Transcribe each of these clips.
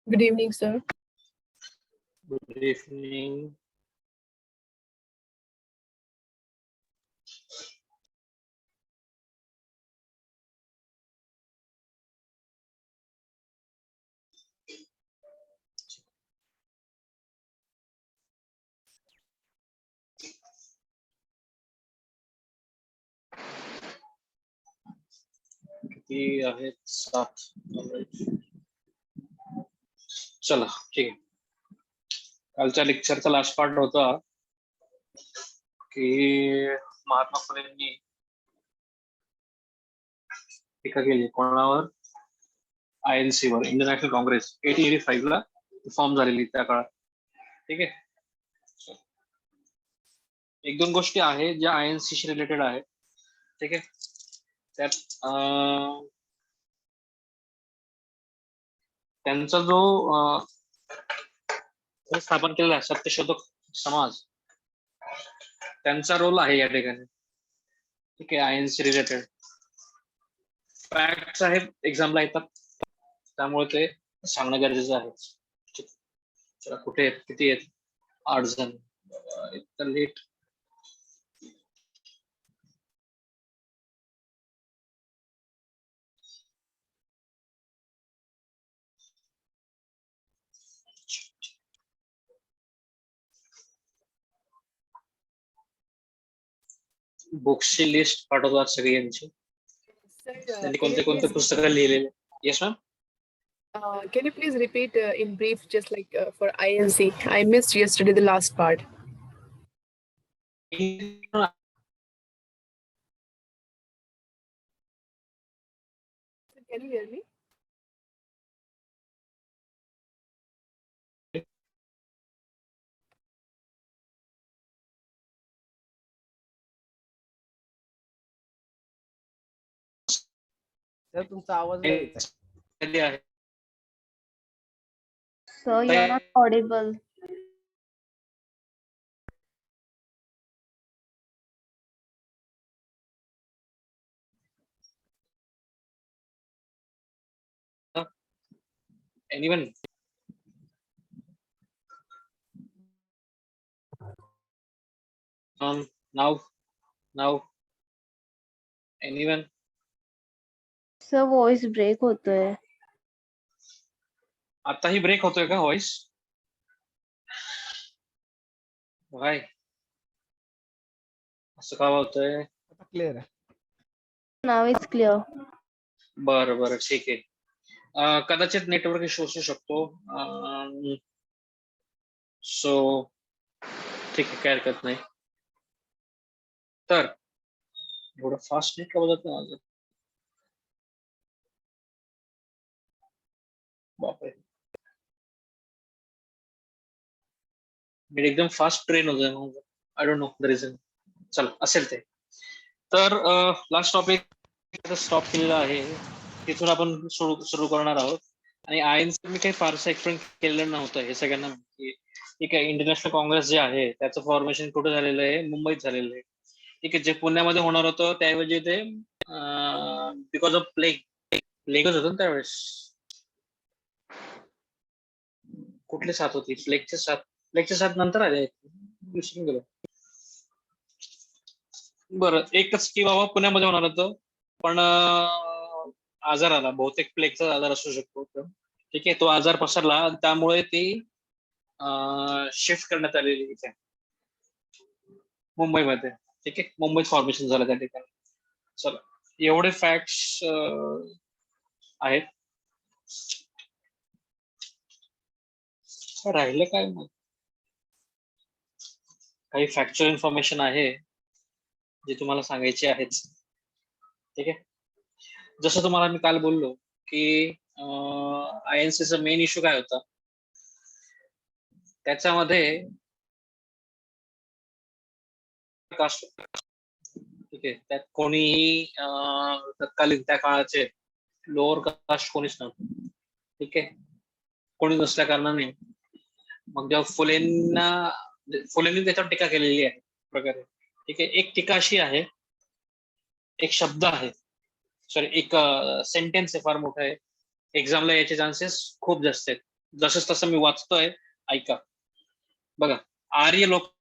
Good evening, sir. Good evening. किती आहेत? 7. चला ठीक आहे. कालच्या लेक्चरचा लास्ट पार्ट होता की महात्मा फुलेंनी टीका केली कोणावर? INC वर, इंडियन नॅशनल काँग्रेस 1885 ला फॉर्म झालेली त्या काळात. ठीक आहे. एक दोन गोष्टी आहेत ज्या INC शी रिलेटेड आहेत. ठीक आहे. त्यात त्यांचा जो स्थापन केलेला आहे सत्यशोधक समाज, त्यांचा रोल आहे या ठिकाणी. ठीक आहे. INC रिलेटेड फॅक्ट्स आहेत, एक्झामला येतात, त्यामुळे ते सांगणं गरजेचं आहे. चला, कुठे आहेत, किती आहेत? 8 जण. इतकं लेट. बुक्सची लिस्ट पाठवतात सगळी यांची. Sir, त्यांनी कोणते कोणते पुस्तकं लिहिलेले? Yes ma'am. can you please repeat in brief, just like for INC? I missed yesterday the last part. Sir, can you hear me? Sir तुमचा आवाज नाही येत आहे. कधी आहे? Sir, you're not audible. Anyone? Now. Anyone? Sir, voice break होतोय. आताही break होतोय का व्हॉइस? काय असं का होतंय? आता क्लिअर आहे. Now it's clear. बरं बरं, ठीक आहे. कदाचित नेटवर्क इश्यू असू शकतो. सो ठीक आहे, काय हरकत नाही. तर एवढं फास्ट नेट का बघत नाही माझं? बापरे, मी एकदम फास्ट ट्रेन होतोय माझं. I don't know the reason. चल, असेल ते. तर लास्ट टॉपिक स्टॉप केलेला आहे, तिथून आपण सुरू करणार आहोत. आणि INC मी काही फारसं एक्सप्लेन केलेलं नव्हतं, हे सगळ्यांना माहिती. ठीक आहे. इंटरनॅशनल काँग्रेस जे आहे त्याचं फॉर्मेशन कुठे झालेलं आहे? मुंबईत झालेलं आहे. ठीक आहे. जे पुण्यामध्ये होणार होतं त्याऐवजी ते बिकॉज ऑफ प्लेगच होतं ना त्यावेळेस. कुठले 7 होती? प्लेगचे 7 नंतर आले, विसरून गेलो. बरं, एकच की बाबा पुण्यामध्ये होणार होतं, पण आजार आला, बहुतेक प्लेगचा आजार असू शकतो. ठीक आहे. तो आजार पसरला, त्यामुळे ती शिफ्ट करण्यात आलेली इथे मुंबईमध्ये. ठीक आहे. मुंबईत फॉर्मेशन झालं त्या ठिकाणी. चला, एवढे फॅक्ट्स आहेत. राहिलं काय मग? काही फॅक्च्युअल इन्फॉर्मेशन आहे जी तुम्हाला सांगायची आहेच. ठीक आहे. जसं तुम्हाला मी काल बोललो की INCचा मेन इश्यू काय होता, त्याच्यामध्ये कास्ट. ठीक आहे. त्यात कोणीही तत्कालीन त्या काळाचे लोअर कास्ट कोणीच नव्हतं. ठीक आहे. कोणी नसल्या कारणाने मग जेव्हा फुलेंनी त्याच्यावर टीका केलेली आहे प्रकारे. ठीक आहे. एक टीका अशी आहे, एक शब्द आहे, सॉरी एक सेंटेन्स आहे, फार मोठा आहे, एक्झामला याचे चान्सेस खूप जास्त आहेत. जसं तसं मी वाचतोय, ऐका. बघा, आर्य लोक,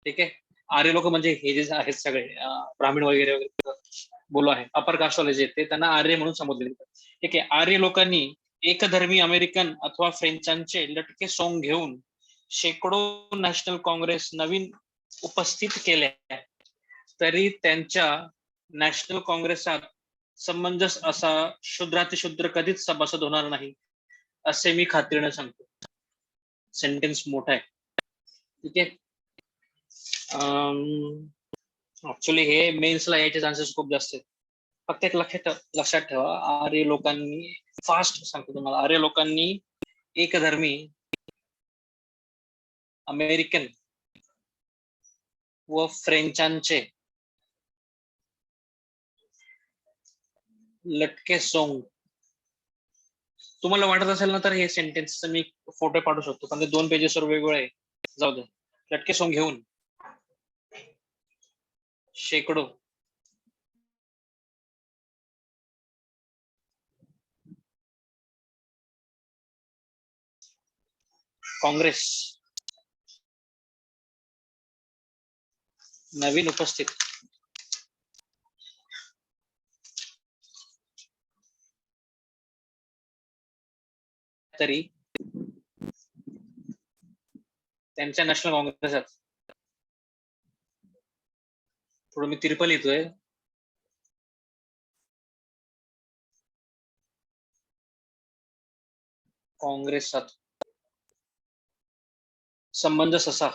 ठीक आहे, आर्य लोक म्हणजे हे जे आहेत सगळे ब्राह्मण वगैरे वगैरे बोलू आहे, अपर कास्टवाले जे ते त्यांना आर्य म्हणून संबोधले जातात. ठीक आहे, आर्य लोकांनी एकधर्मी अमेरिकन अथवा फ्रेंचांचे लटके सोंग घेऊन शेकडो नॅशनल काँग्रेस नवीन उपस्थित केल्या, तरी त्यांच्या नॅशनल काँग्रेसात समंजस असा शूद्रातिशूद्र कधीच सभासद होणार नाही, असे मी खात्रीने सांगतो. सेंटेन्स मोठा आहे, ठीक आहे. ऍक्च्युली हे मेन्सला यायचे चान्सेस खूप जास्त आहेत. फक्त एक लक्षात ठेवा, आर्य लोकांनी, फास्ट सांगतो तुम्हाला, आर्य लोकांनी एकधर्मी अमेरिकन व फ्रेंचांचे लटके सोंग, तुम्हाला वाटत असेल ना तर हे सेंटेन्स मी फोटो पाठवू शकतो, पण ते 2 पेजेसवर वेगवेगळे आहे, जाऊ दे. लटके सोंग घेऊन शेकडो काँग्रेस नवीन उपस्थित तरी त्यांच्या नॅशनल काँग्रेसात, थोडं मी तिरपल येतोय, काँग्रेसात समंजस असा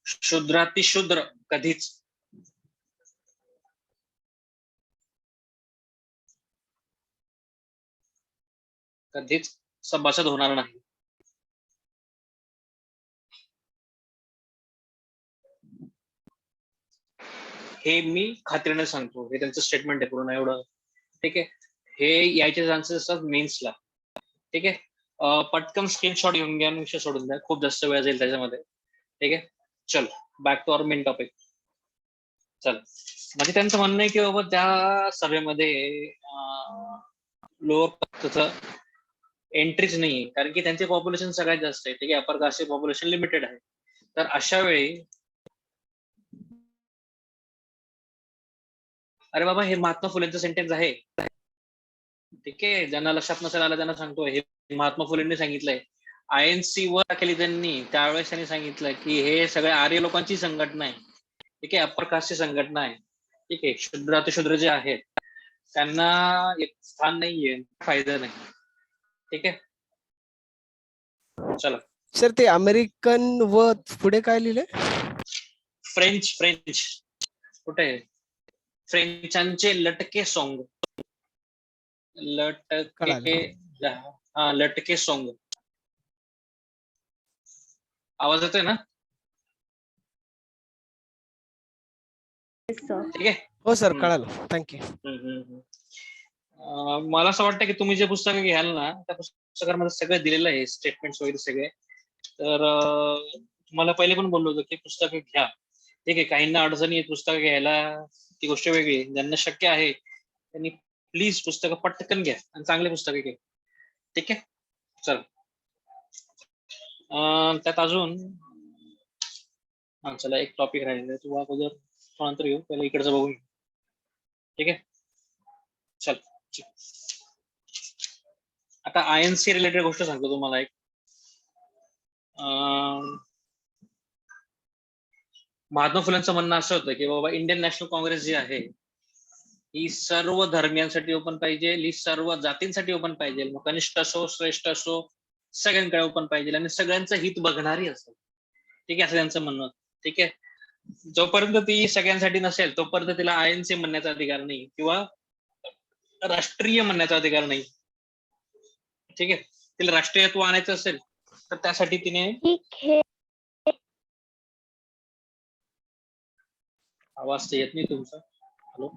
शूद्रातिशूद्र कधीच सभासद होणार नाही. हे मी खात्रीने सांगतो, हे त्यांचं स्टेटमेंट आहे पूर्ण एवढं, ठीक आहे. हे यायचे चान्सेस असतात मेन्सला, ठीक आहे. पटकन स्क्रीनशॉट घेऊन घ्या, विषय सोडून द्या, खूप जास्त वेळ जाईल त्याच्यामध्ये, ठीक आहे. चल back to our main topic. चल, म्हणजे त्यांचं म्हणणं आहे की बाबा त्या सभेमध्ये लोअर कास्टचं एंट्रीच नाही, कारण की त्यांचे पॉप्युलेशन सगळ्यात जास्त आहे, ठीक आहे. अपर कास्टचे पॉप्युलेशन लिमिटेड आहे. तर अशा वेळी, अरे बाबा हे महात्मा फुलेंचं सेंटेन्स आहे, ठीक आहे. ज्यांना लक्षात नसेल आलं त्यांना सांगतोय, हे महात्मा फुलेंनी सांगितलंय. INC वर केली त्यांनी, त्यावेळेस त्यांनी सांगितलं की हे सगळे आर्य लोकांची संघटना आहे, ठीक आहे, अप्पर कास्टची संघटना आहे, ठीक आहे. शूद्र अतिशूद्र जे आहेत त्यांना एक स्थान नाहीये, फायदा नाही, ठीक आहे. चला, सर ते अमेरिकन व पुढे काय लिहिले? फ्रेंच कुठे आहे? फ्रेंचांचे लटके सोंग, लटके, हा लटके सोंग. आवाज येतोय ना? ठीक आहे. हो सर, कळालं, थँक्यू. मला असं वाटतं की तुम्ही जे पुस्तक घ्याल ना, त्या पुस्तकामध्ये सगळं दिलेलं आहे, स्टेटमेंट्स वगैरे सगळे. तर तुम्हाला पहिले पण बोललो होतो की पुस्तकं घ्या, ठीक आहे. काहींना अडचणी आहेत पुस्तकं घ्यायला, ती गोष्ट वेगळी. ज्यांना शक्य आहे त्यांनी प्लीज पुस्तकं पटकन घ्या आणि चांगले पुस्तकं घ्या, ठीक आहे. चल, त्यात अजून चला एक टॉपिक राहिलेला, तू अगोदर नंतर घेऊ, पहिला इकडचं बघून, ठीक आहे. चल, आता INC रिलेटेड गोष्ट सांगतो तुम्हाला एक. महात्मा फुलेंचं म्हणणं असं होतं की बाबा इंडियन नॅशनल काँग्रेस जी आहे ही सर्व धर्मियांसाठी ओपन पाहिजे, ही सर्व जातींसाठी ओपन पाहिजे, मग कनिष्ठ असो श्रेष्ठ असो सगळ्यांकडे ओपन पाहिजे आणि सगळ्यांचं हित बघणारी असेल, ठीक आहे, असं त्यांचं म्हणणं, ठीक आहे. जोपर्यंत ती सगळ्यांसाठी नसेल तोपर्यंत तिला INC म्हणण्याचा अधिकार नाही किंवा राष्ट्रीय म्हणण्याचा अधिकार नाही, ठीक आहे. तिला राष्ट्रीयत्व आणायचं असेल तर त्यासाठी तिने, आवाज तर येत नाही तुमचा, हॅलो,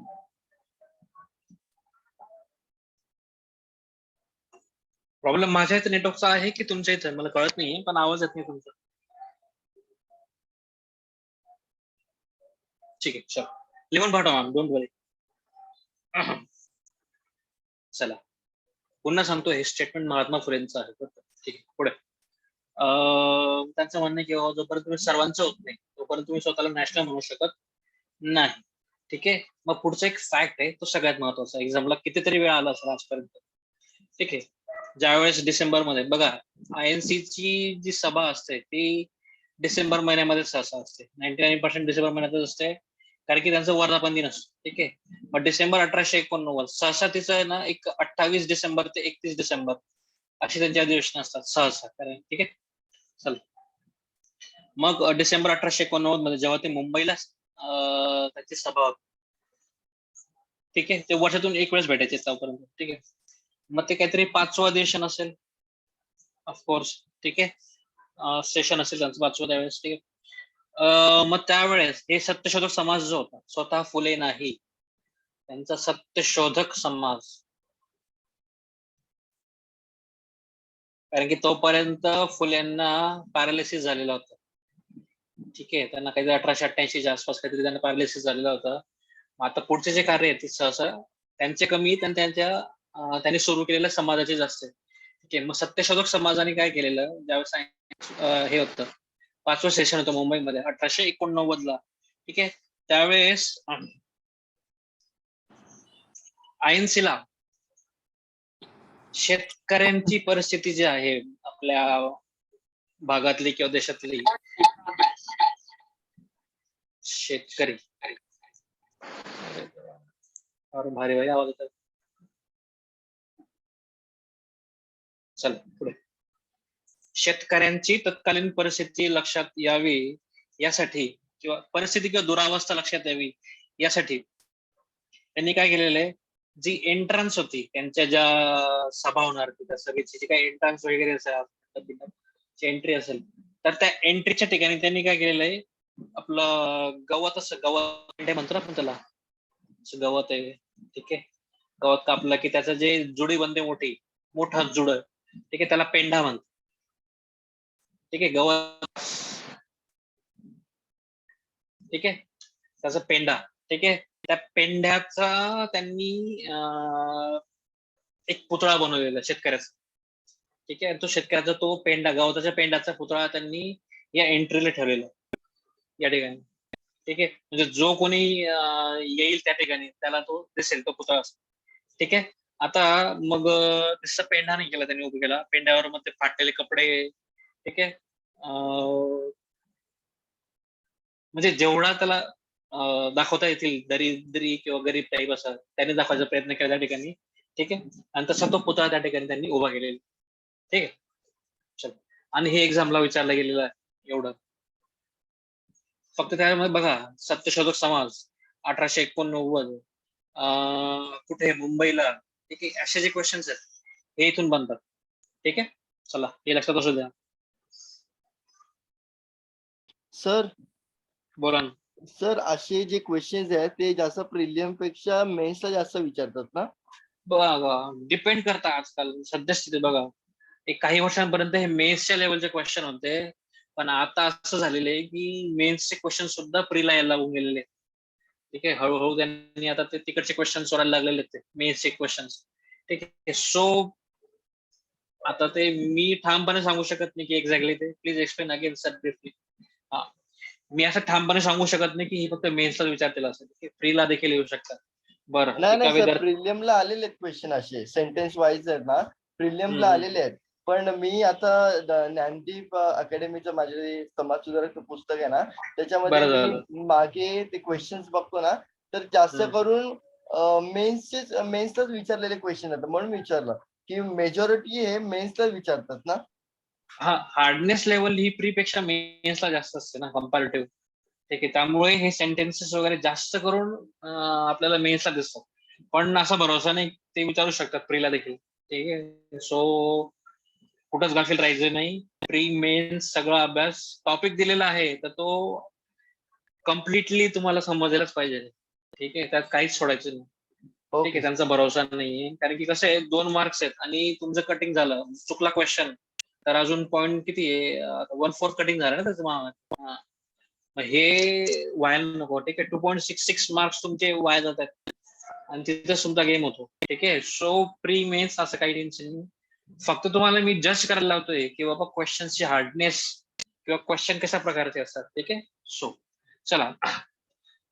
प्रॉब्लेम माझ्या इथे नेटवर्कचा आहे की तुमच्या इथे मला कळत नाहीये, पण आवाज येत नाही तुमचा, ठीक आहे. चल, लिहून पाठवा मॅम, डोंट वरी. चला पुन्हा सांगतो, हे स्टेटमेंट महात्मा फुलेंचं आहे. ठीक आहे, पुढे. त्यांचं म्हणणं आहे की जोपर्यंत तुम्ही सर्वांचं होत नाही तोपर्यंत तुम्ही स्वतःला नॅशनल म्हणू शकत नाही. ठीक आहे, मग पुढचा एक फॅक्ट आहे, तो सगळ्यात महत्वाचा. एक्झामला कितीतरी वेळ आला असेल आजपर्यंत. ठीक आहे, ज्यावेळेस डिसेंबरमध्ये बघा INC ची जी सभा असते ती डिसेंबर महिन्यामध्ये सहसा असते. 99% डिसेंबर महिन्यातच असते, कारण की त्यांचं वर्धापन दिन असतो. ठीक आहे, मग डिसेंबर 1889 सहसा तिचं ना एक 28 डिसेंबर ते 31 डिसेंबर अशी त्यांची अधिवेशन असतात सहसा. कारण ठीक आहे, चल मग डिसेंबर 1889 मध्ये जेव्हा ते मुंबईला त्याची सभा होती. ठीक आहे, ते वर्षातून एक वेळेस भेटायचे त्यापर्यंत. ठीक आहे, मग ते काहीतरी 5वं अधिवेशन असेल ऑफकोर्स. ठीक आहे, सेशन असेल त्यांचं 5वं त्यावेळेस. ठीक आहे, मग त्यावेळेस हे सत्यशोधक समाज जो होता, स्वतः फुले नाही, त्यांचा सत्यशोधक समाज, कारण की तोपर्यंत फुलेंना पॅरालिसिस झालेला होता. ठीक आहे, त्यांना काहीतरी 1888च्या आसपास काहीतरी त्यांना पॅरालिसिस झालेला होता. मग आता पुढचे जे कार्य आहे ते सहसा त्यांचे कमी त्यांनी सुरू केलेल्या समाजाचे जास्त आहे. ठीक आहे, मग सत्यशोधक समाजाने काय केलेलं, ज्यावेळेस हे होतं 5वं सेशन होतं मुंबईमध्ये 1889ला. ठीक आहे, त्यावेळेस INC ला शेतकऱ्यांची परिस्थिती जी आहे आपल्या भागातली किंवा देशातली, शेतकरी, फार भारी भारी आवाज येतात. चला पुढे. शेतकऱ्यांची तत्कालीन परिस्थिती लक्षात यावी यासाठी किंवा परिस्थिती किंवा दुरावस्था लक्षात यावी यासाठी त्यांनी काय केलेलं आहे, जी एंट्रन्स होती त्यांच्या ज्या सभा होणार होती त्या सभेची, जी काही एंट्रन्स वगैरे असेल, एंट्री असेल, तर त्या एंट्रीच्या ठिकाणी त्यांनी काय केलेलं आहे, आपलं गवत असं गवत म्हणतो ना आपण त्याला, असं गवत आहे. ठीक आहे, गवत कापलं की त्याचं जे जुडी बनते मोठा जुड, ठीक आहे, त्याला पेंढा म्हणतात. ठीक आहे, गवत, ठीक आहे, त्याचा पेंढा. ठीक आहे, त्या पेंढ्याचा त्यांनी एक पुतळा बनवलेला शेतकऱ्याचा. ठीक आहे, तो शेतकऱ्याचा तो पेंढा, गवताच्या पेंढ्याचा पुतळा त्यांनी या एंट्रीला ठेवलेला या ठिकाणी. ठीक आहे, म्हणजे जो कोणी येईल त्या ठिकाणी त्याला तो दिसेल, तो पुतळा. ठीक आहे, आता मग तसा पेंढा नाही केला त्यांनी, उभा केला पेंढ्यावर, मग ते फाटलेले कपडे. ठीक आहे, म्हणजे जेवढा त्याला दाखवता येतील दरिद्री किंवा गरीब टाईप असं त्यांनी दाखवायचा प्रयत्न केला त्या ठिकाणी. ठीक आहे, आणि तसा तो पुतळा त्या ठिकाणी त्यांनी उभा केलेला. ठीक आहे, चल, आणि हे एक्झामला विचारलं गेलेलं आहे एवढं. फक्त त्यामध्ये बघा, सत्यशोधक समाज 1889 कुठे, मुंबईला. ठीक आहे, असे जे क्वेश्चन्स आहेत हे इथून बनतात. ठीक आहे, चला हे लक्षात असू द्या. सर बोला ना. सर असे जे क्वेश्चन्स आहेत ते जास्त प्रिलियम पेक्षा मेन्सला जास्त विचारतात ना? बघा, डिपेंड करता आजकाल सद्यस्थितीत. बघा, एक काही वर्षांपर्यंत हे मेन्सच्या लेवलचे क्वेश्चन होते, पण आता असं झालेलं आहे की मेन्सचे क्वेश्चन सुद्धा प्रीला यायला लागून गेलेले. ठीक आहे, हळूहळू त्यांनी आता ते तिकडचे क्वेश्चन सोडायला लागलेले ते मेन्सचे क्वेश्चन. ठीक आहे, सो आता ते मी ठामपणे सांगू शकत नाही की एक्झॅक्टली ते. Please explain again sir briefly. हा, मी असं ठामपणे सांगू शकत नाही की ही फक्त मेन्सला विचारतील असं, फ्रीला देखील येऊ शकतात. बरं, नाही सर, प्रिलियमला आलेले आहेत क्वेश्चन असे सेंटेन्स वाईज आहेत ना, प्रिलियमला आलेले आहेत. पण मी आता ज्ञानदीप अकॅडमीचं माझे समाज सुधारक पुस्तक आहे ना, त्याच्यामध्ये मी मागे ते क्वेश्चन्स बघतो ना, तर जास्त करून मेन्सलाच विचारलेले क्वेश्चन आहेत. म्हणून विचारलं की मेजॉरिटी हे मेन्सलाच विचारतात ना. हा, हार्डनेस लेवल ही प्रीपेक्षा मेन्सला जास्त असते ना कंपॅरेटिव्ह. ठीक आहे, त्यामुळे हे सेंटेन्सेस वगैरे जास्त करून आपल्याला मेन्सला दिसतात. पण असा भरोसा नाही, ते विचारू शकतात प्रीला देखील. ठीक आहे, सो कुठंच गाफील राहायचं नाही. प्री मेन्स सगळा अभ्यास, टॉपिक दिलेला आहे तर तो कम्प्लिटली तुम्हाला समजायलाच पाहिजे. ठीक आहे, त्यात काहीच सोडायचं नाही. ठीक आहे, त्यांचा भरोसा नाहीये, कारण की कसं आहे 2 मार्क्स आहेत आणि तुमचं कटिंग झालं, चुकला क्वेश्चन तर अजून पॉईंट किती आहे, 1/4 कटिंग झालं ना त्याचं. मग हे व्हायला नको. ठीक आहे, 2.66 मार्क्स तुमचे वाया जात आहेत आणि तिथेच तुमचा गेम होतो. ठीक आहे, सो प्री मेन्स असं काही टेन्शन नाही. फक्त तुम्हाला मी जज करायला लावतोय की बाबा क्वेश्चनची हार्डनेस किंवा क्वेश्चन कशा प्रकारचे असतात. ठीक आहे, सो चला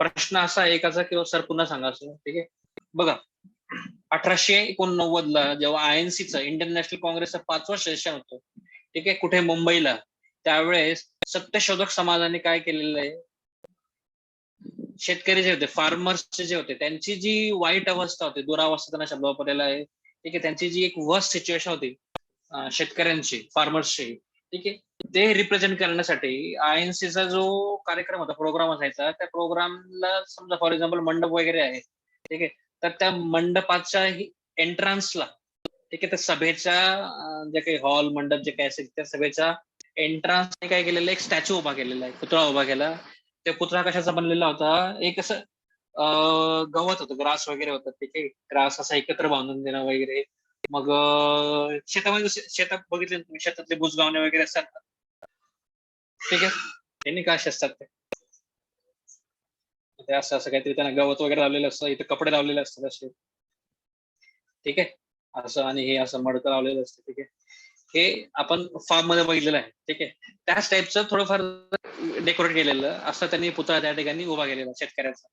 प्रश्न असा एकाचा किंवा सर पुन्हा सांगा असं. ठीक आहे, बघा 1889 ला जेव्हा आयएनसीचं इंडियन नॅशनल काँग्रेसचं 5वं सेशन होतं, ठीक आहे, कुठे मुंबईला, त्यावेळेस सत्यशोधक समाजाने काय केलेलं आहे, शेतकरी जे होते, फार्मर्स जे होते, त्यांची जी वाईट अवस्था होती, दुरावस्था त्यांना शब्द वापरलेला आहे. ठीक आहे, त्यांची जी एक वर्स्ट सिच्युएशन होती शेतकऱ्यांची, फार्मर्सची, ठीक आहे, ते रिप्रेझेंट करण्यासाठी आयएनसीचा जो कार्यक्रम होता, प्रोग्राम असायचा, त्या प्रोग्रामला समजा फॉर एक्झाम्पल मंडप वगैरे आहे. ठीक आहे, तर त्या मंडपाच्या एंट्रन्सला, ठीक आहे, तर सभेच्या जे काही हॉल मंडप जे काही असेल त्या सभेच्या एंट्रन्सने काय केलेलं, एक स्टॅच्यू उभा केलेला आहे, पुतळा उभा केला. ते पुतळा कशाचा बनलेला होता, एक असं गवत होतं, ग्रास वगैरे होतं. ठीक आहे, ग्रास असा एकत्र बांधून देणं वगैरे. मग शेतामध्ये शेतात बघितले तुम्ही, शेतातले बुजगावणे वगैरे असतात. ठीक आहे, त्यांनी काय असतात ते असं असं काहीतरी त्यांना गवत वगैरे लावलेलं असतं, इथे कपडे लावलेले असतात असे. ठीक आहे, असं आणि हे असं मडकं लावलेलं असतं. ठीक आहे, हे आपण फार्म मध्ये बघितलेलं आहे. ठीक आहे, त्याच टाईपचं थोडंफार डेकोरेट केलेलं असं त्यांनी पुतळा त्या ठिकाणी उभा केलेला शेतकऱ्याचा.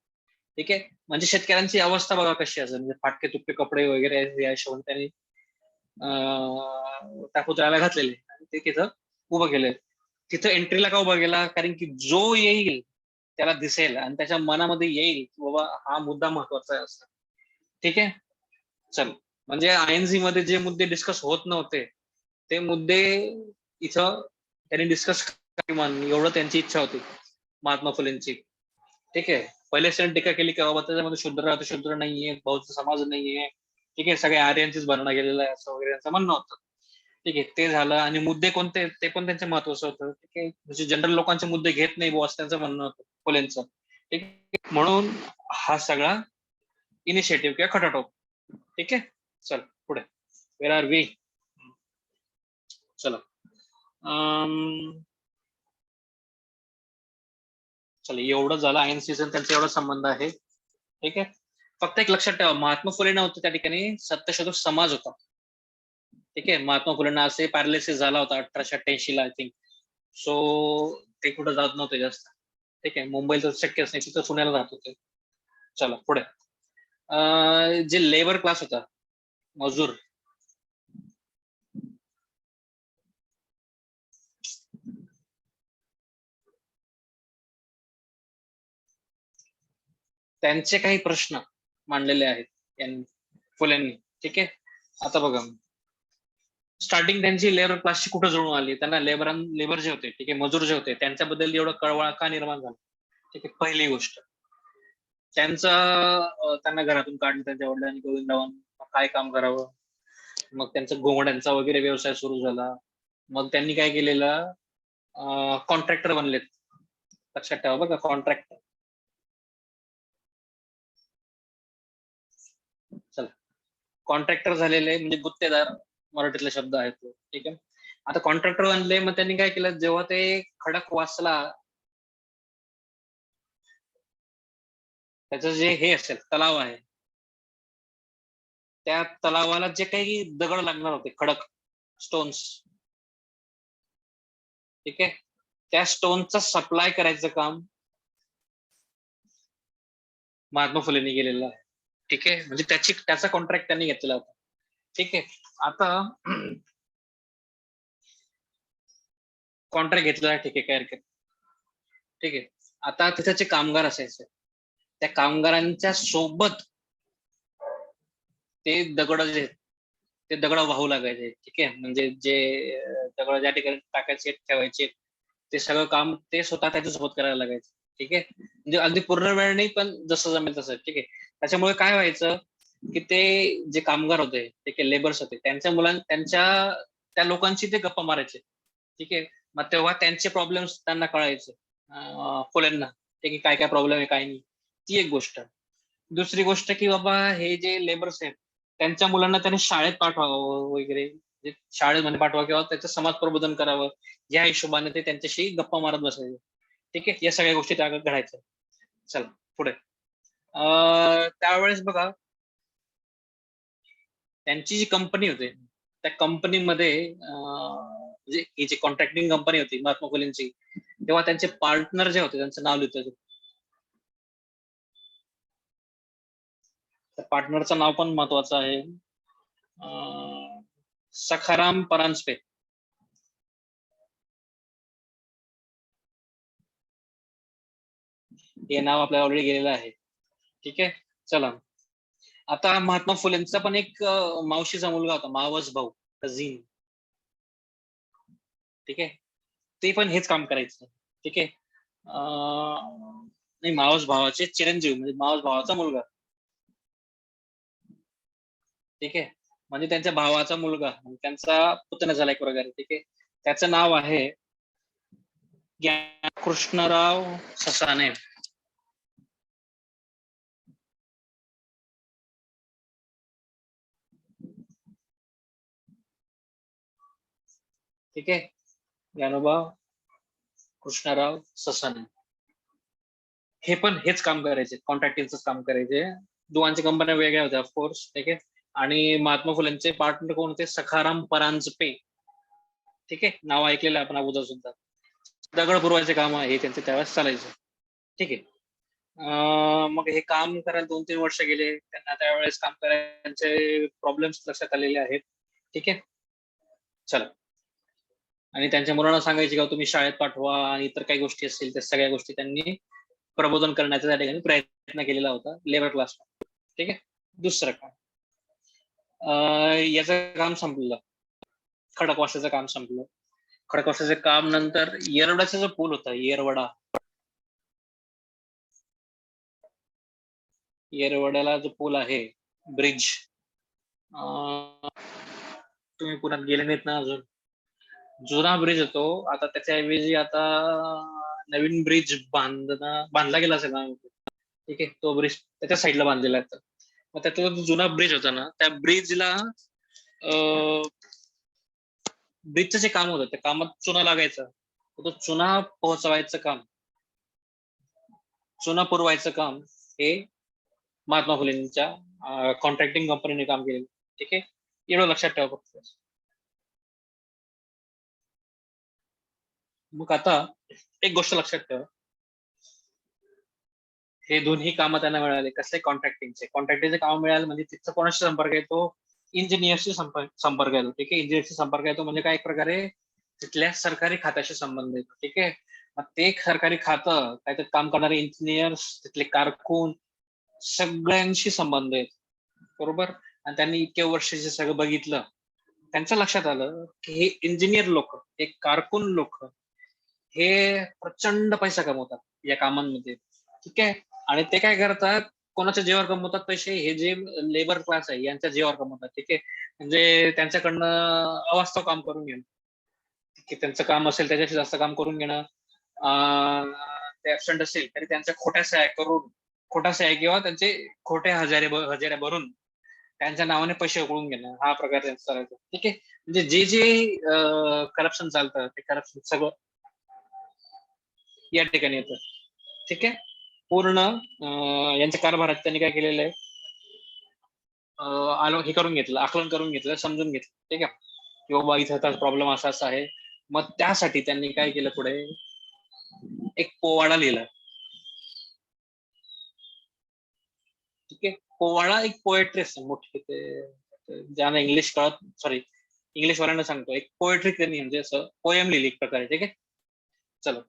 ठीक आहे, म्हणजे शेतकऱ्यांची अवस्था बघा कशी असेल, म्हणजे फाटके तुटके कपडे वगैरे या हिशोबाने त्यांनी त्या पुतळ्याला घातलेले आणि ते तिथं उभं केलंय. तिथं एंट्रीला का उभा केला, कारण की जो येईल त्याला दिसेल आणि त्याच्या मनामध्ये येईल की बाबा हा मुद्दा महत्वाचा आहे असं. ठीक आहे, चल म्हणजे आयएनसी मध्ये जे मुद्दे डिस्कस होत नव्हते ते मुद्दे इथं त्यांनी डिस्कस किमान एवढं त्यांची इच्छा होती महात्मा फुलेंची. ठीक आहे, पहिले त्यांनी टीका केली की बाबा त्याच्यामध्ये शूद्र नाहीये, बौद्ध समाज नाहीये. ठीक आहे, सगळे आर्यांचीच भरणा गेलेला आहे असं वगैरे त्यांचं म्हणणं होतं. ठीक आहे, ते झालं. आणि मुद्दे कोणते ते पण त्यांचे महत्वाचं होतं. ठीक आहे, म्हणजे जनरल लोकांचे मुद्दे घेत नाही बॉस, त्यांचं म्हणणं होतं फुलेंचं. ठीक आहे, म्हणून हा सगळा इनिशिएटिव्ह किंवा खटाटोप. ठीक आहे, चल पुढे. वेर आर वी, चला चला एवढं झालं आयएनसी त्यांचा एवढा संबंध आहे. ठीक आहे, फक्त एक लक्षात ठेवा, महात्मा फुले नव्हतं त्या ठिकाणी, सत्यशोधक समाज होता. ठीक आहे, महात्मा फुलेंना असे पॅरालिसिस झाला होता 1888 ला आय थिंक. सो ते कुठं जात नव्हते जास्त. ठीक आहे, मुंबईला तर शक्यच नाही, तिथं पुण्याला राहत होते. चला पुढे. जे लेबर क्लास होता, मजूर, त्यांचे काही प्रश्न मांडलेले आहेत यांनी, फुलेंनी. ठीक आहे, आता बघा स्टार्टिंग त्यांची लेबर क्लासची कुठं जुळून आली, त्यांना लेबर जे होते, ठीक आहे, मजूर जे होते, त्यांच्याबद्दल एवढं कळवळा का निर्माण झाला. ठीक आहे, पहिली गोष्ट त्यांना घरातून काढलं त्यांच्या वडिलांनी, गोविंदरावांनी, काय काम करावं. मग त्यांचा घोंगड्यांचा वगैरे व्यवसाय सुरू झाला. मग त्यांनी काय केलेलं, कॉन्ट्रॅक्टर बनलेत. लक्षात ठेवा बघा, कॉन्ट्रॅक्टर. चला, कॉन्ट्रॅक्टर झालेले म्हणजे गुत्तेदार मराठीतला शब्द आहे तो. ठीक आहे, आता कॉन्ट्रॅक्टर बनले. मग त्यांनी काय केलं, जेव्हा ते खडकवासला त्याचं जे हे असेल तलाव आहे, त्या तलावाला जे काही दगड लागणार होते, खडक स्टोन्स, ठीक आहे, त्या स्टोनचा सप्लाय करायचं काम महात्मा फुलेंनी केलेलं आहे. ठीक आहे, म्हणजे त्याचा कॉन्ट्रॅक्ट त्यांनी घेतलेला होता. ठीक आहे, आता कॉन्ट्रॅक्ट घेतलेला आहे. ठीक आहे, काय हरकत. ठीक आहे, आता तिथे कामगार असायचे, त्या कामगारांच्या सोबत ते दगड जे ते दगड वाहू लागायचे. ठीक आहे, म्हणजे जे दगड ज्या ठिकाणी टाकायचे ठेवायचे ते सगळं काम ते स्वतः त्याच्यासोबत करायला लागायचं. ठीक आहे, म्हणजे अगदी पूर्ण वेळ नाही, पण जसं जमेल तसं. ठीक आहे, त्याच्यामुळे काय व्हायचं की ते जे कामगार होते, ठीक आहे, लेबर्स होते, त्यांच्या त्या लोकांची ते गप्पा मारायचे. ठीक आहे, मग तेव्हा त्यांचे प्रॉब्लेम्स त्यांना कळायचे फुलेंना. ठीक आहे, काय काय प्रॉब्लेम आहे काय नाही, ती एक गोष्ट. दुसरी गोष्ट की बाबा हे जे लेबर्स आहेत त्यांच्या मुलांना त्यांनी शाळेत पाठवावं वगैरे, शाळेमध्ये पाठवा किंवा त्याचं समाज प्रबोधन करावं, या हिशोबाने ते त्यांच्याशी गप्पा मारत बसायचे. ठीक आहे, या सगळ्या गोष्टी त्या घडायच्या. चला पुढे. त्यावेळेस बघा त्यांची जी कंपनी होती त्या कंपनीमध्ये म्हणजे ही जी कॉन्ट्रॅक्टिंग कंपनी होती महात्मा फुलेंची, तेव्हा त्यांचे पार्टनर जे होते त्यांचं नाव लिहितो. त्या पार्टनरचं नाव पण महत्वाचं आहे. सखाराम परांजपे. हे नाव आपल्याला ऑलरेडी गेलेलं आहे. ठीक आहे, चला आता महात्मा फुलेंचा पण एक मावशीचा मुलगा होता, मावस भाऊ, कझिन. ठीक आहे, ते पण हेच काम करायचं. ठीक आहे, नाही, मावस भावाचे चिरंजीव म्हणजे मावस भावाचा मुलगा. ठीक आहे, म्हणजे त्यांच्या भावाचा मुलगा, त्यांचा पुतण्या झाला एक प्रकारे. ठीक आहे, त्याचं नाव आहे कृष्णराव ससाणे. ठीक आहे, ज्ञानोबा कृष्णराव ससाणे. हे पण हेच काम करायचे, कॉन्ट्रॅक्टिंगच काम करायचे. दोघांच्या कंपन्या वेगळ्या होत्या ऑफकोर्स. ठीक आहे, आणि महात्मा फुलेंचे पार्टनर कोण होते? सखाराम परांजपे. ठीक आहे, नाव ऐकलेलं आपण अगोदर सुद्धा. दगड पुरवायचे काम आहे त्यांचे त्यावेळेस चालायचं. ठीक आहे, मग हे काम करायला 2-3 वर्ष गेले. त्यांना त्यावेळेस काम करायचे प्रॉब्लेम्स लक्षात आलेले आहेत. ठीक आहे, चला. आणि त्यांच्या मुलांना सांगायचे का तुम्ही शाळेत पाठवा आणि इतर काही गोष्टी असतील त्या सगळ्या गोष्टी त्यांनी प्रबोधन करण्याचा त्या ठिकाणी प्रयत्न केलेला होता लेबर क्लासला. ठीक आहे, दुसरं काम, याचं काम संपलं, खडकवासल्याचं काम संपलं. खडकवासल्याचं काम नंतर येरवड्याचा जो पूल होता, येरवड्याला जो पूल आहे, ब्रिज, तुम्ही पुण्यात गेले नाहीत ना अजून, जुना ब्रिज होतो. आता त्याच्याऐवजी आता नवीन ब्रिज बांधला गेला असेल ना. ठीक आहे, तो ब्रिज त्याच्या साईडला बांधलेला आहे. मग त्याचा जो जुना ब्रिज होता ना, त्या ब्रिजला ब्रिजचं जे काम होतं त्या कामात चुना लागायचा, तो चुना पोहोचवायचं काम, चुना पुरवायचं काम हे महात्मा फुलेंच्या कॉन्ट्रॅक्टिंग कंपनीने काम केलेलं. ठीक आहे, एवढं लक्षात ठेवा फक्त. मग आता एक गोष्ट लक्षात ठेवा, हे दोन्ही कामं त्यांना मिळाले कसले? कॉन्ट्रॅक्टिंगचे काम मिळाले म्हणजे तिथं कोणाशी संपर्क येतो? इंजिनियरशी संपर्क येतो. ठीक आहे, इंजिनियरशी संपर्क येतो म्हणजे काय? एक प्रकारे तिथल्या सरकारी खात्याशी संबंध येतो. ठीक आहे, मग ते सरकारी खातं, त्याच्यात काम करणारे इंजिनियर्स, तिथले कारकून, सगळ्यांशी संबंध येतो. बरोबर. आणि त्यांनी इतक्या वर्ष जे सगळं बघितलं, त्यांच्या लक्षात आलं की हे इंजिनियर लोक, हे कारकून लोक, हे प्रचंड पैसा कमवतात या कामांमध्ये. ठीक आहे, आणि ते काय करतात? कोणाच्या जीवावर कमवतात पैसे? हे जे लेबर क्लास आहे यांच्या जीवावर कमवतात. ठीक आहे, म्हणजे त्यांच्याकडनं अवास्तव काम करून घेणं. ठीक आहे, त्यांचं काम असेल त्याच्याशी जास्त काम करून घेणं. ते ऍबसेंट असेल तरी त्यांच्या खोट्या सह्या किंवा त्यांचे खोटे हजेऱ्या भरून त्यांच्या नावाने पैसे उकळून घेणं, हा प्रकार त्यांचा चालायचा. ठीक आहे, म्हणजे जे करप्शन चालतं ते करप्शन सगळं या ठिकाणी येतं. ठीक आहे, पूर्ण यांच्या कारभारात त्यांनी काय केलेलं आहे? हे करून घेतलं, आकलन करून घेतलं, समजून घेतलं. ठीक आहे, की बाबा इथं प्रॉब्लेम असा आहे. मग त्यासाठी त्यांनी काय केलं? पुढे एक पोवाडा लिहिला. ठीक आहे, पोवाडा एक पोएट्री असते मोठी, ते ज्यांना इंग्लिश कळत, सॉरी इंग्लिश वाल्यांना सांगतो, एक पोएट्री त्यांनी म्हणजे असं पोएम लिहिली एक प्रकारे. ठीक आहे, चलो.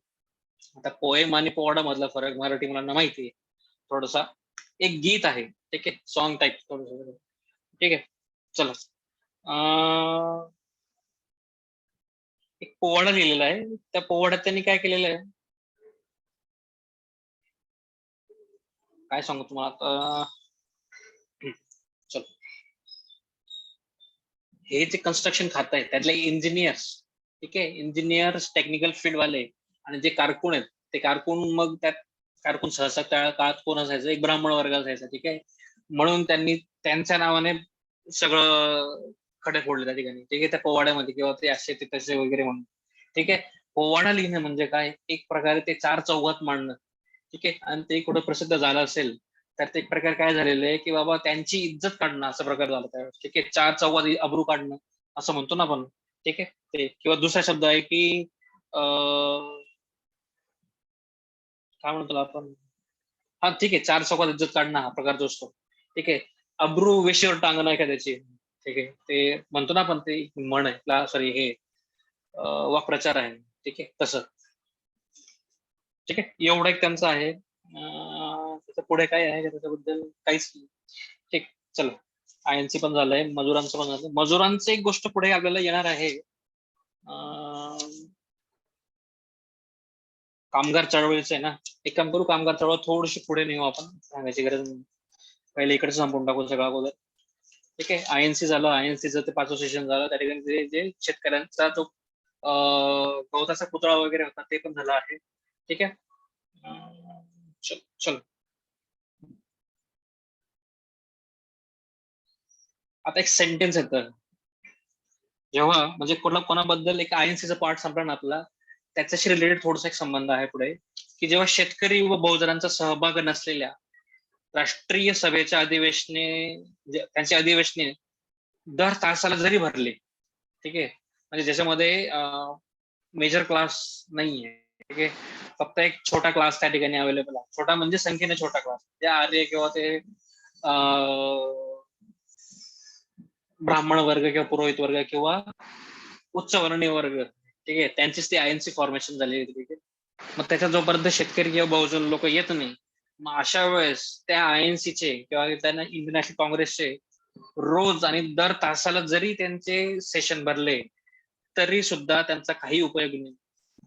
आता पोएम आणि पोवाडा मधला फरक मराठी मुलांना माहिती आहे थोडासा. एक गीत आहे, ठीक आहे, सॉन्ग टाईप थोडस. ठीक आहे, चला. एक पोवाडा लिहिलेला आहे. त्या पोवाड्यात त्यांनी काय केलेलं आहे काय सांगू तुम्हाला आता. चलो, हे जे कन्स्ट्रक्शन खातं आहे त्यातले इंजिनियर्स, ठीक आहे, इंजिनियर्स, टेक्निकल फील्ड वाले आणि जे कारकून आहेत ते कारकून, मग त्यात कारकून सहसा त्या काळात कोण असायचं? एक ब्राह्मण वर्ग असायचा. ठीक आहे, म्हणून त्यांनी त्यांच्या नावाने सगळं खडे फोडले त्या ठिकाणी. ठीक आहे, त्या पोवाड्यामध्ये किंवा ते असे ते तसे वगैरे म्हणून. ठीक आहे, पोवाडा लिहिणं म्हणजे काय, एक प्रकारे ते चार चौघात मांडणं. ठीक आहे, आणि ते कुठं प्रसिद्ध झालं असेल तर ते एक प्रकार काय झालेलं आहे की बाबा त्यांची इज्जत काढणं असा प्रकार झाला त्यावेळेस. ठीक आहे, चार चौघात अब्रू काढणं असं म्हणतो ना आपण. ठीक आहे, ते किंवा दुसरा शब्द आहे की काय म्हणतो आपण, हा ठीक आहे, चार चौकात इज्जत काढणं हा प्रकार जो असतो. ठीक आहे, अब्रू वेशीवर टांगणं एखाद्याची. ठीक आहे, ते म्हणतो ना आपण, ते म्हण आहे, सॉरी हे वाक्प्रचार आहे. ठीक आहे, तसं. ठीक आहे, एवढं एक त्यांचं आहे. त्याच्या पुढे काय आहे त्याच्याबद्दल काहीच नाही. ठीक, चला. आयएनसी पण झालंय, मजुरांचं पण झालं. मजुरांचं एक गोष्ट पुढे आपल्याला येणार आहे, कामगार चळवळीचं आहे ना. एक काम करू, कामगार चळवळ थोडीशी पुढे नेऊ आपण, सांगायची गरज नाही. पहिले इकडे संपून टाकू सगळं अगोदर. ठीक आहे, आयएनसी झालं, आयएनसीचं ते 5वं सेशन झालं. त्या ठिकाणी जे शेतकऱ्यांचा जो गवताचा पुतळा वगैरे होता ते पण झालं आहे. ठीक आहे, चल. आता एक सेंटेन्स येतं, जेव्हा म्हणजे कोणाबद्दल एक आयएनसीचा पार्ट संपला ना आपला, त्याच्याशी रिलेटेड थोडासा एक संबंध आहे पुढे, की जेव्हा शेतकरी व बहुजनांचा सहभाग नसलेल्या राष्ट्रीय सभेच्या अधिवेशने, त्यांची अधिवेशने दर तासाला जरी भरले, ठीक आहे, म्हणजे ज्याच्यामध्ये मेजर क्लास नाहीये. ठीक आहे, फक्त एक छोटा क्लास त्या ठिकाणी अवेलेबल आहे. छोटा म्हणजे संख्येने छोटा क्लास, ते आर्य किंवा ते ब्राह्मण वर्ग किंवा पुरोहित वर्ग किंवा उच्च वर्णीय वर्ग. ठीक आहे, त्यांचीच ती आयएनसी फॉर्मेशन झाली. ठीक आहे, मग त्याच्या जोपर्यंत शेतकरी किंवा बहुजन लोक येत नाही, मग अशा वेळेस त्या आयएनसीचे किंवा त्यांना इंटरनॅशनल काँग्रेसचे रोज आणि दर तासाला जरी त्यांचे सेशन भरले तरी सुद्धा त्यांचा काही उपयोग नाही,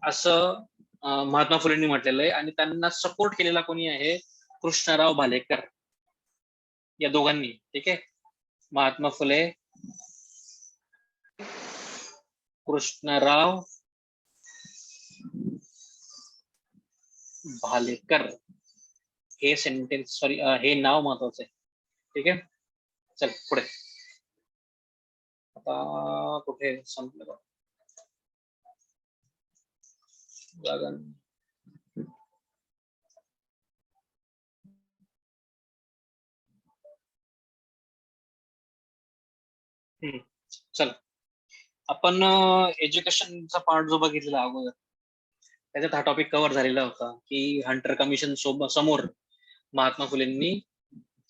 असं महात्मा फुलेंनी म्हटलेलं आहे. आणि त्यांना सपोर्ट केलेला कोणी आहे, कृष्णराव भालेकर या दोघांनी. ठीक आहे, महात्मा फुले, कृष्णराव भालेकर, हे सेंटेन्स, सॉरी हे नाव महत्वाचं आहे. ठीक आहे, चल पुढे. आता कुठे संपलं जागा. चल, आपण एज्युकेशनचा पार्ट जो बघितलेला अगोदर, त्याच्यात हा टॉपिक कव्हर झालेला होता की हंटर कमिशन समोर महात्मा फुलेंनी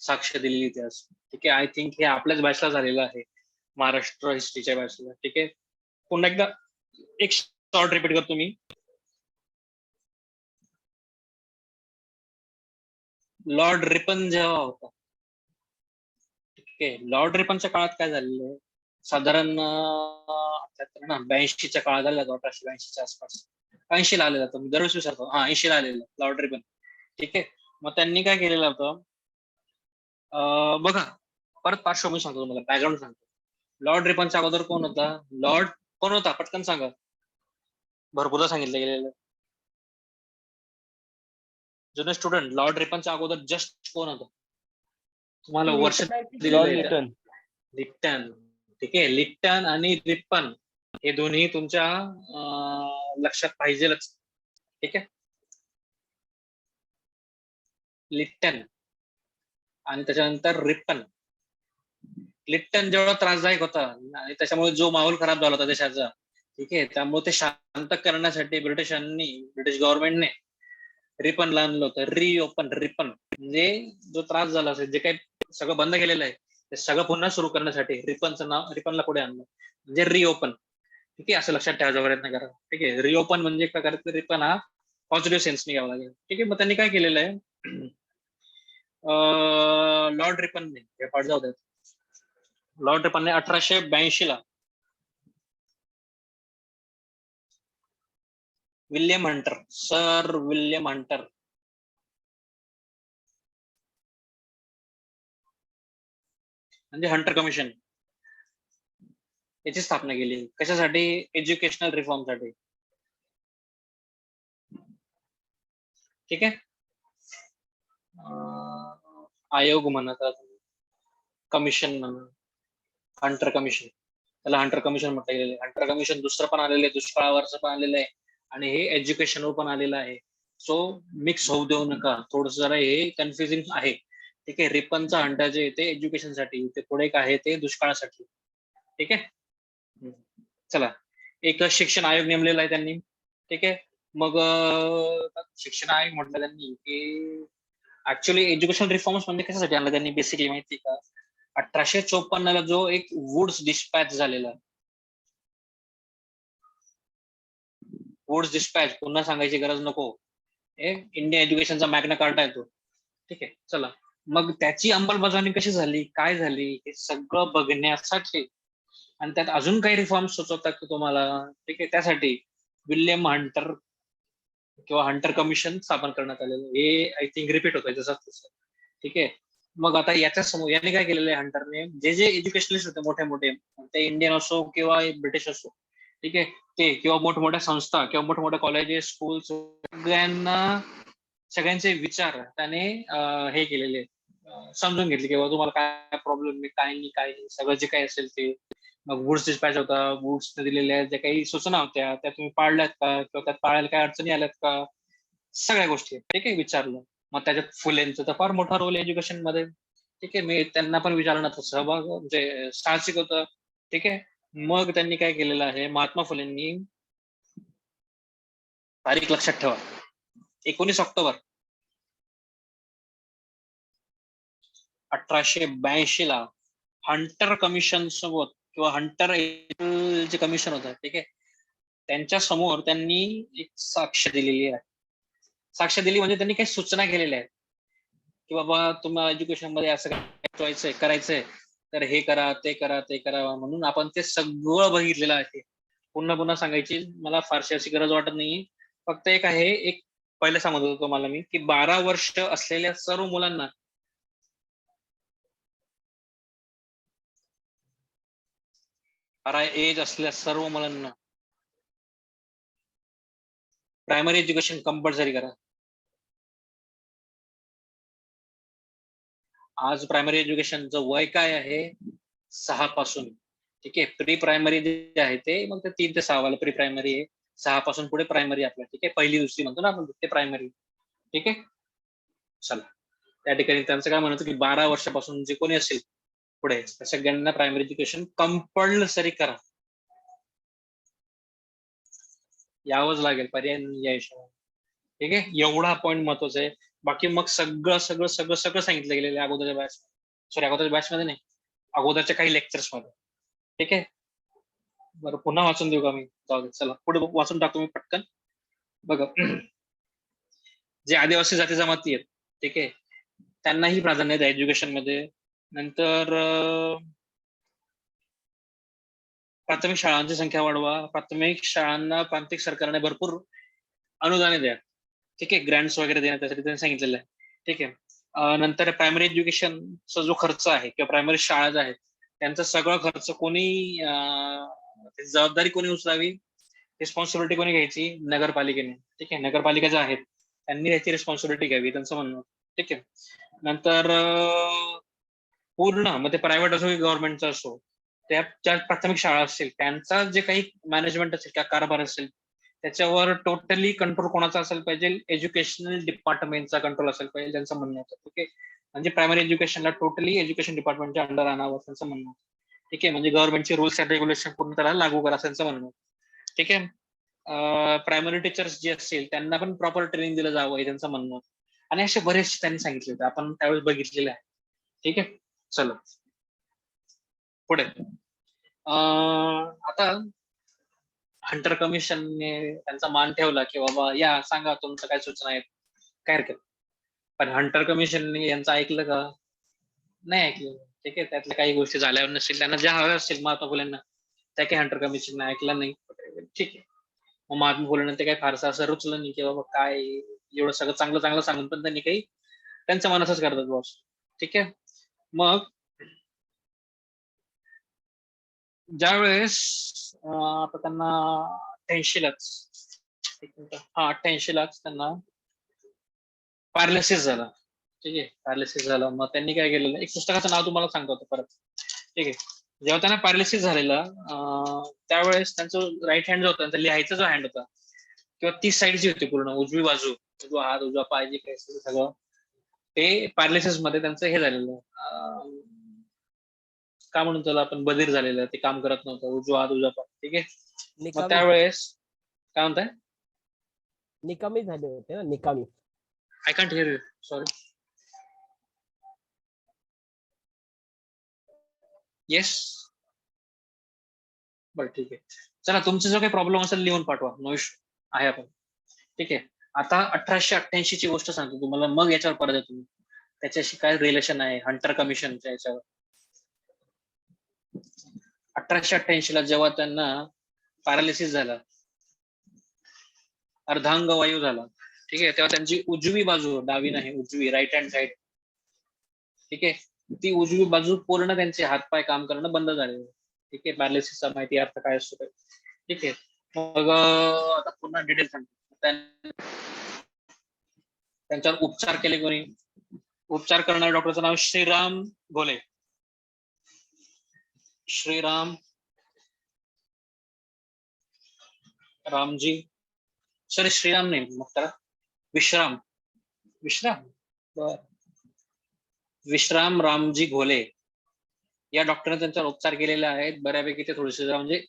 साक्ष दिलेली इतिहास. ठीक आहे, आय थिंक हे आपल्याच बॅचला झालेलं आहे, महाराष्ट्र हिस्ट्रीच्या बॅचला. ठीक आहे, पुन्हा एकदा एक शॉर्ट रिपीट करतो मी. लॉर्ड रिपन जेव्हा होता, ठीक आहे, लॉर्ड रिपनच्या काळात काय झालेलं आहे, साधारण 82च्या काळात झालेला, 1882च्या आसपास. 80 ला आलेला, तो दरवर्षी विसरतो. 80 ला आलेला लॉर्ड रिपन. ठीक आहे, मग त्यांनी काय केलेलं होतं, बघा, परत पार्श्वभूमी सांगतो तुम्हाला, बॅकग्राऊंड सांगतो. लॉर्ड रिपनच्या अगोदर कोण होता, लॉर्ड कोण होता, पटकन सांगा, भरपूरदा सांगितलं गेलेलं. जुने स्टुडंट, लॉर्ड रिपनच्या अगोदर जस्ट कोण होतं, तुम्हाला वर्ष लिटन. लिप्टन. ठीक आहे, लिप्टन आणि रिपन हे दोन्ही तुमच्या लक्षात पाहिजेलच. ठीक आहे, लिप्टन आणि त्याच्यानंतर रिपन. लिप्टन जेवढा त्रासदायक होता आणि त्याच्यामुळे जो माहोल खराब झाला होता देशाचा, ठीक आहे, त्यामुळे ते शांत करण्यासाठी ब्रिटिश गव्हर्नमेंटने रिपनला आणलं होतं. रिओपन, रिपन म्हणजे जो त्रास झाला असेल, जे काही सगळं बंद केलेलं आहे ते सगळं पुन्हा सुरू करण्यासाठी रिपनचं नाव, रिपनला पुढे आणलं म्हणजे रिओपन. ठीक आहे, असं लक्षात ठेवायचा प्रयत्न करा. ठीक आहे, रिओपन म्हणजे एक प्रकारचं रिपन हा पॉझिटिव्ह सेन्सने घ्यावा लागेल. ठीक आहे, मग त्यांनी काय केलेलं आहे, लॉर्ड रिपनने, हे पाठ जाऊ द्या, लॉर्ड रिपनने 1882 ला William Hunter, sir William Hunter म्हणजे हंटर कमिशन याची स्थापना केली. कशासाठी, एज्युकेशनल रिफॉर्मसाठी. ठीक आहे, आयोग म्हणतात, कमिशन म्हणा, हंटर कमिशन, त्याला हंटर कमिशन म्हटलं गेलेलं आहे. हंटर कमिशन दुसरं पण आलेलं आहे, दुष्काळावरचं पण आलेलं आहे, आणि हे एज्युकेशनवर पण आलेलं आहे. सो मिक्स होऊ देऊ नका. थोडस जरा हे कन्फ्युजिंग आहे. ठीक आहे. रिपनचा अंडा जे आहे ते एज्युकेशनसाठी, ते पुढे एक आहे ते दुष्काळासाठी. ठीक आहे. चला, एक शिक्षण आयोग नेमलेला आहे त्यांनी. ठीक आहे. मग शिक्षण आयोग म्हटलं त्यांनी की ऍक्च्युअली एज्युकेशन रिफॉर्म्स म्हणजे कशासाठी आणलं त्यांनी बेसिकली माहिती का? 1854 जो एक वुड्स डिस्पॅच झालेला, वुड्स डिस्पॅच पुन्हा सांगायची गरज नको, इंडियन एज्युकेशनचा मॅग्ना कार्टा आहे तो. ठीक आहे. चला, मग त्याची अंमलबजावणी कशी झाली, काय झाली, हे सगळं बघण्यासाठी आणि त्यात अजून काही रिफॉर्म सुचवतात की तुम्हाला, ठीक आहे, त्यासाठी विल्यम हंटर किंवा हंटर कमिशन स्थापन करण्यात आलेलं. हे आय थिंक रिपीट होतंय जसं तसं. ठीक आहे. मग आता याच्या समोर याने काय केलेलं आहे हंटरने, जे जे एज्युकेशनिस्ट होते मोठे मोठे, ते इंडियन असो किंवा ब्रिटिश असो, ठीक आहे, ते किंवा मोठमोठ्या संस्था किंवा मोठमोठ्या कॉलेजेस, स्कूल, सगळ्यांचे विचार त्याने हे केलेले, समजून घेतले किंवा तुम्हाला काय प्रॉब्लेम आहे, काय नाही, काय नाही, सगळं जे काही असेल ते. मग वुड्स डिस्पॅच होता, वुड्स दिलेल्या ज्या काही सूचना होत्या त्या तुम्ही पाळल्यात का, किंवा त्यात पाळायला काही अडचणी आल्यात का, सगळ्या गोष्टी ठीक आहे विचारलं. मग त्याच्यात फुलेंचा तर फार मोठा रोल एज्युकेशन मध्ये. ठीक आहे. मी त्यांना पण विचारण्याचा सहभाग म्हणजे साहसिक होतं. ठीक आहे. मग त्यांनी काय केलेलं आहे, महात्मा फुलेंनी, तारीख लक्षात ठेवा, 19 ऑक्टोबर 1882 ला हंटर कमिशन सोबत किंवा हंटर जे कमिशन होतं, ठीक आहे, त्यांच्या समोर त्यांनी एक साक्ष दिलेली आहे. साक्ष दिली म्हणजे त्यांनी काही सूचना केलेल्या आहेत की बाबा तुम्हाला एज्युकेशन मध्ये असं करायचंय तर हे करा, ते करा, ते करा, म्हणून आपण ते सगळं बघितलेलं आहे. पुन्हा पुन्हा सांगायची मला फारशी अशी गरज वाटत नाही. फक्त एक आहे, एक पहिलं सांगत होतो तुम्हाला मी की 12 वर्ष असलेल्या सर्व मुलांना, 12 एज असलेल्या सर्व मुलांना प्रायमरी एज्युकेशन कंपल्सरी करा. आज प्रायमरी एज्युकेशनचं वय काय आहे, 6 पासून. ठीक आहे. प्री प्रायमरी जे आहे ते मग ते 3 ते 6 वाला प्री प्रायमरी आहे. 6 पासून पुढे प्रायमरी आपलं. ठीक आहे. पहिली दुसरी म्हणतो ना आपण, ते प्रायमरी. ठीक आहे. चला, त्या ठिकाणी त्यांचं काय म्हणत की 12 वर्षापासून जे कोणी असेल पुढे सगळ्यांना प्रायमरी एज्युकेशन कंपल्सरी करा. यावंच लागेल, पर्याय नाही या हिशोबाने. ठीक आहे. एवढा पॉईंट महत्वाचा आहे. बाकी मग सगळं सगळं सगळं सगळं सांगितलं गेलेलं आहे अगोदरच्या बॅच, सॉरी अगोदरच्या बॅच मध्ये नाही, अगोदरच्या काही लेक्चर्स मध्ये. ठीक आहे. बरं, पुन्हा वाचून देऊ का मी? जाऊ दे, चला पुढे वाचून टाकतो मी पटकन. बघा, जे आदिवासी जाती जमाती आहेत, ठीक आहे, त्यांनाही प्राधान्य द्या एज्युकेशन मध्ये. नंतर प्राथमिक शाळांची संख्या वाढवा. प्राथमिक शाळांना प्रांतिक सरकारने भरपूर अनुदाने द्या. ठीक आहे. ग्रँट्स वगैरे देण्यात त्यासाठी त्यांनी सांगितलेलं आहे. ठीक आहे. नंतर प्रायमरी एज्युकेशनचा जो खर्च आहे किंवा प्रायमरी शाळा ज्या आहेत त्यांचा सगळा खर्च कोणी, जबाबदारी कोणी उचलावी, रिस्पॉन्सिबिलिटी कोणी घ्यायची, नगरपालिकेने. ठीक आहे. नगरपालिका ज्या आहेत त्यांनी याची रिस्पॉन्सिबिलिटी घ्यावी, त्यांचं म्हणणं. ठीक आहे. नंतर पूर्ण मग ते प्रायव्हेट असो की गव्हर्नमेंटचा असो, त्या ज्या प्राथमिक शाळा असतील त्यांचा जे काही मॅनेजमेंट असेल किंवा कारभार असेल त्याच्यावर टोटली कंट्रोल कोणाचा असेल पाहिजे, एज्युकेशनल डिपार्टमेंटचा कंट्रोल असेल पाहिजे, त्यांचं म्हणणं होतं. ओके. म्हणजे प्रायमरी एज्युकेशनला टोटली एज्युकेशन डिपार्टमेंटच्या अंडर आणावं त्यांचं म्हणणं. ठीक आहे. म्हणजे गव्हर्नमेंटचे रूल्स अँड रेग्युलेशन पूर्ण त्याला लागू करा त्यांचं म्हणणं. ठीक आहे. प्रायमरी टीचर्स जे असतील त्यांना पण प्रॉपर ट्रेनिंग दिलं जावं हे त्यांचं म्हणणं. आणि असे बरेचसे त्यांनी सांगितले होते, आपण त्यावेळेस बघितलेले आहे. ठीक आहे. चला पुढे. आता हंटर कमिशनने त्यांचा मान ठेवला की बाबा या सांगा तुमचं काय सूचना आहेत, काय हरकत. पण हंटर कमिशनने यांचं ऐकलं का? नाही ऐकलं. ठीक आहे. त्यातल्या काही गोष्टी झाल्यावर नसेल, त्यांना ज्या हव्या असतील महात्मा फुलेंना त्या काही हंटर कमिशन ऐकलं नाही. ठीक आहे. मग महात्मा फुलेंना ते काही फारसं असं रुचलं नाही की बाबा काय एवढं सगळं चांगलं चांगलं सांगून पण त्यांनी काही त्यांचं मनातच करतात बॉस. ठीक आहे. मग ज्या वेळेस आता त्यांना 88 लाच त्यांना पॅरालिसिस झाला. ठीक आहे. पॅरालिसिस झाला. मग त्यांनी काय केलेलं, एक पुस्तकाचं नाव तुम्हाला सांगतो परत. ठीक आहे. जेव्हा त्यांना पॅरालिसिस झालेला त्यावेळेस त्यांचं राईट हँड जो होता, त्यांचा लिहायचा जो हँड होता किंवा ती साईड जी होती पूर्ण उजवी बाजू, उजवा हात, उजवा पाय, जे काही असेल ते सगळं ते पॅरालिसिस मध्ये त्यांचं हे झालेलं, काय म्हणून त्याला आपण, बधीर झालेलं, ते काम करत नव्हतं, उजवा हात उजवा पाय. ठीक आहे. मग निकामी त्यावेळेस काय म्हणताय? निकामी झाले होते ना, निकामी. I can't hear you, sorry. Yes, बरं ठीक आहे. चला, तुमचा जो काही प्रॉब्लेम असेल लिहून पाठवा, नो इश्यू आहे आपण. ठीक आहे. आता 1888 ची गोष्ट सांगतो तुम्हाला, मग याच्यावर परत येतो. त्याच्याशी काय रिलेशन आहे हंटर कमिशनच्या याच्यावर. 1888 ला जेव्हा त्यांना पॅरालिसिस झाला, अर्धांग वायू झाला, ठीक आहे, तेव्हा त्यांची उजवी बाजू, डावी नाही उजवी, राईट हँड साइड, ठीक आहे, ती उजवी बाजू पूर्ण त्यांचे हातपाय काम करणं बंद झाले. ठीक आहे. पॅरालिसिसचा माहिती अर्थ काय असतो ते. ठीक आहे. मग आता पुन्हा डिटेल सांगतो. त्यांच्यावर उपचार केले कोणी? उपचार करणाऱ्या डॉक्टरचं नाव श्रीराम घोले. श्रीराम रामजी, सॉरी श्रीराम नाही, मग त्याला विश्राम, विश्राम रामजी घोले या डॉक्टरने त्यांच्यावर उपचार केलेले आहेत. बऱ्यापैकी ते थोडेसे म्हणजे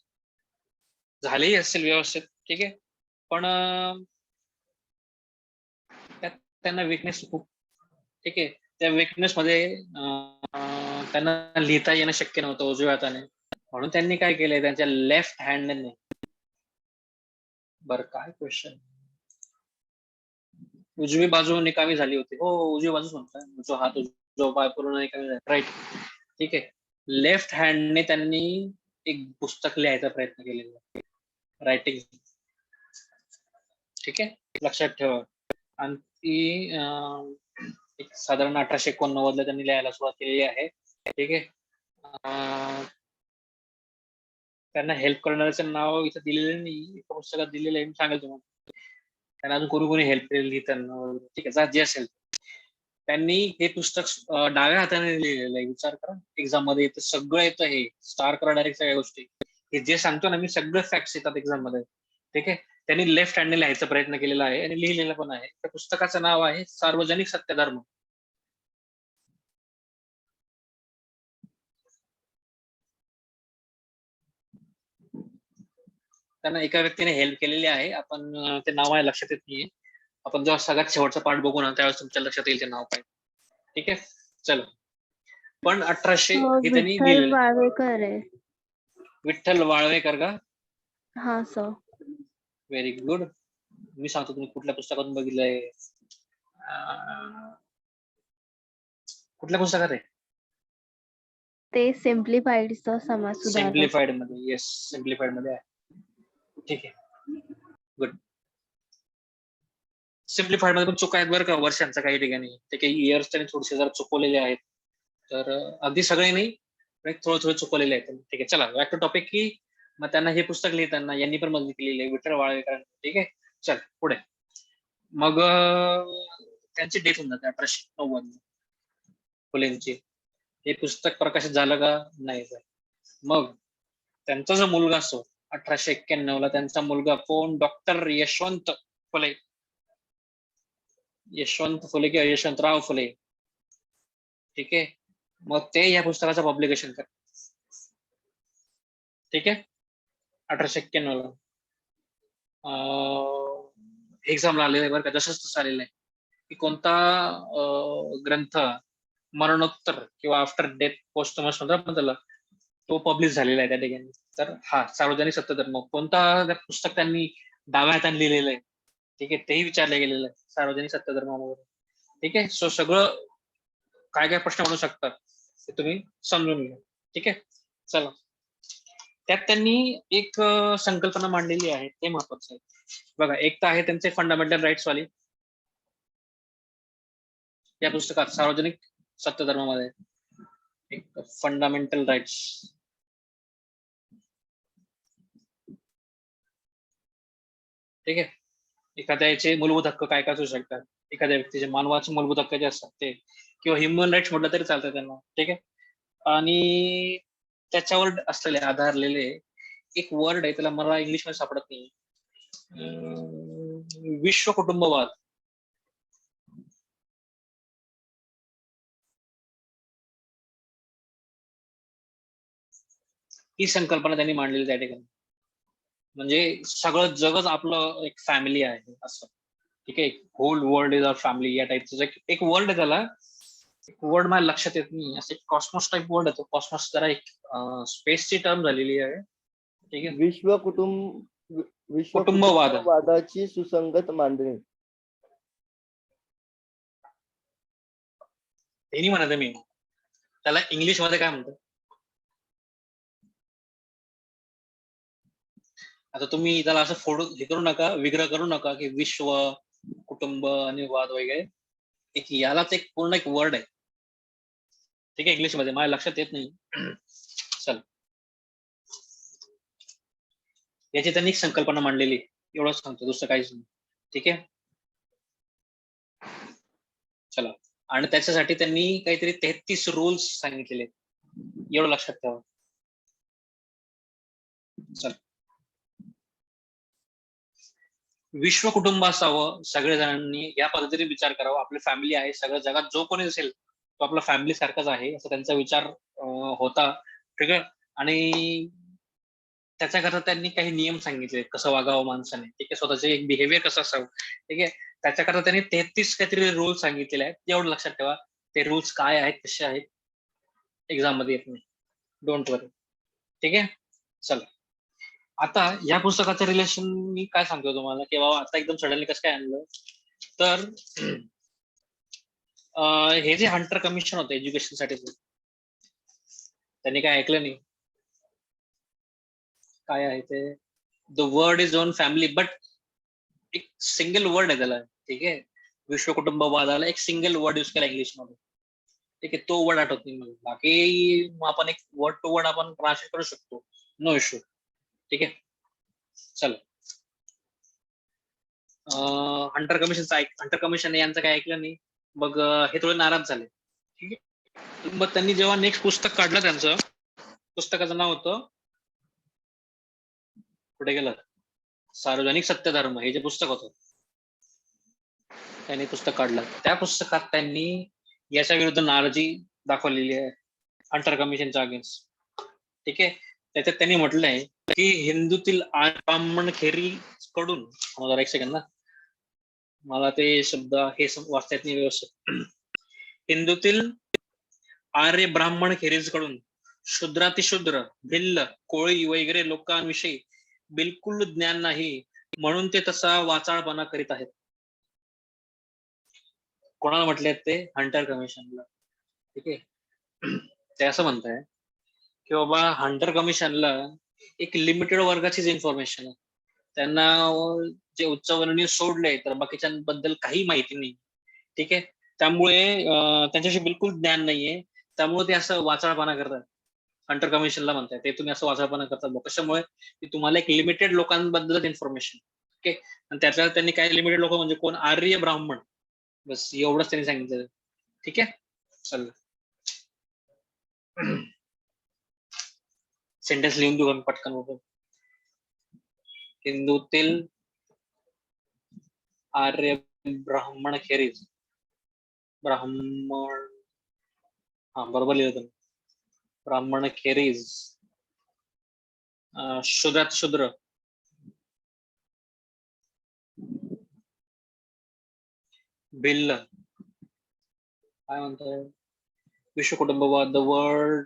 झालेही असेल व्यवस्थित. ठीक आहे. पण त्यांना विकनेस खूप, ठीक आहे, त्या विकनेस मध्ये त्यांना लिहिता येणं शक्य नव्हतं उजव्या हाताने, म्हणून त्यांनी काय केलंय, त्यांच्या लेफ्ट हँडने. बरं, काय क्वेश्चन? उजवी बाजू निकामी झाली होती. हो, उजवी बाजूच म्हणताय, जो हात जो पाय पूर्ण निकामी झाला, राईट. ठीक आहे. लेफ्ट हँडने त्यांनी एक पुस्तक लिहायचा प्रयत्न केलेला, रायटिंग. ठीक आहे, लक्षात ठेवा. आणि ती एक साधारण 1889 ला त्यांनी लिहायला सुरुवात केलेली आहे. ठीक आहे. त्यांना हेल्प करणाऱ्याचं नाव इथं दिलेलं नाही, एका पुस्तकात दिलेलं आहे, सांगेल तुम्हाला. त्यांना अजून कोणी हेल्प केलेली त्यांना. ठीक आहे, जे असेल. त्यांनी हे पुस्तक डाव्या हाताने लिहिलेलं आहे. विचार करा, एक्झाम मध्ये येतं, सगळं येतं, हे स्टार करा डायरेक्ट सगळ्या गोष्टी. हे जे सांगतो ना मी, सगळं फॅक्ट्स येतात एक्झाम मध्ये. ठीक आहे. त्यांनी लेफ्ट हँडने लिहायचा प्रयत्न केलेला आहे आणि लिहिलेला पण आहे. त्या पुस्तकाचं नाव आहे सार्वजनिक सत्यधर्म. त्यांना एका व्यक्तीने हेल्प केलेली आहे. आपण ते नाव आहे लक्षात येत नाहीये. आपण जेव्हा सगळ्यात शेवटचा पार्ट बघू ना, त्यावेळेस तुमच्या लक्षात येईल ते नाव काय. ठीक आहे. चलो, पण 1800 हे त्यांनी विठ्ठल लिहिलेलं. वाळवेकर आहे. विठ्ठल वाळवेकर का? हा सर. Very good. मी सांगतो तुम्ही कुठल्या पुस्तकातून बघितलंय. कुठल्या पुस्तकात आहे ते सिम्प्लिफाईड समाज सुधारक. सिम्प्लिफाईड मध्ये? येस, सिम्प्लिफाईड मध्ये आहे. ठीक आहे, गुड. सिम्प्लिफाईड मध्ये पण चुका आहेत बरं का, वर्षांचा काही ठिकाणी. ते काही इयर्स त्यांनी थोडेसे जरा चुकवलेले आहेत. तर अगदी सगळे नाही, थोडे थोडे चुकवलेले आहेत. ठीक आहे, चला बॅक टू टॉपिक. की मग त्यांना हे पुस्तक लिहिताना यांनी पण मदत केलेली आहे, विठ्ठल वाळवेकर. ठीक आहे, चल पुढे. मग त्यांची डेथ होऊन जाते 1890 फुलेंची. हे पुस्तक प्रकाशित झालं का? नाही. मग त्यांचा जो मुलगा असतो 1891 ला, त्यांचा मुलगा कोण? डॉक्टर यशवंत फुले. यशवंत फुले किंवा यशवंतराव फुले. ठीक आहे. मग ते या पुस्तकाचं पब्लिकेशन करतात. ठीक आहे, 1891 ला. एक्झामला आलेलं आहे बरं का, जसंच तसं आलेलं आहे की कोणता ग्रंथ मरणोत्तर किंवा आफ्टर डेथ, पोस्टमस म्हणतात आपण त्याला, तो पब्लिश झालेला आहे त्या ठिकाणी. तर हा सार्वजनिक सत्यधर्म. कोणता पुस्तक त्यांनी डाव्या हाताने लिहिलेलं आहे, ठीक आहे, तेही विचारलं गेलेलं आहे सार्वजनिक सत्यधर्मामध्ये. ठीक आहे. सो सगळं काय काय प्रश्न म्हणू शकतात ते तुम्ही समजून घ्या. ठीक आहे. चला, त्यात त्यांनी एक संकल्पना मांडलेली आहे, ते महत्वाचं आहे बघा. एक तर आहे त्यांचे फंडामेंटल राईट्स वाली, या पुस्तकात सार्वजनिक सत्यधर्मामध्ये एक फंडामेंटल राईट्स. ठीक आहे. एखाद्याचे मूलभूत हक्क काय काय असू शकतात, एखाद्या व्यक्तीचे मानवाचे मूलभूत हक्क जे असतात ते, किंवा ह्युमन राईट्स म्हटलं तरी चालतं त्यांना. ठीक आहे. आणि त्याच्यावर असलेले आधारलेले एक वर्ड आहे, त्याला मला इंग्लिश मध्ये सापडत नाही. विश्व कुटुंबवाद. ही संकल्पना त्यांनी मांडलेली त्या ठिकाणी. म्हणजे सगळं जगच आपलं एक फॅमिली आहे असं. ठीक आहे, whole world is our family या टाईपचं एक वर्ल्ड आहे त्याला. वर्ड मला लक्षात येत नाही, असं कॉस्मॉस टाईप वर्ड आहे तो. कॉस्मॉस जरा एक स्पेसची टर्म झालेली आहे. ठीक आहे, विश्व कुटुंबवाद. कुटुंबवादाची सुसंगत मांडणी. हे नाही म्हणत आहे मी, त्याला इंग्लिश मध्ये काय म्हणतात. आता तुम्ही त्याला असं फोडू हे करू नका, विग्रह करू नका की विश्व कुटुंब आणि वाद वगैरे. एक यालाच एक पूर्ण एक वर्ड आहे. ठीक आहे, इंग्लिश मध्ये माझ्या लक्षात येत नाही. चल, याची त्यांनी एक संकल्पना मांडलेली, एवढंच सांगतो, दुसरं काहीच नाही. ठीक आहे, चला. आणि त्याच्यासाठी त्यांनी काहीतरी 33 रूल्स सांगितलेले, एवढं लक्षात ठेवा. चल, विश्व कुटुंब असावं, सगळ्या जणांनी या पद्धतीने विचार करावा. आपली फॅमिली आहे, सगळ्या जगात जो कोणी असेल तो आपला फॅमिली सारखाच आहे, असं त्यांचा विचार होता. ठीक आहे, आणि त्याच्याकरता त्यांनी काही नियम सांगितले, कसं वागावं माणसाने. ठीक आहे, स्वतःचे एक बिहेवियर कसं असावं. ठीक आहे, त्याच्याकरता त्यांनी 33 काहीतरी रूल्स सांगितलेले आहेत, एवढं लक्षात ठेवा. ते रूल्स काय आहेत, कसे आहेत, एक्झाम मध्ये येत नाही, डोंट वरी. ठीक आहे, चल. आता या पुस्तकाचं रिलेशन मी काय सांगतो तुम्हाला, की बाबा आता एकदम सडनली कसं काय आणलं. तर हे जे हंटर कमिशन होतं एज्युकेशन साठी, त्यांनी काय ऐकलं नाही. काय आहे ते, the word is on family, but एक सिंगल वर्ड आहे त्याला. ठीक आहे, विश्व कुटुंबवादाला एक सिंगल वर्ड यूज केला इंग्लिश मध्ये. ठीक आहे, तो वर्ड आठवत नाही मला. बाकी आपण एक वर्ड टू वर्ड आपण ट्रान्सलेट करू शकतो, नो इश्यू. ठीक आहे, चल. हंटर कमिशन यांचं काय ऐकलं नाही. मग हे थोडे नाराज झाले. ठीक आहे, मग त्यांनी जेव्हा नेक्स्ट पुस्तक काढलं, त्यांचं पुस्तकाचं नाव होतं, कुठे गेलं, सार्वजनिक सत्यधर्म, हे जे पुस्तक होतं, त्यांनी पुस्तक काढलं. त्या पुस्तकात त्यांनी याच्या विरुद्ध नाराजी दाखवलेली आहे, हंटर कमिशनच्या अगेन्स्ट. ठीक आहे, त्याच्यात त्यांनी म्हटलंय की हिंदूतील ब्राह्मण खेरीज कडून, जरा एक सेकंड ना, मला ते शब्द हे वाचता येत नाही व्यवस्थित. हिंदूतील आर्य ब्राह्मण खेरीज कडून शूद्रातिशूद्र, भिल्ल, कोळी वगैरे लोकांविषयी बिलकुल ज्ञान नाही, म्हणून ते तसा वाचाळपणा करीत आहेत. कोणाला म्हटले ते, हंटर कमिशनला. ठीक आहे, ते असं म्हणताय की बाबा हंटर कमिशनला एक लिमिटेड वर्गाचीच इन्फॉर्मेशन आहे, त्यांना जे उच्चवर्णीय सोडले तर बाकीच्यांबद्दल काही माहिती नाही. ठीक आहे, त्यामुळे त्यांच्याशी बिलकुल ज्ञान नाहीये, त्यामुळे ते असं वाचाळपणा करतात. हंटर कमिशनला म्हणताय ते तुम्ही असं वाचाळपणा करतात, कशामुळे की तुम्हाला एक लिमिटेड लोकांबद्दल इन्फॉर्मेशन. ओके, आणि त्यातल्या त्यांनी काय लिमिटेड लोक म्हणजे कोण, आर्य ब्राह्मण, बस एवढंच त्यांनी सांगितलं. ठीक आहे, चल. सेंटेन्स लिहून देऊ पटकन बघू. हिंदूतील आर्य ब्राह्मण खेरीज, ब्राह्मण, हा बरोबर लिहिलं, ब्राह्मण खेरीज शूद्रात शूद्र, भिल्ल, काय म्हणताय, विश्व कुटुंबवाद, द वर्ल्ड,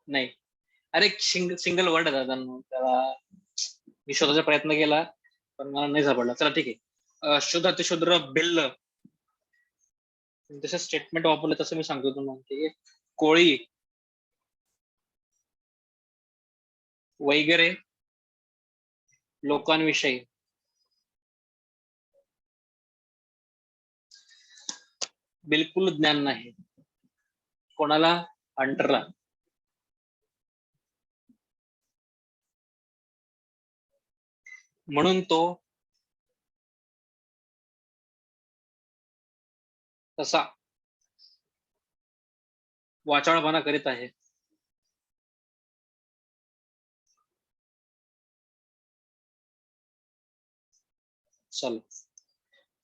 नाही, अरे सिंगल वर्ड आहे दादा, त्याला मी शोधायचा प्रयत्न केला पण मला नाही सापडला. चला ठीक आहे, शूद्रातिशूद्र, भिल्ल, जसं स्टेटमेंट वापरलं तसं मी सांगतो तुम्हाला. ठीक आहे, कोळी वगैरे लोकांविषयी बिलकुल ज्ञान नाही. कोणाला, हंटरला. म्हणून तो तसा वाचाळपणा करीत आहे. चल,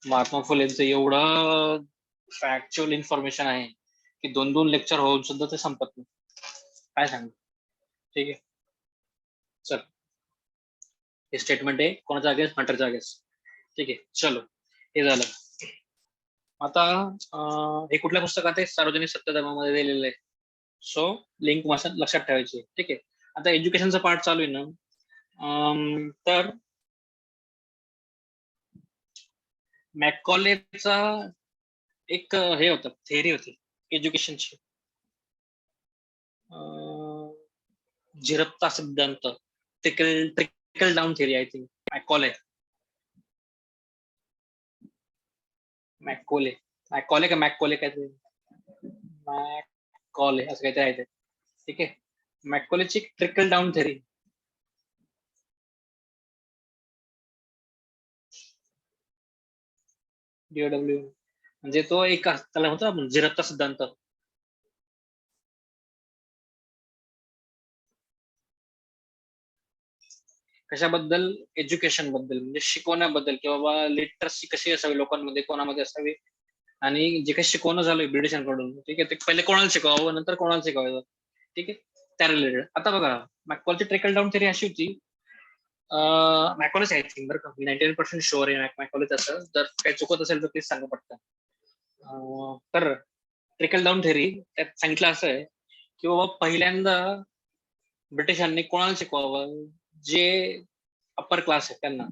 महात्मा फुलेंचं एवढं फॅक्च्युअल इन्फॉर्मेशन आहे की 2-2 लेक्चर होऊन सुद्धा ते संपत नाही. काय सांग? ठीक आहे, चल, हे स्टेटमेंट आहे कोणाच्या अगेन्स्ट? हंटरच्या अगेन्स्ट. ठीक आहे, चलो, हे झालं. आता हे कुठल्या पुस्तकात आहे? सार्वजनिक सत्यधर्मामध्ये दिलेलं आहे. सो लिंक लक्षात ठेवायची. ठीक आहे, आता एज्युकेशनचा पार्ट चालू आहे ना. तर मॅकॉलेचा एक हे होतं, थेअरी होती एज्युकेशनची, झिरपता सिद्धांत, trickle down theory. I think Macaulay का मॅकॉले काहीतरी, मॅकॉले असं काहीतरी आहे ते. ठीक आहे, मॅकॉलेची ट्रिकल डाऊन थेअरी. डीओडब्ल्यू म्हणजे तो एक त्याला होता आपण झिरपता सिद्धांत. कशाबद्दल? एज्युकेशन बद्दल, म्हणजे शिकवण्याबद्दल, की बाबा लिटरसी कशी असावी लोकांमध्ये, कोणामध्ये असावी, आणि जे काही शिकवणं झालंय ब्रिटिशांकडून, ठीक आहे, ते पहिले कोणाला शिकवावं, नंतर कोणाला शिकवायचं. ठीक आहे, त्या रिलेटेड. आता बघा, मॅकॉलची ट्रिकल डाऊन थेअरी अशी होती, मॅकॉलेज आय थिंक, बरं का, 99% शुअर आहे मॅकॉलेज. असं जर काही चुकत असेल तर प्लीज सांगा पटकन. तर ट्रिकल डाऊन थेअरी त्यात सांगितलं असं आहे की बाबा पहिल्यांदा ब्रिटिशांनी कोणाला शिकवावं? जे अप्पर क्लास आहे त्यांना.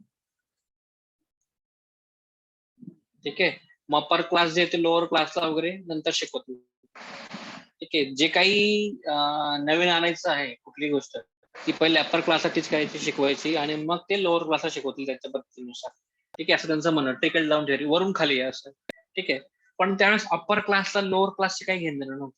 ठीक आहे, मग अप्पर क्लास जे ते लोअर क्लासला वगैरे नंतर शिकवतील. ठीक आहे, जे काही नवीन आणायचं आहे कुठली गोष्ट, ती पहिले अप्पर क्लासला टीच करायची, शिकवायची, आणि मग ते लोअर क्लासला शिकवतील त्यांच्या पद्धतीनुसार. ठीक आहे, असं त्यांचं म्हणणं. ट्रिकल डाऊन थेअरी, वरून खाली आहे असं. ठीक आहे, पण त्यावेळेस अप्पर क्लासला लोअर क्लासची काही घेणं नव्हतं.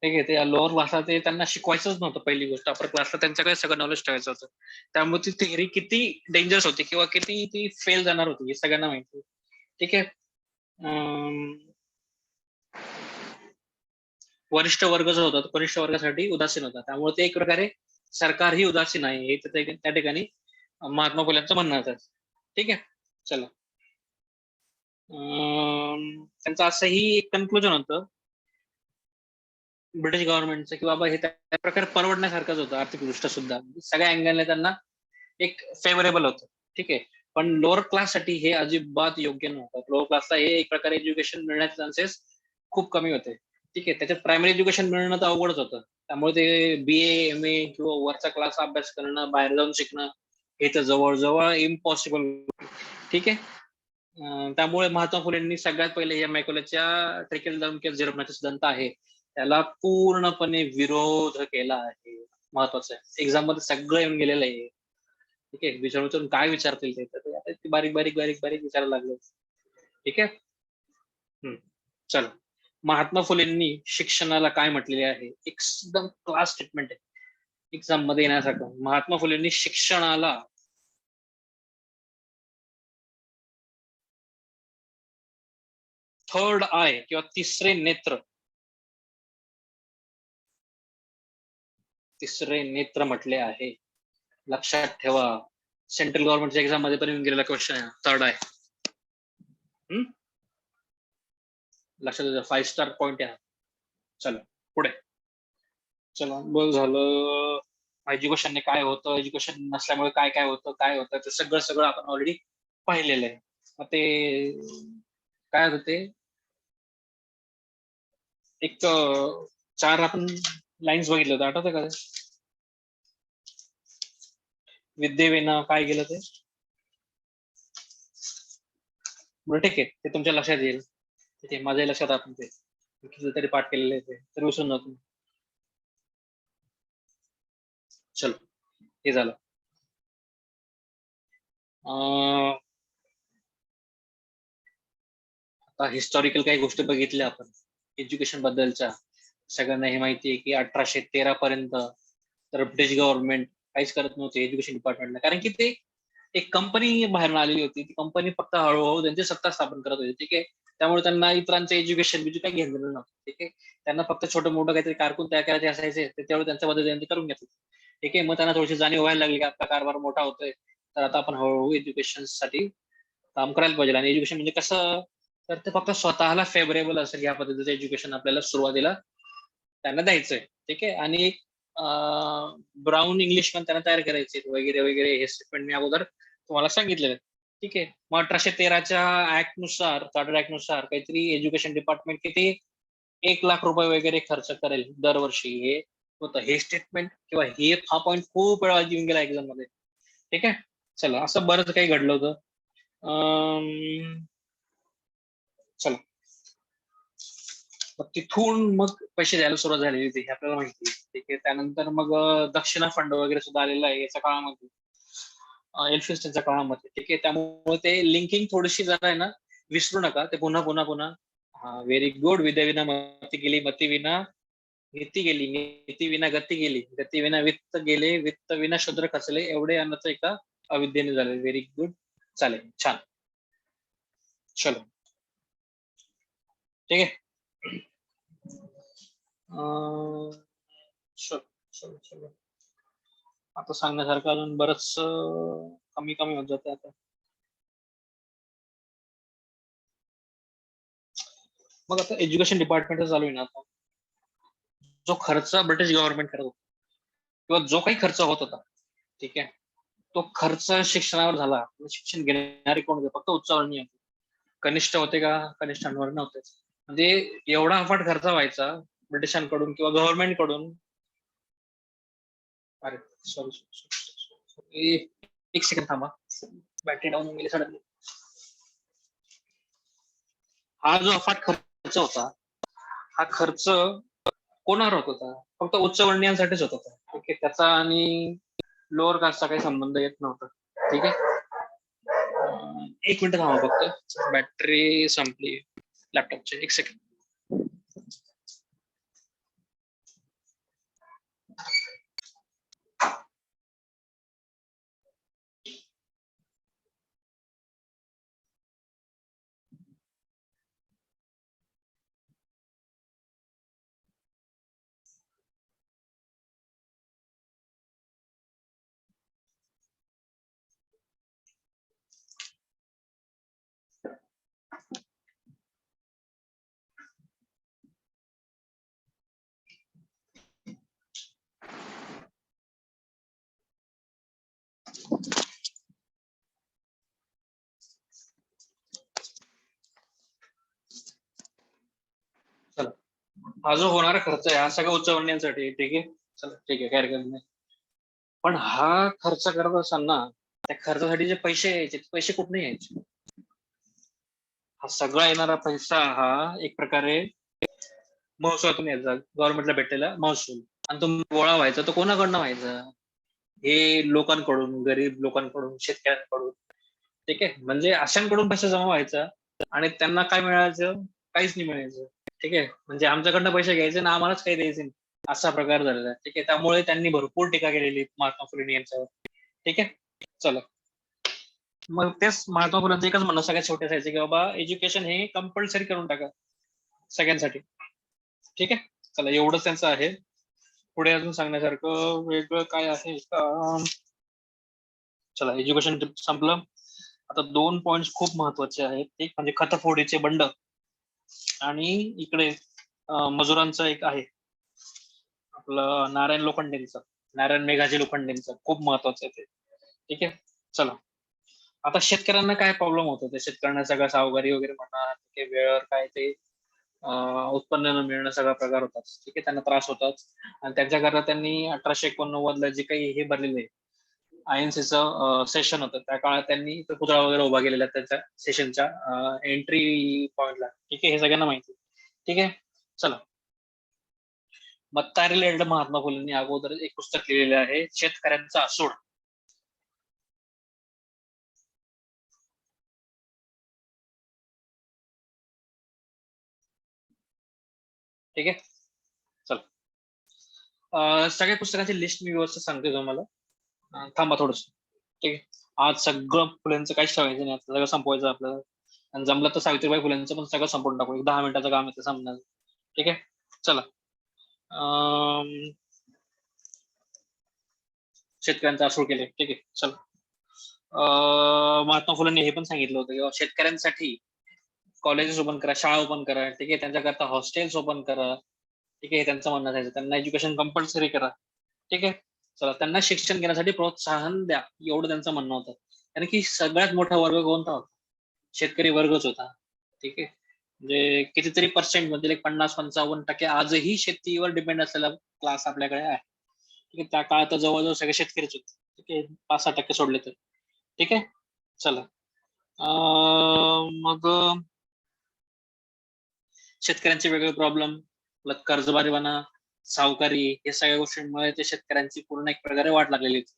ठीक आहे, ते लोअर क्लासला ते त्यांना शिकवायचंच नव्हतं. पहिली गोष्ट, अप्पर क्लासला त्यांच्याकडे सगळं नॉलेज ठेवायचं होतं. त्यामुळे ती थेअरी किती डेंजरस होती किंवा किती ती फेल जाणार होती हे सगळ्यांना माहिती. ठीक आहे, वरिष्ठ वर्ग जो होता तो कनिष्ठ वर्गासाठी उदासीन होता, त्यामुळे ते एक प्रकारे सरकारही उदासीन आहे हे त्या ठिकाणी महात्मा फुलेंचं म्हणणं होतं. ठीक आहे, चला, त्यांचं असंही एक कन्क्लुजन होतं ब्रिटिश गव्हर्नमेंटचं की बाबा हे त्या प्रकारे परवडण्यासारखंच होतं आर्थिकदृष्ट्या सुद्धा, सगळ्या अँगलने त्यांना एक फेवरेबल होतं. ठीक आहे, पण लोअर क्लाससाठी हे अजिबात योग्य नव्हतं. लोअर क्लासला हे एक प्रकारे एज्युकेशन मिळण्याचे चान्सेस खूप कमी होते. ठीक आहे, त्याच्यात प्रायमरी एज्युकेशन मिळणं तर अवघडच होतं. त्यामुळे ते BA, MA किंवा वरचा क्लास अभ्यास करणं, बाहेर जाऊन शिकणं हे तर जवळजवळ इम्पॉसिबल. ठीक आहे, त्यामुळे महात्मा फुलेंनी सगळ्यात पहिले या मॅकॉलेच्या ट्रिकल डाऊन किंवा झिरपण्याचा सिद्धांत आहे त्याला पूर्णपणे विरोध केला आहे. महत्वाचं आहे, एक्झाम मध्ये सगळं येऊन गेलेलं आहे. ठीक आहे, विचारून काय विचारतील ते बारीक बारीक बारीक बारीक विचारायला लागले. ठीक आहे, चला, महात्मा फुलेंनी शिक्षणाला काय म्हटलेले आहे? एकदम क्लास स्टेटमेंट आहे एक्झाम मध्ये येण्यासारखं. महात्मा फुलेंनी शिक्षणाला थर्ड आय किंवा तिसरे नेत्र म्हटले आहे. लक्षात ठेवा, सेंट्रल गव्हर्नमेंटच्या एक्झाम मध्ये पण येऊन गेलेला क्वेश्चन आहे थर्ड आय. लक्षात ठेवा, 5 स्टार पॉइंट आहे. चला पुढे, चला, बघ झालं एज्युकेशनने काय होतं, एज्युकेशन नसल्यामुळे काय काय होतं ते सगळं आपण ऑलरेडी पाहिलेलं आहे. मग ते काय होतं ते एक 4 आपण लाईन्स बघितलं होतं, आठवतं का? विद्येविना काय गेलं ते? बरं ठीक आहे, ते तुमच्या लक्षात येईल. ठीक आहे, माझ्याही लक्षात आपण ते तरी पाठ केलेलं आहे ते, तर विसरून जातो. चलो, हे झालं. आता हिस्टॉरिकल काही गोष्टी बघितल्या आपण एज्युकेशन बद्दलच्या. सगळ्यांना हे माहिती आहे की 1813 पर्यंत तर ब्रिटिश गव्हर्नमेंट काहीच करत नव्हते एज्युकेशन डिपार्टमेंटला, कारण की ते एक कंपनी बाहेर आलेली होती. ती कंपनी फक्त हळूहळू त्यांची सत्ता स्थापन करत होती. ठीक आहे, त्यामुळे त्यांना इतरांचं एज्युकेशन काही घेणं नव्हतं. ठीक आहे, त्यांना फक्त छोटं मोठं काहीतरी कारकून तयार करायचे असायचे, त्याच्यावर त्यांच्या पद्धतीने ते करून घेतलं. ठीक आहे, मग त्यांना थोडीशी जाणीव व्हायला लागली की आपला कारभार मोठा होतोय, तर आता आपण हळूहळू एज्युकेशन साठी काम करायला पाहिजे. आणि एज्युकेशन म्हणजे कसं, तर ते फक्त स्वतःला फेवरेबल असेल या पद्धतीचं एज्युकेशन आपल्याला सुरुवातीला त्यांना द्यायचंय. ठीक आहे. आणि ब्राऊन इंग्लिश पण त्यांना तयार करायचे वगैरे वगैरे, हे स्टेटमेंट मी अगोदर तुम्हाला सांगितलेलं. ठीक आहे. मग 1813च्या ऍक्ट नुसार, चार्टर ऍक्ट नुसार काहीतरी एज्युकेशन डिपार्टमेंट किती 1,00,000 रुपये वगैरे खर्च करेल दरवर्षी, हे होतं. हे स्टेटमेंट किंवा हा पॉईंट खूप वेळा येऊन गेला एक्झाम मध्ये. ठीक आहे. चला, असं बरंच काही घडलं होतं. चला, मग तिथून मग पैसे द्यायला सुरुवात झालेली होती, हे आपल्याला माहिती आहे. ठीक आहे. त्यानंतर मग दक्षिणा फंड वगैरे सुद्धा आलेला आहे याच्या काळामध्ये, एल्फिन्स्टनच्या काळामध्ये. ठीक आहे. त्यामुळे ते लिंकिंग थोडीशी जरा आहे ना, विसरू नका. ते पुन्हा पुन्हा पुन्हा. हा, व्हेरी गुड. विद्याविना मती गेली, मती विना नीती गेली, नीती विना गती गेली, गती विना वित्त गेले, वित्त विना शूद्र खचले, एवढे अन्नाचं एका अविद्येने झाले. Very good. चालेल, छान. चलो, ठीक आहे. चलो चलो चलो, आता सांगण्यासारखं अजून बरंच कमी कमी होत जाते आता. मग आता एज्युकेशन डिपार्टमेंट चालू आहे ना, आता जो खर्च ब्रिटिश गव्हर्नमेंट करत होतं किंवा जो काही खर्च होत होता, ठीक आहे, तो खर्च शिक्षणावर झाला. शिक्षण घेणारे कोण होते? फक्त उच्चवर्णीय. कनिष्ठ होते का? कनिष्ठांवर नव्हते. म्हणजे एवढा अफाट खर्च व्हायचा ब्रिटिशांकडून किंवा गव्हर्नमेंट कडून. अरे सॉरी, एक सेकंड थांबा, बॅटरी डाऊन होऊन गेली सडनली. हा जो अफाट खर्च होता, हा खर्च कोणावर होत होता? फक्त उच्चवर्णीयांसाठीच होत होता. ठीक आहे. त्याचा आणि लोअर कास्टचा काही संबंध येत नव्हता. ठीक आहे. एक मिनिट थांबा, फक्त बॅटरी संपली लॅपटॉपची. एक सेकंड. चला, हा जो होणारा खर्च आहे हा सगळा उच्चवर्णीयांसाठी. ठीक आहे. चला, ठीक आहे, काय हरकत नाही. पण हा खर्च करत असताना त्या खर्चासाठी जे पैसे यायचे, ते पैसे कुठून यायचे? हा सगळा येणारा पैसा हा एक प्रकारे महसुलातून यायचा, गव्हर्नमेंटला भेटलेला महसूल. आणि तो गोळा व्हायचा, तो कोणाकडनं व्हायचा? हे लोकांकडून, गरीब लोकांकडून, शेतकऱ्यांकडून. ठीक आहे. म्हणजे अशांकडून पैसा जमा व्हायचा आणि त्यांना काय मिळायचं? काहीच नाही मिळायचं. ठीक आहे. म्हणजे आमच्याकडनं पैसे घ्यायचे ना, आम्हालाच काही द्यायचे नाही, असा प्रकार झालेला आहे. ठीक आहे. त्यामुळे त्यांनी भरपूर टीका केलेली महात्मा फुले यांच्यावर. ठीक आहे. चला, मग तेच महात्मा फुलेंचं एकच म्हणणं सगळ्यात शेवटी असायचं की बाबा एज्युकेशन हे कंपल्सरी करून टाका सगळ्यांसाठी. ठीक आहे. चला, एवढंच त्यांचं आहे. पुढे अजून सांगण्यासारखं वेगळं काय आहे का? चला, एज्युकेशन संपलं. आता 2 पॉइंट खूप महत्वाचे आहेत. एक म्हणजे खतफोडीचे बंड, आणि इकडे मजुरांचं एक आहे आपलं नारायण लोखंडेंचं, नारायण मेघाजी लोखंडेंचं. खूप महत्वाचं आहे ते. ठीक आहे. चला, आता शेतकऱ्यांना काय प्रॉब्लेम होतो? ते शेतकऱ्यांना सगळं सावकारी वगैरे म्हणा, वेळेवर काय ते उत्पन्न न मिळणं, सगळा प्रकार होतात. ठीक आहे. त्यांना त्रास होतात. आणि त्यांच्याकरता त्यांनी 1889ला जे काही हे भरलेलं आहे, आयएनसीचं सेशन होतं, त्या काळात त्यांनी पुतळा वगैरे उभा केलेला त्याच्या सेशनच्या एंट्री पॉइंटला. ठीक आहे. हे सगळ्यांना माहिती. ठीक आहे. चला, मत्ता रिलेटेड महात्मा फुलेंनी अगोदर एक पुस्तक लिहिलेलं आहे, शेतकऱ्यांचा असूड. ठीक आहे. चला, सगळ्या पुस्तकांची लिस्ट मी व्यवस्थित सांगते तुम्हाला. थांबा थोडस. ठीक आहे. आज सगळं फुलेंचं काहीच ठेवायचं नाही, सगळं संपवायचं आपल्याला. आणि जमलं तर सावित्रीबाई फुलेंचं पण सगळं संपवून टाकू. एक 10 मिनिटाचं काम आहे ते संपणार. ठीक आहे. चला, शेतकऱ्यांचा असूड केले. ठीक आहे. चला, महात्मा फुलेंनी हे पण सांगितलं होतं की शेतकऱ्यांसाठी कॉलेजेस ओपन करा, शाळा ओपन करा, ठीक आहे, त्यांच्याकरता हॉस्टेल्स ओपन करा, ठीक आहे, त्यांचं म्हणणं आहे त्यांना एज्युकेशन कंपल्सरी करा, ठीक आहे. चला, त्यांना शिक्षण घेण्यासाठी प्रोत्साहन द्या, एवढं त्यांचं म्हणणं होतं. कारण की सगळ्यात मोठा वर्ग कोणता होता? शेतकरी वर्गच होता, ठीक आहे. म्हणजे कितीतरी पर्सेंट म्हणजे 50-55% आजही शेतीवर डिपेंड असलेला क्लास आपल्याकडे आहे, ठीक आहे. त्या काळात जवळजवळ सगळे शेतकरीच होते, ठीक आहे, 5-6% सोडले तर, ठीक आहे. चला, मग शेतकऱ्यांचे वेगळे प्रॉब्लेम, कर्जबारीपणा, सावकारी, या सगळ्या गोष्टींमुळे ते शेतकऱ्यांची पूर्ण एक प्रकारे वाट लागलेली होती,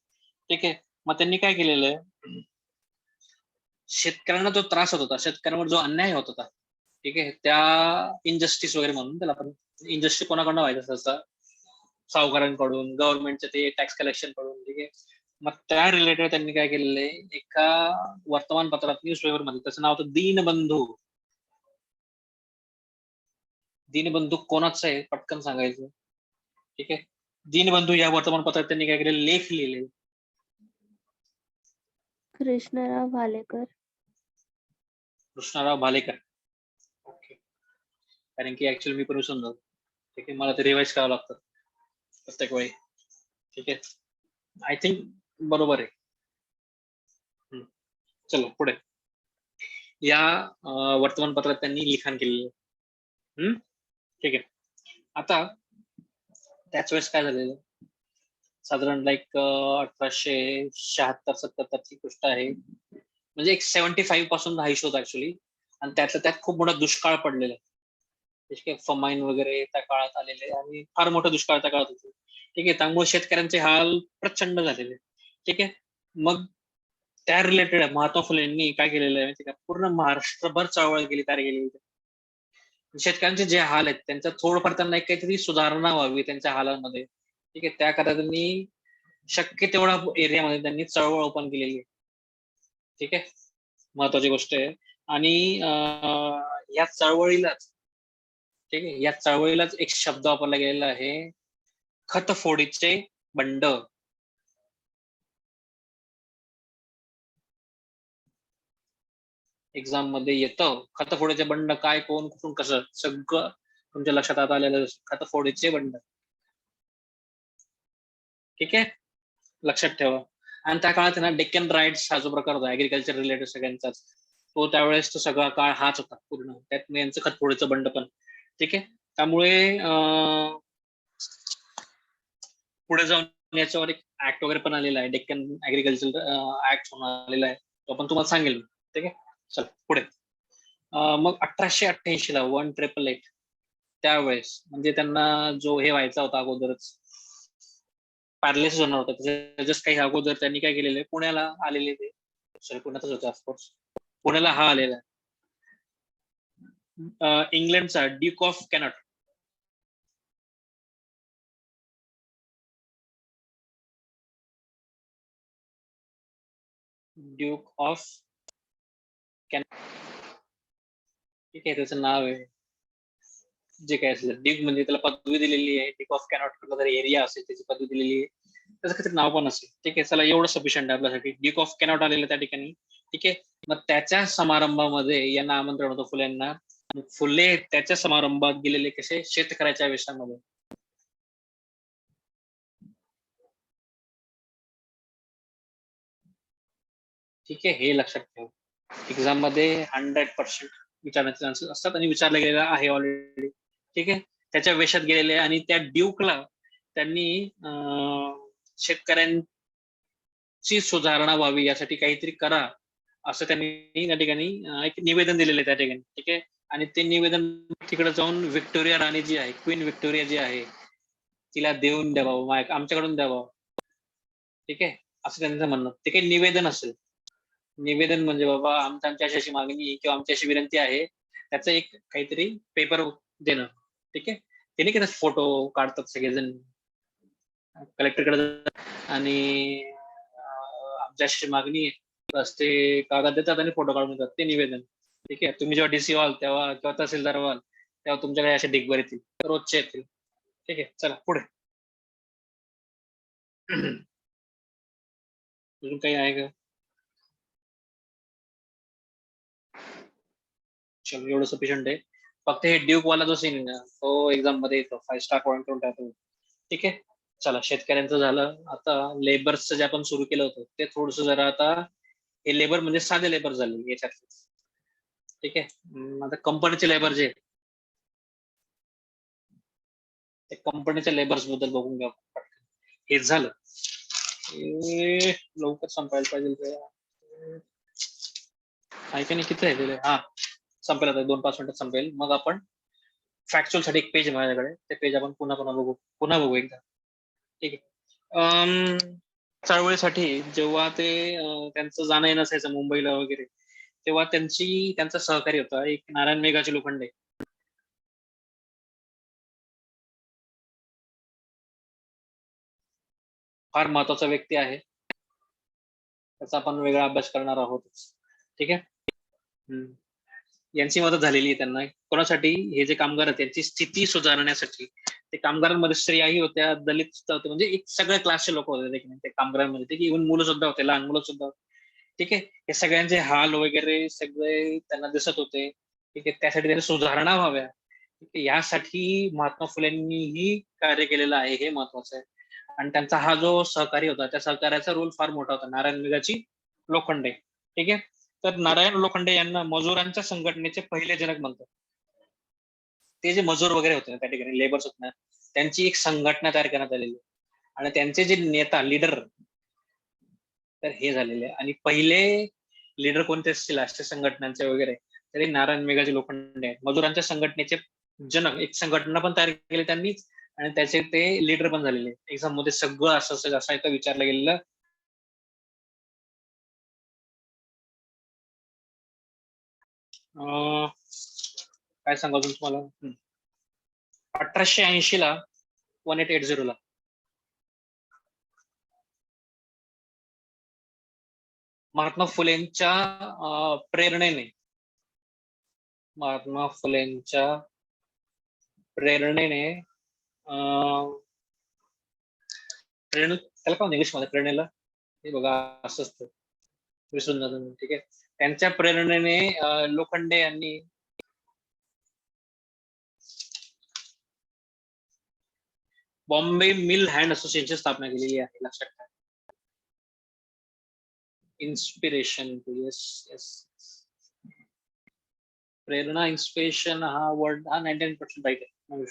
ठीक आहे. मग त्यांनी काय केलेलं आहे, शेतकऱ्यांना जो त्रास होत होता, शेतकऱ्यांवर जो अन्याय होत होता, ठीक आहे, त्या इनजस्टिस वगैरे म्हणून त्याला आपण, इनजस्टिस कोणाकडनं व्हायचं असतं? सावकारांकडून, गव्हर्नमेंटचे ते टॅक्स कलेक्शन कडून, ठीक आहे. मग त्या रिलेटेड त्यांनी काय केलेलं आहे, एका वर्तमानपत्रात, न्यूजपेपर मध्ये, त्याचं नाव होतं दीनबंधू. दीनबंधू कोणाचं आहे पटकन सांगायचं, ठीक आहे. दीनबंधू या वर्तमानपत्रात त्यांनी काय केलेलं, लेख लिहिले. कृष्णराव भालेकर. कृष्णराव भालेकर. ओके. कारण की ऍक्च्युअली मी पण विसरून जातो, ठीक आहे, मला ते रिवाइज करावं लागतं प्रत्येक वेळी, ठीक आहे. आय थिंक बरोबर आहे. चलो पुढे. या वर्तमानपत्रात त्यांनी लिखाण केलेलं, ठीक आहे. आता त्याच वेळेस काय झालेलं, साधारण 1876-77ची गोष्ट आहे, म्हणजे एक 75 पासून हा इशू होता ऍक्च्युअली, आणि त्यातल्या त्यात खूप मोठा दुष्काळ पडलेला, ठीक आहे. फमाईन वगैरे त्या काळात आलेले आणि फार मोठा दुष्काळ त्या काळात होते, ठीक आहे. त्यामुळे शेतकऱ्यांचे हाल प्रचंड झालेले, ठीक आहे. मग त्या रिलेटेड महात्मा फुलेंनी काय केलेलं आहे माहिती का, पूर्ण महाराष्ट्रभर चळवळ केली, तयार केली. शेतकऱ्यांचे जे हाल आहेत त्यांच्या थोडंफार त्यांना एक काहीतरी सुधारणा व्हावी त्यांच्या हालांमध्ये, ठीक आहे. त्याकरता त्यांनी शक्य तेवढा एरियामध्ये त्यांनी चळवळ ओपन केलेली आहे, ठीक आहे. महत्वाची गोष्ट आहे. आणि या चळवळीलाच, ठीक आहे, या चळवळीलाच एक शब्द वापरला गेलेला आहे, खतफोडीचे बंड. एक्झाम मध्ये येतं खतफोडीचे बंड, काय, कोण, कुठून, कसं, सगळं तुमच्या लक्षात आता आलेलं, खतफोडीचे बंड, ठीक आहे, लक्षात ठेवा. आणि त्या काळात ना डेक्कन राईट्स हा जो प्रकार होता ऍग्रिकल्चर रिलेटेड सगळ्यांचाच, तो त्यावेळेस तो सगळा काळ हाच होता पूर्ण, त्यात यांचं खतफोडीचं बंड पण, ठीक आहे. त्यामुळे पुढे जाऊन याच्यावर एक ऍक्ट वगैरे पण आलेला आहे, डेक्कन ऍग्रिकल्चर ऍक्ट होऊन आलेला आहे, तो पण तुम्हाला सांगेल, ठीक आहे. चल पुढे. मग 1888 ला 1888 त्यावेळेस म्हणजे त्यांना जो हे व्हायचा होता अगोदरच, पॅरालिसिस होणार होता, जस्ट काही अगोदर त्यांनी काय केलेलं आहे, पुण्याला आलेले ते, सॉरी पुण्यातच होतं ऑफकोर्स, पुण्याला हा आलेला इंग्लंडचा Duke of cannot, Duke of cannot, ठीक आहे, त्याचं नाव आहे, जे काय असेल ड्यूक म्हणजे त्याला पदवी दिलेली आहे, ड्यूक ऑफ कॅनॉट कुठला तरी एरिया असेल त्याची पदवी दिलेली आहे, त्याचं काहीतरी नाव पण असेल, ठीक आहे. चला एवढं सफिशियंट आहे आपल्यासाठी, ड्यूक ऑफ कॅनॉट आलेलं त्या ठिकाणी, ठीक आहे. मग त्याच्या समारंभामध्ये यांना आमंत्रण होतं फुलेंना, फुले त्याच्या समारंभात गेलेले कसे, शेतकऱ्याच्या वेशामध्ये, ठीक आहे. हे लक्षात ठेवा, एक्झाम मध्ये 100% विचारण्याचे चान्सेस असतात आणि विचारलं गेलेलं आहे ऑलरेडी, ठीक आहे. त्याच्या वेशात गेलेले आणि त्या ड्यूकला त्यांनी शेतकऱ्यांची सुधारणा व्हावी यासाठी काहीतरी करा असं त्यांनी त्या ठिकाणी एक निवेदन दिलेलं आहे त्या ठिकाणी, ठीक आहे. आणि ते निवेदन तिकडे जाऊन व्हिक्टोरिया राणी जी आहे, क्वीन व्हिक्टोरिया जी आहे, तिला देऊन द्यावं, आमच्याकडून द्यावं, ठीक आहे, असं त्यांचं म्हणणं. ते काही निवेदन असेल, निवेदन म्हणजे बाबा आमची अशी मागणी किंवा आमची अशी विनंती आहे, त्याचं एक काहीतरी पेपर देणं, ठीक आहे. त्याने काय फोटो काढतात सगळेजण कलेक्टरकडे आणि आमची अशी मागणी आहे, बस ते कागद देतात आणि फोटो काढून देतात, ते निवेदन, ठीक आहे. तुम्ही जेव्हा डीसी व्हाल तेव्हा किंवा तहसीलदार व्हाल तेव्हा तुमच्याकडे असे ढिगभर येतील, रोजचे येतील, ठीक आहे. चला पुढे. अजून काही आहे का? चलो एवढं सफिशियंट आहे. फक्त हे ड्यूक वाला जो सीन आहे ना तो एक्झाम मध्ये येतो, 5 स्टार पॉईंट करून टाकतो. ठीक आहे. चला शेतकऱ्यांचं झालं. आता लेबर्सचं जे आपण सुरू केलं होतं ते थोडस जरा आता, हे लेबर म्हणजे साधे लेबर झाले याच्यात. ठीक आहे. आता कंपनीचे लेबर जे आहेत, ते कंपनीच्या लेबर्स बद्दल बघून घ्या. हे झालं. लवकर संपायला पाहिजे. ऐका नाही किती आहे. हा संपेल आता 2-5 मिनिटात संपेल. मग आपण फॅक्च्युअल साठी एक पेज आहे माझ्याकडे, ते पेज आपण पुन्हा बघू एकदा. ठीक आहे. चळवळीसाठी जेव्हा ते त्यांचं जाणं येणं असायचं मुंबईला वगैरे, तेव्हा त्यांचा सहकारी होता एक नारायण मेघाचे लोखंडे. फार महत्वाचा व्यक्ती आहे, त्याचा आपण वेगळा अभ्यास करणार आहोत. ठीक आहे. यांची मदत झालेली आहे त्यांना. कोणासाठी? हे जे कामगार आहेत त्यांची स्थिती सुधारण्यासाठी. ते कामगारांमध्ये स्त्रियाही होत्या, दलित सुद्धा होते, म्हणजे एक सगळ्या क्लासचे लोक होते ते कामगारांमध्ये. ते इव्हन मुलं सुद्धा होते, लहान मुलं सुद्धा होते. ठीक आहे. हे सगळ्यांचे हाल वगैरे सगळे त्यांना दिसत होते. ठीक आहे. त्यासाठी त्यांनी सुधारणा व्हाव्या, यासाठी महात्मा फुलेंनीही कार्य केलेलं आहे, हे महत्वाचं आहे. आणि त्यांचा हा जो सहकारी होता त्या सहकार्याचा रोल फार मोठा होता, नारायण मेघाची लोखंडे. ठीक आहे. तर नारायण लोखंडे यांना मजुरांच्या संघटनेचे पहिले जनक म्हणतात. ते जे मजूर वगैरे होते त्या ठिकाणी लेबर्स होते ना, त्यांची एक संघटना तयार करण्यात आलेली, आणि त्यांचे जे नेता लीडर तर हे झालेले. आणि पहिले लीडर कोणते असतील अशा संघटनांचे वगैरे, तरी नारायण मेघाचे लोखंडे आहेत. मजुरांच्या संघटनेचे जनक, एक संघटना पण तयार केली त्यांनीच, आणि त्याचे ते लीडर पण झालेले. एक्झाम मध्ये सगळं असं इथं विचारलं गेलेलं. काय सांगा तुम्हाला. 1880 ला 1880 ला महात्मा फुलेंच्या प्रेरणेने त्याला काय इंग्लिश मध्ये प्रेरणेला, हे बघा असं असतं, विसरून जातो. ठीक आहे. त्यांच्या प्रेरणेने लोखंडे यांनी बॉम्बे मिल हँड असोसिएशनची स्थापना केलेली आहे, लक्षात ठेवा. इन्स्पिरेशन, येस येस, प्रेरणा, इन्स्पिरेशन हा वर्ड हा 99% राईट आहे.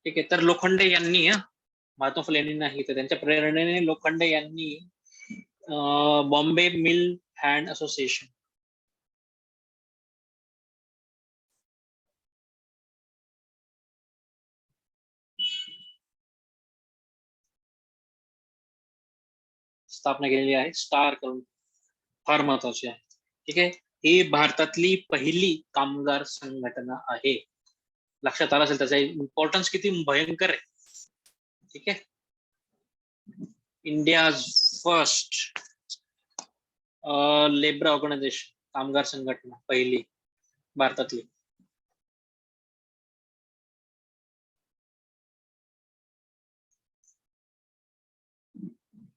ठीक आहे. तर लोखंडे यांनी, महात्मा फुले यांनी नाही, तर त्यांच्या प्रेरणेने लोखंडे यांनी बॉम्बे मिल हँड असोसिएशन स्थापना केलेली आहे. स्टार करून, फार महत्वाची आहे. ठीक आहे. ही भारतातली पहिली कामगार संघटना आहे. लक्षात आलं असेल त्याचा इम्पॉर्टन्स किती भयंकर आहे. ठीक आहे. इंडिया फर्स्ट लेबर ऑर्गनायझेशन, कामगार संघटना पहिली भारतातली.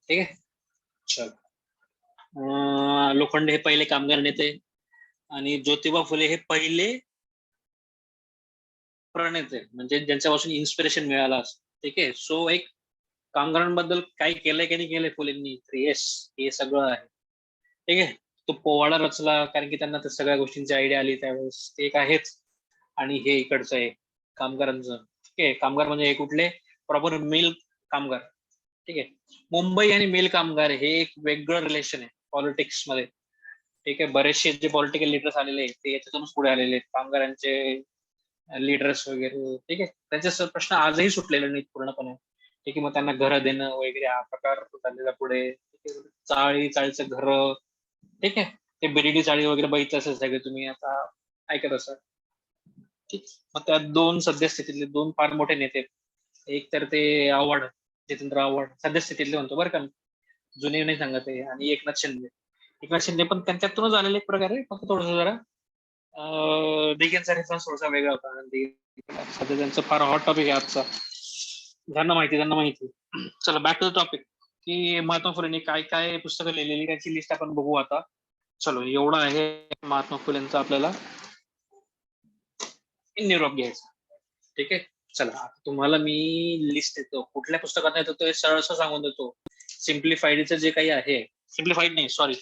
ठीक आहे. चल, लोखंडे हे पहिले कामगार नेते, आणि ज्योतिबा फुले हे पहिले प्रणेते, म्हणजे ज्यांच्यापासून इन्स्पिरेशन मिळालं असं. ठीक आहे. सो एक कामगारांबद्दल काही केलंय की नाही केलंय फुलेंनी, तर येस, हे सगळं आहे. ठीक आहे. तो पोवाडा रचला कारण की त्यांना त्या सगळ्या गोष्टींची आयडिया आली त्यावेळेस, ते एक आहेच. आणि हे इकडचं आहे कामगारांचं. ठीक आहे. कामगार म्हणजे हे कुठले? प्रॉपर मिल कामगार. ठीक आहे. मुंबई आणि मिल कामगार हे एक वेगळं रिलेशन आहे पॉलिटिक्स मध्ये. ठीक आहे. बरेचसे जे पॉलिटिकल लीडर्स आलेले आहेत ते याच्यातूनच पुढे आलेले आहेत, कामगारांचे लीडर्स वगैरे. ठीक आहे. त्यांचे प्रश्न आजही सुटलेले नाहीत पूर्णपणे. ठीक आहे. मग त्यांना घरं देणं वगैरे हा प्रकार चाललेला पुढे. चाळीचं घर. ठीक आहे. ते बिरिडी चाळी वगैरे बघितलं असेल सगळे तुम्ही, आता ऐकत असाल. ठीक. मग त्या दोन सद्यस्थितीतले दोन फार मोठे नेते, एक तर ते आव्हाड, जितेंद्र आव्हाड, सद्यस्थितीतले म्हणतो बरं का, जुने नाही सांगत आहे. आणि एकनाथ शिंदे पण त्यांच्यातूनच आलेले एक प्रकारे, फक्त थोडस जरा दिघेंचा रेफरन्स थोडासा वेगळा होता. सध्या त्यांचं फार हॉट टॉपिक आहे आजचा, ज्यांना माहिती. चला बॅक टू द टॉपिक, की महात्मा फुलेंनी काय काय पुस्तकं लिहिलेली त्याची लिस्ट आपण बघू आता. चलो, एवढं आहे महात्मा फुलेंचं आपल्याला निरोप घ्यायचा. ठीक आहे. चला आता तुम्हाला मी लिस्ट देतो, कुठल्या पुस्तकात येतो ते सरळ सांगून देतो. सिम्प्लिफाईडचं जे काही आहे, सिम्प्लिफाईड नाही, सॉरी,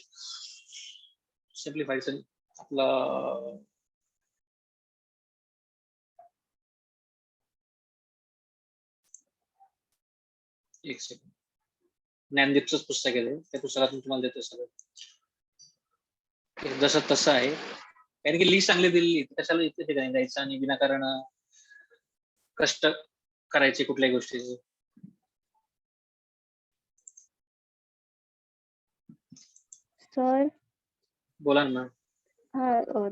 सिम्प्लिफाईडचं आपलं एक सेकंड, ज्ञानदीपचंच पुस्तक आहे ते, त्या पुस्तकातून तुम्हाला देतो सगळं जसं तसं आहे. कारण की लिस्ट चांगली दिलेली, कशाला इथे ठिकाणी जायचं आणि विनाकारण कष्ट करायचे कुठल्याही गोष्टीचे. सर बोला ना.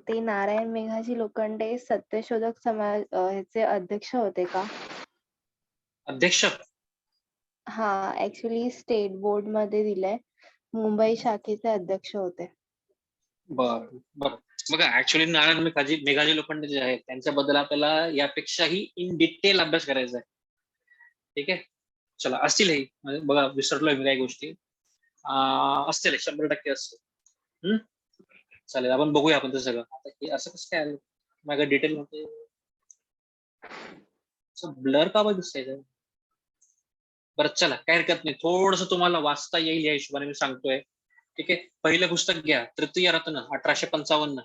ते नारायण मेघाजी लोखंडे सत्यशोधक समाज ह्याचे अध्यक्ष होते का? अध्यक्ष हा, ऍक्च्युली स्टेट बोर्ड मध्ये दिलंय, मुंबई शाखेचे अध्यक्ष होते. बर बर. बघा ऍक्च्युली नारायण मेघाजी लोखंडे जे आहेत त्यांच्याबद्दल आपल्याला यापेक्षाही इन डिटेल अभ्यास करायचा आहे. ठीक आहे. चला असतील हे, बघा विसरलोय मी काही गोष्टी, असतील 100% असतील. चालेल, आपण बघूया आपण ते सगळं. आता हे असं कसं काय आलं माझ्या डिटेल मध्ये, ब्लर का बरं दिसतंय? बरं चला, काय हरकत नाही, थोडस तुम्हाला वाचता येईल या हिशोबाने मी सांगतोय. ठीक आहे. पहिलं पुस्तक घ्या, तृतीय रत्न 1855.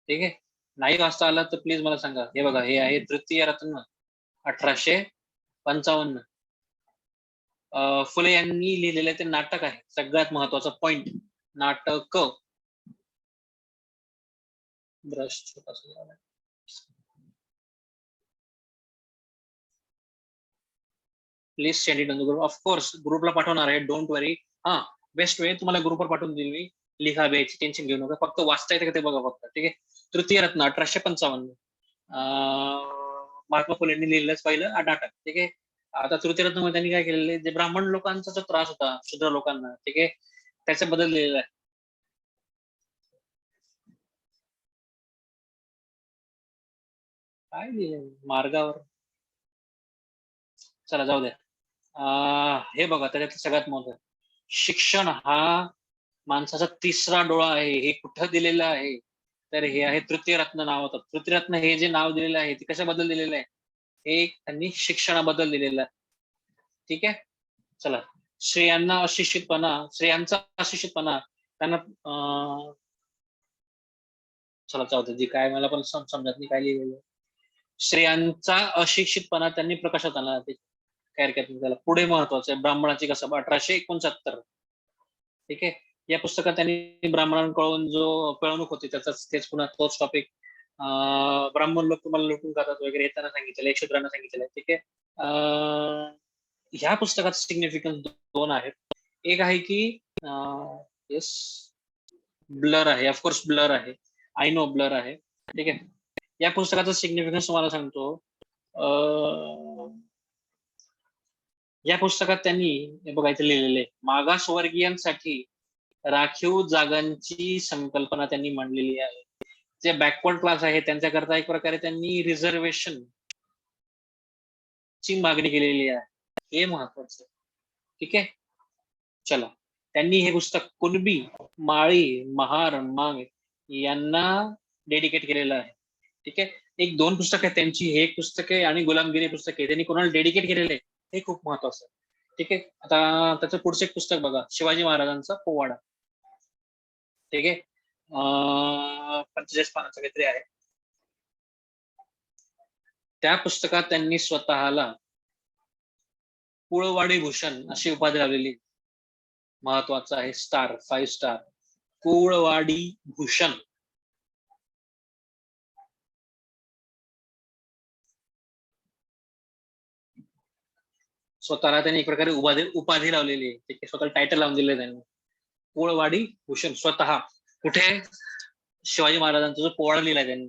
ठीक आहे. नाही वाचता आला तर प्लीज मला सांगा. हे बघा, हे आहे तृतीय रत्न 1855. फुले यांनी लिहिलेलं ते नाटक आहे, सगळ्यात महत्वाचा पॉइंट, नाटक. ब्रश छोटासा झाला. Please send it on the group. Of course ग्रुपला पाठवणार आहे, डोंट वरी. हा, बेस्ट वे तुम्हाला ग्रुपवर पाठवून देईल मी. लिहा बेच, टेन्शन घेऊ नका, फक्त वाचता येतं का ते बघा फक्त. ठीक आहे. तृतीय रत्न 1855, महात्मा फुलेंनी लिहिलेलंच पहिलं नाटक. ठीक आहे. आता तृतीय रत्न मध्ये त्यांनी काय केलेलं आहे, जे ब्राह्मण लोकांचा जो त्रास होता शूद्र लोकांना, ठीक आहे, त्याच्याबद्दल लिहिलेलं आहे. काय लिहिलं मार्गावर, चला जाऊ द्या. हे बघा, त्याच्यात सगळ्यात महत्व, शिक्षण हा माणसाचा तिसरा डोळा आहे. हे कुठं दिलेलं आहे तर हे आहे तृतीय रत्न नावाचं. तृतीय रत्न हे जे नाव दिलेलं आहे ते कशाबद्दल दिलेलं आहे, हे त्यांनी शिक्षणाबद्दल दिलेलं आहे. ठीक आहे. चला, स्त्रियांचा अशिक्षितपणा त्यांना चला जाऊ दे, जी काय मला पण समजत नाही काय लिहिलेलं. स्त्रियांचा अशिक्षितपणा त्यांनी प्रकाशात आणला. काय हरकत नाही त्याला. पुढे महत्वाचं आहे ब्राह्मणाची कसब 1869. ठीक आहे. या पुस्तकात त्यांनी ब्राह्मणांकडून जो पिळवणूक होती त्याचाच तेच पुन्हा तोच टॉपिक, ब्राह्मण लोक तुम्हाला लुटून खातात वगैरे हे त्यांना सांगितलेलं, शूद्रांना सांगितलेलं. ठीक आहे. ह्या पुस्तकात सिग्निफिकन्स दोन आहेत. एक आहे की येस ब्लर आहे, ऑफकोर्स ब्लर आहे, आय नो ब्लर आहे. ठीक आहे. या पुस्तकाचा सिग्निफिकन्स तुम्हाला सांगतो. या पुस्तकात त्यांनी हे बघायचं लिहिलेले, मागासवर्गीयांसाठी राखीव जागांची संकल्पना त्यांनी मांडलेली आहे. जे बॅकवर्ड क्लास आहे त्यांच्याकरता एक प्रकारे त्यांनी रिझर्वेशन ची मागणी केलेली आहे. हे महत्वाचं. ठीक आहे. चला, त्यांनी हे पुस्तक कुणबी, माळी, महार, मांग यांना डेडिकेट केलेलं आहे. ठीक आहे. एक दोन पुस्तक आहेत त्यांची, हे एक पुस्तक आहे आणि गुलामगिरी पुस्तक आहे, त्यांनी कोणाला डेडिकेट केलेलं आहे हे खूप महत्वाचं आहे. ठीक आहे. आता त्याचं पुढचं एक पुस्तक बघा, शिवाजी महाराजांचा पोवाडा. ठीक आहे. 45 पानाचं काहीतरी आहे. त्या पुस्तकात त्यांनी स्वतःला कुळवाडी भूषण अशी उपाधी लावलेली. महत्वाचं आहे, स्टार, 5 स्टार, कुळवाडी भूषण. स्वतःला त्यांनी एक प्रकारे उपाधी लावलेली आहे. ठीक आहे. स्वतःला टायटल लावून दिले त्यांनी, कुळवाडी भूषण. स्वतः कुठे, शिवाजी महाराजांचा जो पोवाडा लिहिलाय त्यांनी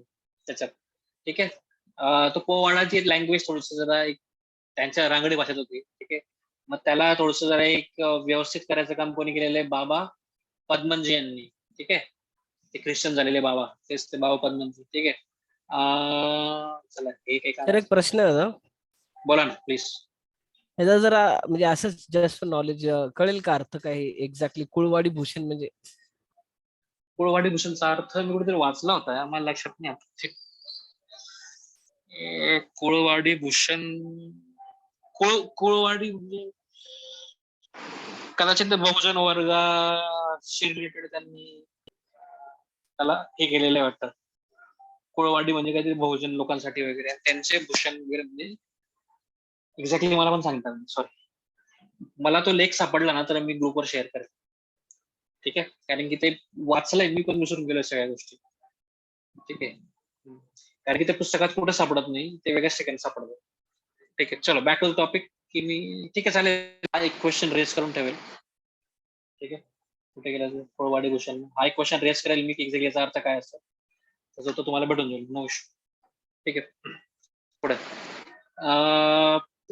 त्याच्यात. ठीक आहे. तो पोवाडाची लँग्वेज थोडस जरा एक त्यांच्या रांगडी भाषेत होती. ठीक आहे. मग त्याला थोडस जरा एक व्यवस्थित करायचं काम कोणी केलेलं आहे, बाबा पद्मनजी यांनी. ठीक आहे. ते ख्रिश्चन झालेले बाबा, तेच ते बाबा पद्मनजी. ठीक आहे. चला, हे काही तर एक प्रश्न होता, बोला ना प्लीज. ह्याचा जरा म्हणजे असंच जस्ट नॉलेज कळेल का अर्थ काय एक्झॅक्टली कुळवाडी भूषण म्हणजे? कुळवाडी भूषणचा अर्थ मी कुठेतरी वाचला होता, मला लक्षात नाही आता. कुळवाडी भूषण, कुळवाडी म्हणजे कदाचित बहुजन वर्गाशी रिलेटेड त्यांनी त्याला हे केलेलं आहे वाटतं. कुळवाडी म्हणजे काहीतरी बहुजन लोकांसाठी वगैरे, त्यांचे भूषण वगैरे म्हणजे एक्झॅक्टली मला पण सांगतात. सॉरी, मला तो लेख सापडला ना तर मी ग्रुपवर शेअर करेन, ठीक आहे, कारण की ते वाचलंय मी पण विसरून गेलो सगळ्या गोष्टी, ठीक आहे, कारण की ते पुस्तकात कुठे सापडत नाही, ते वेगळ्याच ठिकाणी सापडतं. ठीक आहे, चलो बॅक टू द टॉपिक. की मी ठीक आहे चालेल, हा एक क्वेश्चन रेस करून ठेवेल, ठीक आहे. कुठे गेला कुळवाडी भूषण, हा एक क्वेश्चन रेस करेल मी की एक्झॅक्टली याचा अर्थ काय असतो, त्याचा तो तुम्हाला भेटून जाईल, नो इश्यू. ठीक आहे, पुढे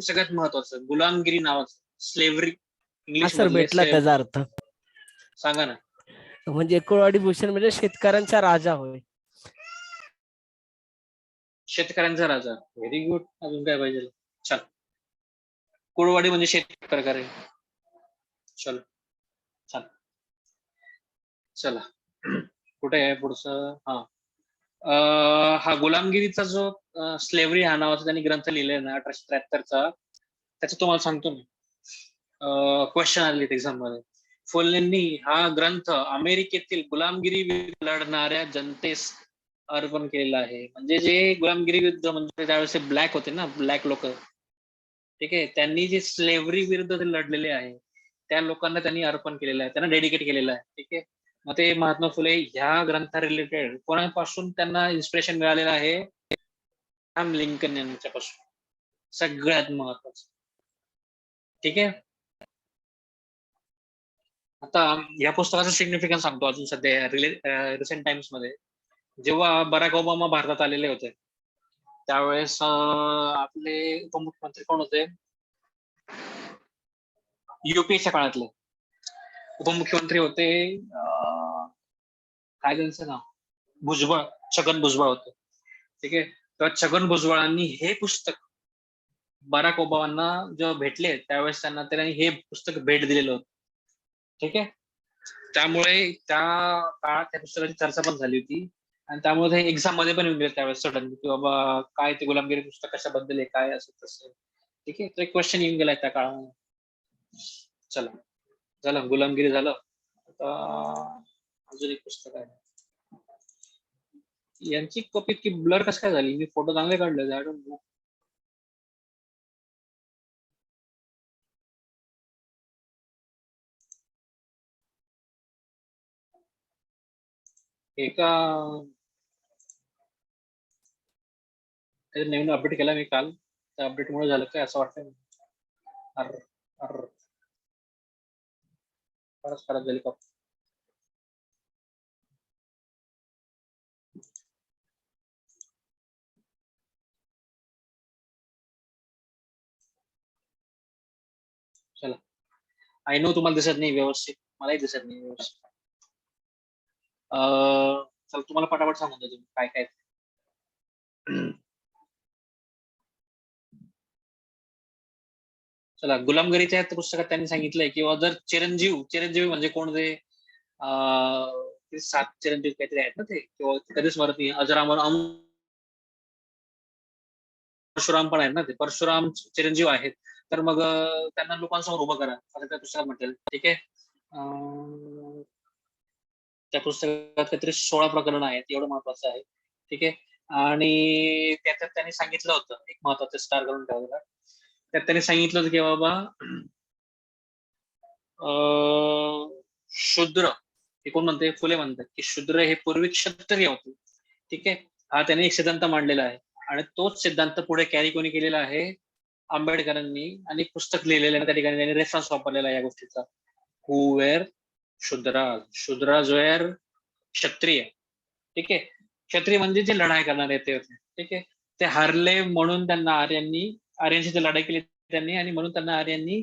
सगळ्यात महत्वाचं गुलामगिरी नावाचं, स्लेव्हरी हा इंग्लिश सर मधले भेटला त्याचा अर्थ. सांगा ना. म्हणजे कुळवाडी भूषण म्हणजे शेतकऱ्यांचा राजा होय. शेतकऱ्यांचा राजा, व्हेरी गुड. अजून काय पाहिजे? चल, कुळवाडी म्हणजे शेती प्रकारे. चल चल चला, कुठे आहे पुढचं? हा गुलामगिरीचा जो स्लेव्हरी हा नावाचा त्यांनी ग्रंथ लिहिलाय ना 1873चा, त्याचं तुम्हाला सांगतो मी. क्वेश्चन आले एक्झाम मध्ये. फुलेंनी हा ग्रंथ अमेरिकेतील गुलामगिरी विरुद्ध लढणाऱ्या जनतेस अर्पण केलेला आहे. म्हणजे जे गुलामगिरी विरुद्ध म्हणजे त्यावेळेस ब्लॅक होते ना, ब्लॅक लोक, ठीक आहे, त्यांनी जे स्लेव्हरी विरुद्ध लढलेले आहे त्या लोकांना त्यांनी अर्पण केलेलं आहे, त्यांना डेडिकेट केलेलं आहे. ठीक आहे, मग ते महात्मा फुले ह्या ग्रंथा रिलेटेड कोणापासून त्यांना इन्स्पिरेशन मिळालेलं आहे? अब्राहम लिंकन यांच्यापासून, सगळ्यात महत्वाचं. ठीक आहे, आता या पुस्तकाचं सिग्निफिकन्स सांगतो अजून सध्या रिसेंट टाइम्स मध्ये. जेव्हा बराक ओबामा भारतात आलेले होते त्यावेळेस आपले उपमुख्यमंत्री कोण होते? युपीएच्या काळातले उपमुख्यमंत्री होते, काय त्यांचं नाव, भुजबळ, छगन भुजबळ होते. ठीक आहे, तर छगन भुजबळांनी हे पुस्तक बराक ओबामांना जेव्हा भेटले त्यावेळेस त्यांनी हे पुस्तक भेट दिलेलं होतं. ठीक आहे, त्यामुळे त्या काळात त्या पुस्तकाची चर्चा पण झाली होती आणि त्यामुळे ते एक्झाम मध्ये पण येऊन गेले त्यावेळेस सडनली की बाबा काय ते गुलामगिरी पुस्तक कशाबद्दल आहे, काय असं तसं. ठीक आहे, तो एक क्वेश्चन येऊन गेलाय त्या काळामध्ये. चला, झालं गुलामगिरी झालं. आता अजून एक पुस्तक आहे, यांची कॉपी की ब्लर कसं काय झाली? मी फोटो चांगले काढले, आय डोंट नो. एका नवीन अपडेट केला मी काल, त्या अपडेटमुळे झालं काय असं वाटतं. फारच खराब झाली कॉपी. चला, आय नो तुम्हाला दिसत नाही व्यवस्थित, मलाही दिसत नाही व्यवस्थित. चल तुम्हाला पटापट सांगून देतो काय काय. चला, गुलामगिरीच्या पुस्तकात त्यांनी सांगितलंय किंवा जर चिरंजीव म्हणजे कोण ते 7 चिरंजीव काहीतरी आहेत ना ते, किंवा कधीच मरत नाही, अजरामर परशुराम पण आहेत ना ते, परशुराम चिरंजीव आहेत. तर मग त्यांना लोकांसमोर उभं करा असं त्या पुस्तकात म्हटलं. ठीक आहे, त्या पुस्तकात काहीतरी 16 प्रकरण आहेत, एवढं महत्वाचं आहे. ठीक आहे, आणि त्याच्यात त्यांनी सांगितलं होतं, एक महत्वाचं स्टार करून ठेवलेलं, त्यात त्यांनी सांगितलं होतं की बाबा शूद्र हे कोण म्हणते? फुले म्हणतात की शूद्र हे पूर्वी क्षत्रिय होते. ठीक आहे, हा त्यांनी एक सिद्धांत मांडलेला आहे आणि तोच सिद्धांत पुढे कॅरी कोणी केलेला आहे? आंबेडकरांनी, आणि पुस्तक लिहिलेलं आहे त्या ठिकाणी त्यांनी रेफरन्स वापरलेला आहे या गोष्टीचा. हु वेअर शूद्राज वेअर क्षत्रिय. ठीक आहे, क्षत्रिय म्हणजे जे लढाई करणारे ते होते. ठीक आहे, ते हारले म्हणून त्यांना आर्यांशी लढाई केली त्यांनी, आणि म्हणून त्यांना आर्यांनी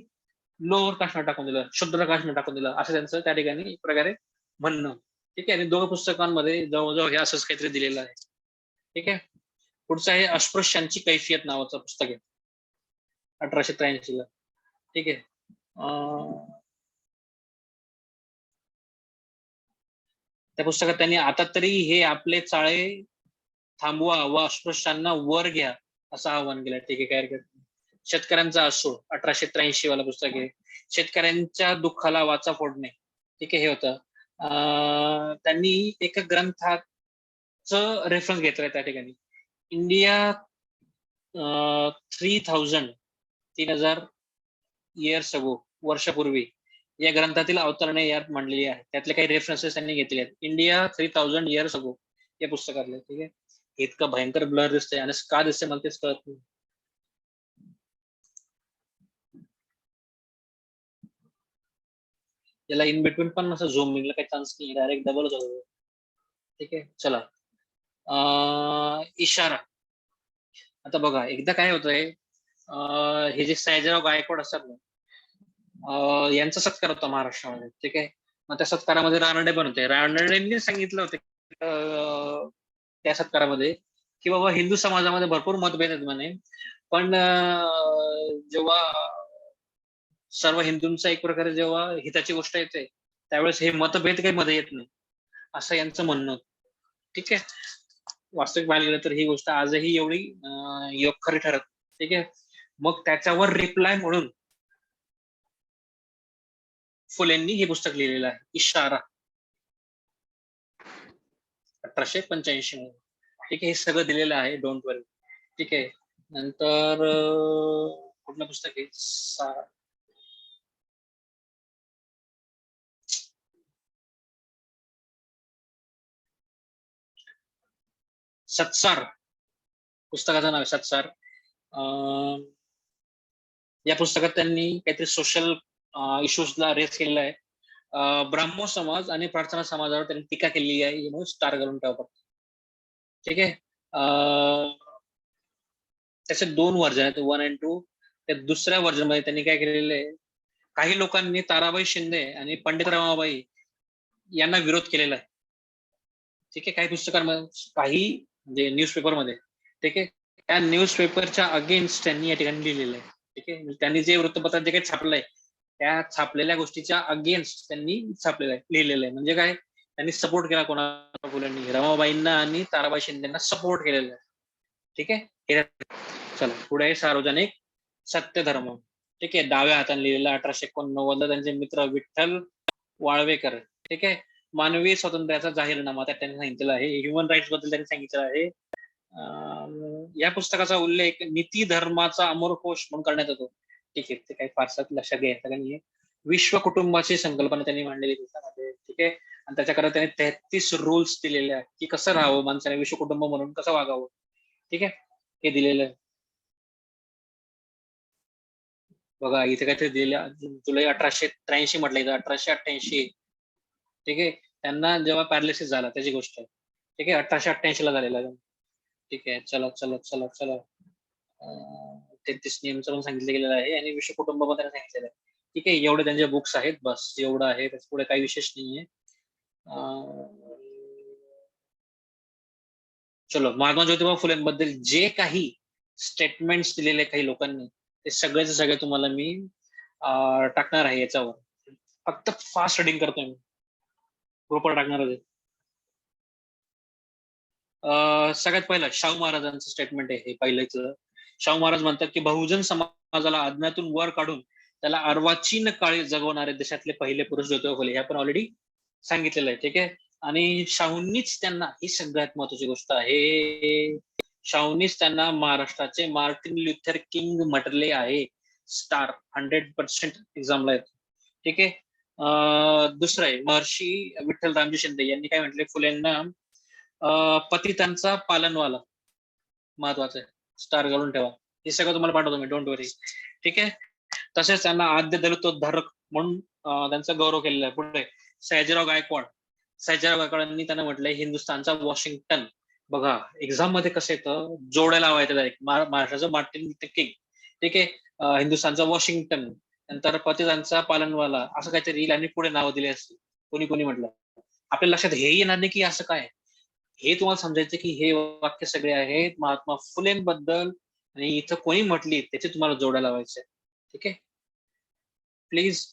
लोअर कास्टला टाकून दिलं, शूद्र कास्टला टाकून दिलं, असं त्यांचं त्या ठिकाणी एक प्रकारे म्हणणं. ठीक आहे, आणि दोघं पुस्तकांमध्ये जवळजवळ हे असंच काहीतरी दिलेलं आहे. ठीक आहे, पुढचं आहे अस्पृश्यांची कैफियत नावाचं पुस्तक आहे 1883 ला. ठीक आहे, त्या पुस्तकात त्यांनी आता तरी हे आपले चाळे थांबवा व अस्पृश्यांना वर घ्या असं आवाहन केलं. ठीक आहे, काय हरकत नाही. शेतकऱ्यांचा असो 1883 वाला पुस्तक आहे. शेतकऱ्यांच्या दुःखाला वाचा फोडणे. ठीक आहे, हे होतं. त्यांनी एका ग्रंथाचं रेफरन्स घेतलाय त्या ठिकाणी. इंडिया 3000 इयर्स अगो, वर्षापूर्वी या ग्रंथातील अवतरणे यात मांडलेली आहे. त्यातले काही रेफरन्सेस त्यांनी घेतले आहेत. इंडिया 3000 इयर्स अगो या पुस्तकातले. ठीक आहे, इतकं भयंकर ब्लर दिसतंय आणि का दिसतंय मला तेच कळत नाही. याला इन बिटवीन पण असं झूमिंगला काही चान्स नाही, डायरेक्ट डबलच होतो. ठीक आहे, चला. इशारा. आता बघा, एकदा काय होतंय, हे जे सयाजीराव गायकवाड असतात ना, यांचा सत्कार होता महाराष्ट्रामध्ये. ठीक आहे, मग त्या सत्कारामध्ये रानडे पण होते. रानडेंनी सांगितलं होतं त्या सत्कारामध्ये की बाबा हिंदू समाजामध्ये भरपूर मतभेद आहेत म्हणे, पण जेव्हा सर्व हिंदूंचा एक प्रकारे जेव्हा हिताची गोष्ट येते त्यावेळेस हे मतभेद काही मध्ये येत नाही, असं यांचं म्हणणं होतं. ठीक आहे, वास्तविक पाहायला गेलं तर ही गोष्ट आजही एवढी योगखरी ठरत. ठीक आहे, मग त्याच्यावर रिप्लाय म्हणून फुलेंनी हे पुस्तक लिहिलेलं आहे, इशारा, 1885 मध्ये. ठीक आहे, हे सगळं दिलेलं आहे, डोंट वरी. ठीक आहे, नंतर कुठलं पुस्तक आहे, सत्सार, पुस्तकाचं नाव आहे सत्सार. या पुस्तकात त्यांनी काहीतरी सोशल इश्यूजला रेस केलेला आहे. ब्राह्मो समाज आणि प्रार्थना समाजावर त्यांनी टीका केलेली आहे, म्हणून स्टार करून ठेवतात. ठीक आहे, त्याचे 2 व्हर्जन आहेत, 1 and 2. त्या दुसऱ्या व्हर्जन मध्ये त्यांनी काय केलेलं आहे, काही लोकांनी ताराबाई शिंदे आणि पंडित रमाबाई यांना विरोध केलेला आहे. ठीक आहे, काही पुस्तकांमध्ये, काही म्हणजे न्यूजपेपरमध्ये. ठीक आहे, त्या न्यूजपेपरच्या अगेन्स्ट त्यांनी या ठिकाणी लिहिलेलं आहे. ठीक आहे, त्यांनी जे वृत्तपत्रात जे काही छापलंय त्या छापलेल्या गोष्टीच्या अगेन्स्ट त्यांनी लिहिलेलं आहे. म्हणजे काय, त्यांनी सपोर्ट केला कोणाला, फुलेंनी रमाबाईंना आणि ताराबाई शिंदेना सपोर्ट केलेला आहे. ठीक आहे, चला पुढे आहे सार्वजनिक सत्यधर्म. ठीक आहे, डाव्या हाताने लिहिलेला, 1889 त्यांचे मित्र विठ्ठल वाळवेकर. ठीक आहे, मानवी स्वातंत्र्याचा जाहीरनामा त्यात त्यांनी सांगितलेला आहे. ह्युमन राईट्स बद्दल त्यांनी सांगितलं आहे. या पुस्तकाचा उल्लेख नीती धर्माचा अमरकोश म्हणून करण्यात येतो. ठीक आहे, ते काही फारसात लक्षात घ्यायचं नाही. विश्व कुटुंबाची संकल्पना त्यांनी मांडलेली त्याच्यामध्ये. ठीक आहे, आणि त्याच्याकडे त्यांनी 33 रूल्स दिलेले आहेत की कसं राहावं माणसाने, विश्व कुटुंब म्हणून कसं वागावं. ठीक आहे, हे दिलेलं आहे बघा इथे. काहीतरी दिलेलं, जुलै 1883 म्हटलं इथं, 1888. ठीक आहे, त्यांना जेव्हा पॅरालिसिस झाला त्याची गोष्ट आहे. ठीक आहे, 1888 ला झालेला. ठीक आहे, चला चला चला चला. 33 नियमचं पण सांगितलं गेलेलं आहे आणि विश्व कुटुंब पण त्यांनी सांगितलेलं आहे. ठीक आहे, एवढे त्यांचे बुक्स आहेत, बस एवढं आहे, त्याच्या पुढे काही विशेष नाहीये. चलो, महात्मा ज्योतिबा फुलेंबद्दल जे काही स्टेटमेंट्स दिलेले काही लोकांनी, ते सगळेच सगळे तुम्हाला मी टाकणार आहे याच्यावर. फक्त फास्ट रीडिंग करतोय मी, ग्रुपवर टाकणार आहे. सगळ्यात पहिलं शाहू महाराजांचं स्टेटमेंट आहे हे पहिलंच. शाहू महाराज म्हणतात की बहुजन समाजाला अज्ञातून वर काढून त्याला अर्वाचीन काळी जगवणारे देशातले पहिले पुरुष ज्योतिबा फुले, हे आपण ऑलरेडी सांगितलेलं आहे. ठीक आहे, आणि शाहूंनीच त्यांना, ही सगळ्यात महत्वाची गोष्ट आहे, शाहूंनीच त्यांना महाराष्ट्राचे मार्टिन ल्युथर किंग म्हटले आहे. स्टार 100% एक्झामला येतो. ठीक आहे, दुसरं आहे महर्षी विठ्ठल रामजी शिंदे यांनी काय म्हटले फुलेंना, पतितांचा पालनवाला, महत्वाचं आहे, स्टार घालून ठेवा. हे सगळं तुम्हाला पाठवतो मी, डोंट वरी. ठीक आहे, तसेच त्यांना आद्य दलितोद्धारक म्हणून त्यांचा गौरव केलेला आहे. पुढे सयाजीराव गायकवाडांनी त्यांना म्हटलंय हिंदुस्थानचा वॉशिंग्टन. बघा एक्झाम मध्ये कसं येतं, जोड्या लावायचं डायरेक्ट, महाराष्ट्राचं मार्टिन लुथर किंग. ठीक आहे, हिंदुस्थानचा वॉशिंग्टन, नंतर पतितांचा पालनवाला, असं काहीतरी येईल आणि पुढे नावं दिली असतील. कोणी म्हटलं, आपल्या लक्षात हेही येणार नाही की असं काय. हे तुम्हाला समजायचं की हे वाक्य सगळे आहेत महात्मा फुलेंबद्दल आणि इथं कोणी म्हटली त्याचे तुम्हाला जोड्या लावायचे. ठीक आहे, please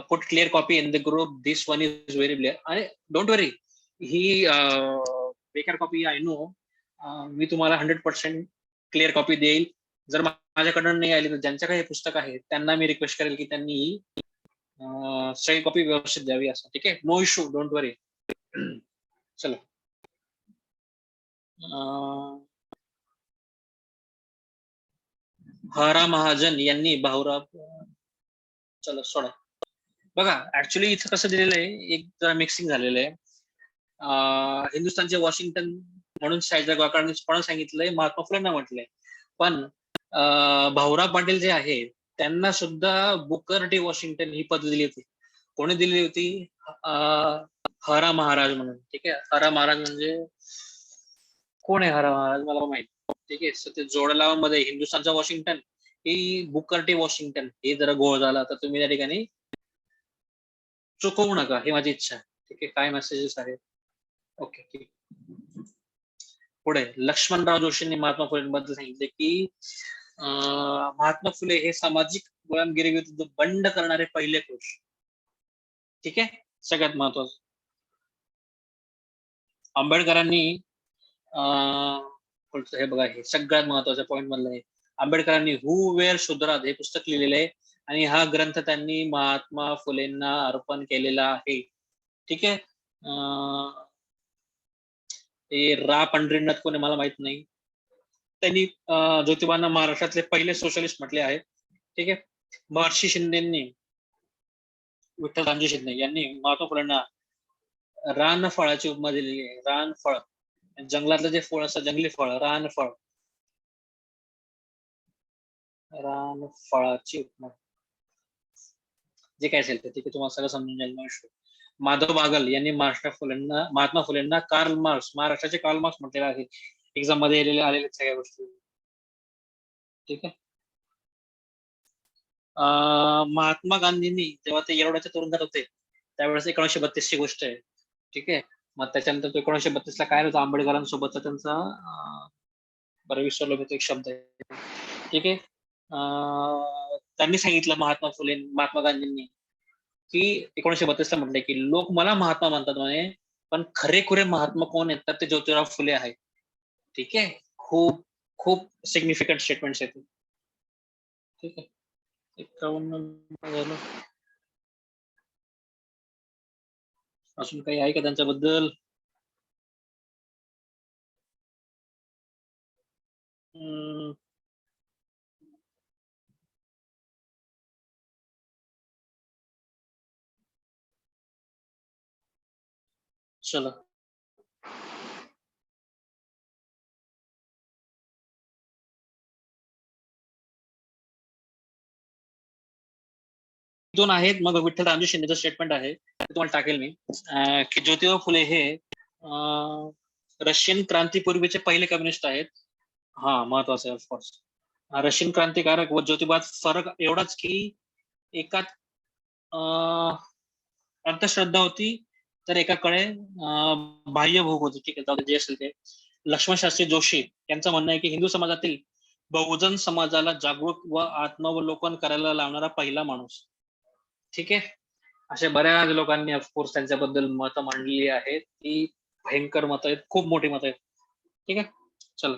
put clear copy in the group, this one is very clear. आणि डोंट वरी, ही बेकार कॉपी आय नो. मी तुम्हाला 100% क्लिअर कॉपी देईल. जर माझ्याकडून नाही आली तर ज्यांच्याकडे हे पुस्तक आहे त्यांना मी रिक्वेस्ट करेल की त्यांनी ही सही कॉपी व्यवस्थित द्यावी असं. ठीक आहे, नो इश्यू, डोंट वरी. चला. हरा महाजन यांनी भाऊराव, चला सोडा. बघा ऍक्च्युली इथं कसं दिलेलं आहे, एक जरा मिक्सिंग झालेलं आहे. हिंदुस्थानचे वॉशिंग्टन म्हणून शाहीजा गावकरांनी पण सांगितलंय, महात्मा फुलेंना म्हटलंय. पण भाऊराव पाटील जे आहे त्यांना सुद्धा बुकर टी वॉशिंग्टन ही पदवी दिली होती. कोणी दिली होती? हरा महाराज म्हणून. ठीक आहे, हरा महाराज म्हणजे कोण आहे हरा महाराज मला माहित. ठीक आहे, सो ते जोडलावामध्ये हिंदुस्थानचा वॉशिंग्टन ही बुकर टी वॉशिंग्टन हे जरा गोळ झाला तर तुम्ही त्या ठिकाणी चुकवू नका, ही माझी इच्छा आहे. ठीक आहे, काय मेसेजेस आहेत? ओके, ठीक. पुढे लक्ष्मणराव जोशींनी महात्मा फुलेंबद्दल सांगितले की महात्मा फुले हे सामाजिक गुलामगिरी विरुद्ध बंड करणारे पहिले पुरुष. ठीक आहे, सगळ्यात महत्वाचं. आंबेडकरांनी हे बघा, हे सगळ्यात महत्वाच्या पॉईंट मधलं आहे. आंबेडकरांनी हु वेअर शूद्राद हे पुस्तक लिहिलेलं आहे आणि हा ग्रंथ त्यांनी महात्मा फुलेंना अर्पण केलेला आहे. ठीक आहे. हे रा पंढरीनाथ कोणी मला माहित नाही. त्यांनी ज्योतिबांना महाराष्ट्रातले पहिले सोशलिस्ट म्हटले आहे. ठीक आहे. महर्षी शिंदेनी, विठ्ठल रामजी शिंदे यांनी महात्मा फुलेंना रानफळाची उपमा दिलेली आहे. रानफळ, जंगलातलं जे फळ असतं, जंगली फळ, रानफळ, रानफळाची उपमा जे काय असेल ते. ठीक आहे, तुम्हाला सगळं समजून जाईल. माधव बागल यांनी महात्मा फुलेंना कार्ल मार्क्स, महाराष्ट्राचे कार्ल मार्क्स म्हटलेले आहे. एक्झाम मध्ये आलेल्या सगळ्या गोष्टी. ठीक आहे. महात्मा गांधींनी जेव्हा ते येरवड्याच्या तुरुंगात होते त्यावेळेस 1932 ची गोष्ट आहे. ठीक आहे. मग त्याच्यानंतर 1932 ला काय होतं, आंबेडकरांसोबतचा त्यांचा बरं विसरलो मी तो एक शब्द आहे. ठीक आहे. त्यांनी सांगितलं महात्मा गांधींनी की 1932 ला म्हटलंय की लोक मला महात्मा म्हणतात म्हणे, पण खरेखुरे महात्मा कोण आहेत तर ते ज्योतिराव फुले आहेत. ठीक आहे. खूप खूप सिग्निफिकंट स्टेटमेंट्स आहेत. ठीक आहे. 51 झालं. अजून काही आहे का त्यांच्याबद्दल? चला. दोन आहेत, मग विठ्ठल रामजी शिंदेचं स्टेटमेंट आहे ते तुम्हाला टाकेल मी, की ज्योतिबा फुले हे रशियन क्रांतीपूर्वीचे पहिले कम्युनिस्ट आहेत. हा महत्वाचं आहे ऑफकोर्स. रशियन क्रांतिकारक व ज्योतिबात फरक एवढाच की एकात अंधश्रद्धा होती तर एकाकडे बाह्य भोग होती. ठीक आहे, जे असेल ते. लक्ष्मण शास्त्री जोशी यांचं म्हणणं आहे की हिंदू समाजातील बहुजन समाजाला जागरूक व आत्मावलोकन करायला लावणारा पहिला माणूस. ठीक आहे. अशा बऱ्याच लोकांनी ऑफकोर्स त्यांच्याबद्दल मतं मांडलेली आहेत. ती भयंकर मतं आहेत, खूप मोठी मतं आहेत. ठीक आहे. चला,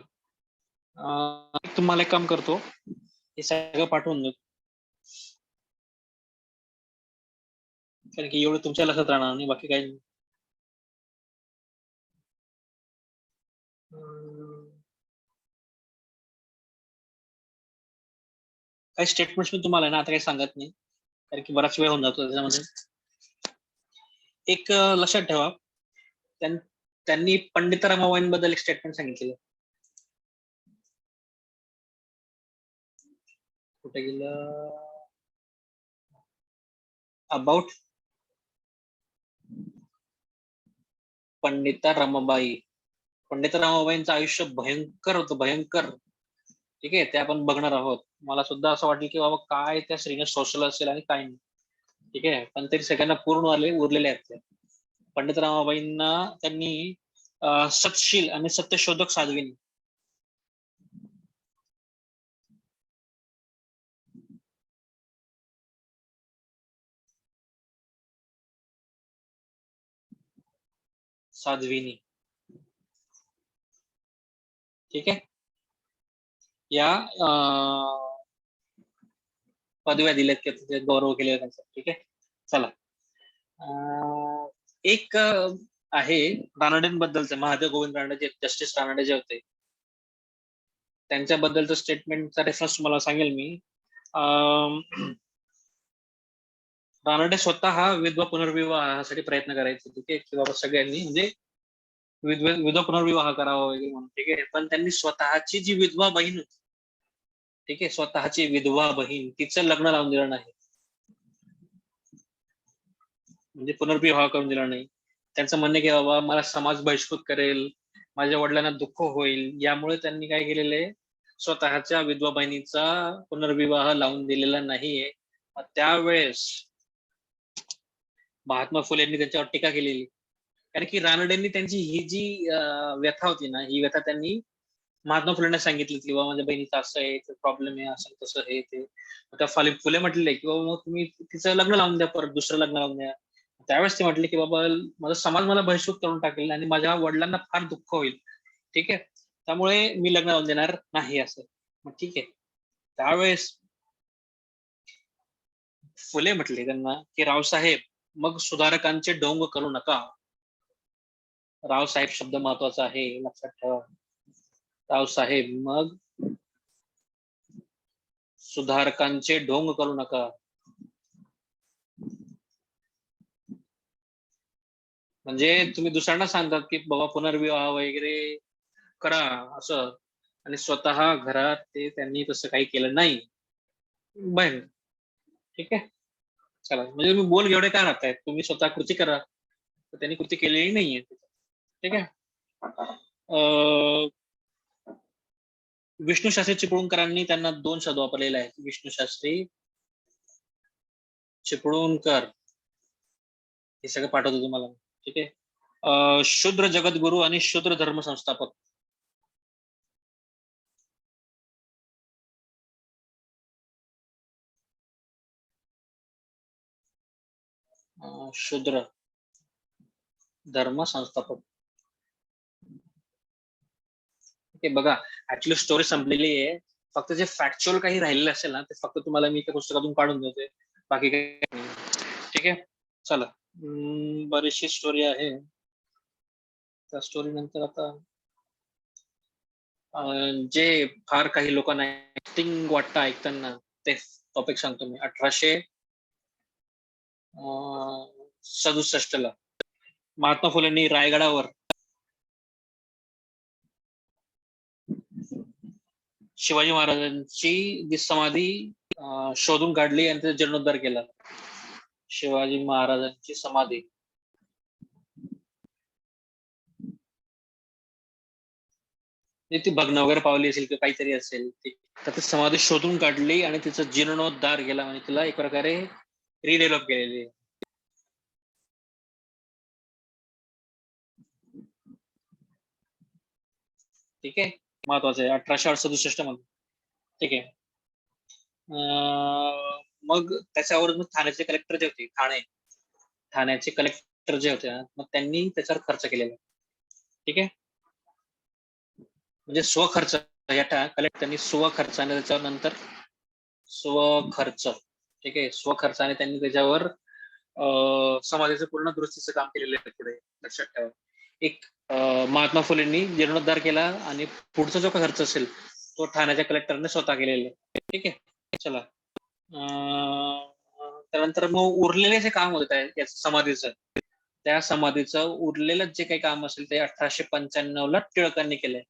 तुम्हाला एक काम करतो, हे सगळं पाठवून देतो, कारण की एवढं तुमच्या लक्षात राहणार नाही, बाकी काही नाही. काही स्टेटमेंट्स मी तुम्हाला ना आता काही सांगत नाही, कारण की बराच वेळ होऊन जातो त्याच्यामध्ये. एक लक्षात ठेवा, त्यांनी पंडित रमाबाईंबद्दल एक स्टेटमेंट सांगितलेलं. कुठे गेलं? अबाउट पंडिता रमाबाई. पंडिता रमाबाईंचं आयुष्य भयंकर होतं, भयंकर. ठीक आहे, ते आपण बघणार आहोत. मला सुद्धा असं वाटलं की बाबा काय त्या स्त्रीने सोशल असेल आणि काय नाही. ठीक आहे, पण तरी सगळ्यांना पूर्ण उरलेले आहेत. पंडित रमाबाईंना त्यांनी सतशील आणि सत्यशोधक साध्वीनी. साध्वीनी. ठीक आहे. या पदव्या दिल्यात किंवा तिथे गौरव केले त्यांचा. ठीक आहे. चला, एक आहे रानडेंबद्दलचं, महादेव गोविंद रानडे, जे जस्टिस रानडे जे होते त्यांच्याबद्दलचं स्टेटमेंटचा रेफरन्स तुम्हाला सांगेल मी. रानडे स्वतः हा विधवा पुनर्विवाहासाठी प्रयत्न करायचे. ठीक आहे, की बाबा सगळ्यांनी म्हणजे विधवा पुनर्विवाह करावा वगैरे म्हणून. ठीक आहे, पण त्यांनी स्वतःची जी विधवा बहीण होती, ठीक आहे, स्वतःची विधवा बहीण, तिचं लग्न लावून दिलं नाही, म्हणजे पुनर्विवाह करून दिला नाही. त्यांचं म्हणणं आहे की बाबा मला समाज बहिष्कृत करेल, माझ्या वडिलांना दुःख होईल, यामुळे त्यांनी काय केलेलं आहे, स्वतःच्या विधवा बहिणीचा पुनर्विवाह लावून दिलेला नाहीये. त्यावेळेस महात्मा फुले यांनी त्यांच्यावर टीका केलेली, कारण की रानडेंनी त्यांची ही जी व्यथा होती ना, ही व्यथा त्यांनी महात्मा फुलेंना सांगितली की बाबा माझ्या बहिणीचं असं आहे, प्रॉब्लेम आहे, असं तसं हे ते. त्या फुले म्हटलेले की बाबा मग तुम्ही तिचं लग्न लावून द्या, परत दुसरं लग्न लावून द्या. त्यावेळेस ते म्हटले की बाबा माझा समाज मला बहिष्कृत करून टाकेल आणि माझ्या वडिलांना फार दुःख होईल. ठीक आहे, त्यामुळे मी लग्न लावून देणार नाही असं. मग ठीक आहे, त्यावेळेस फुले म्हटले त्यांना की रावसाहेब, मग सुधारकांचे ढोंग करू नका. रावसाहेब शब्द महत्वाचा आहे, लक्षात ठेवा. रावसाहेब, मग सुधारकांचे ढोंग करू नका. म्हणजे तुम्ही दुसऱ्यांना सांगतात की बाबा पुनर्विवाह वगैरे करा असं, आणि स्वतः घरात ते त्यांनी तसं काही केलं नाही. बरं, ठीक आहे. चला, म्हणजे तुम्ही बोल एवढे काय राहतायत, तुम्ही स्वतः कृती करा. तर त्यांनी कृती केलेली नाहीये. ठीक आहे. विष्णू शास्त्री चिपळूणकरांनी त्यांना 2 शब्द वापरलेले आहेत. विष्णू शास्त्री चिपळूणकर, हे सगळं पाठवतो तुम्हाला. ठीक आहे. शूद्र जगद्गुरु आणि शूद्र धर्म संस्थापक. शूद्र धर्म संस्थापक. ठीक आहे, बघा ऍक्च्युली स्टोरी संपलेली आहे. फक्त जे फॅक्च्युअल काही राहिलेलं असेल ना, ते फक्त तुम्हाला मी त्या पुस्तकातून काढून देतोय, बाकी काही नाही. ठीक आहे. चला, बरीचशी स्टोरी आहे. त्या स्टोरी नंतर आता जे फार काही लोकांना इंटरेस्टिंग वाटतं ऐकताना, ते टॉपिक सांगतो मी. 1867 ला महात्मा फुलेंनी रायगडावर शिवाजी महाराजांची जी समाधी शोधून काढली आणि त्याचा जीर्णोद्धार केला. शिवाजी महाराजांची समाधी ती भग्न वगैरे पावली असेल किंवा काहीतरी असेल, तर ती समाधी शोधून काढली आणि तिचा जीर्णोद्धार केला, म्हणजे तिला एक प्रकारे रिडेव्हलप केलेली. ठीक आहे, महत्वाचं आहे. 1868 मध्ये. ठीक आहे. मग त्याच्यावर ठाण्याचे कलेक्टर जे होते, ठाण्याचे कलेक्टर जे होते, मग त्यांनी त्याच्यावर खर्च केलेला. ठीक आहे, म्हणजे स्वखर्च. कलेक्टरनी स्वखर्चाने त्याच्यावर नंतर स्वखर्च, ठीक आहे, स्वखर्चाने त्यांनी त्याच्यावर समाजाचं पूर्ण दुरुस्तीचं काम केलेलं आहे. पुढे लक्षात ठेवा, एक महात्मा फुलेंनी जीर्णोद्धार केला आणि पुढचा जो काही खर्च असेल तो ठाण्याच्या कलेक्टरने स्वतः केलेला आहे. ठीक आहे. चला, त्यानंतर मग उरलेले जे काम होत आहे या समाधीचं, त्या समाधीचं उरलेलं जे काही काम असेल ते 1895 ला टिळकांनी केलंय.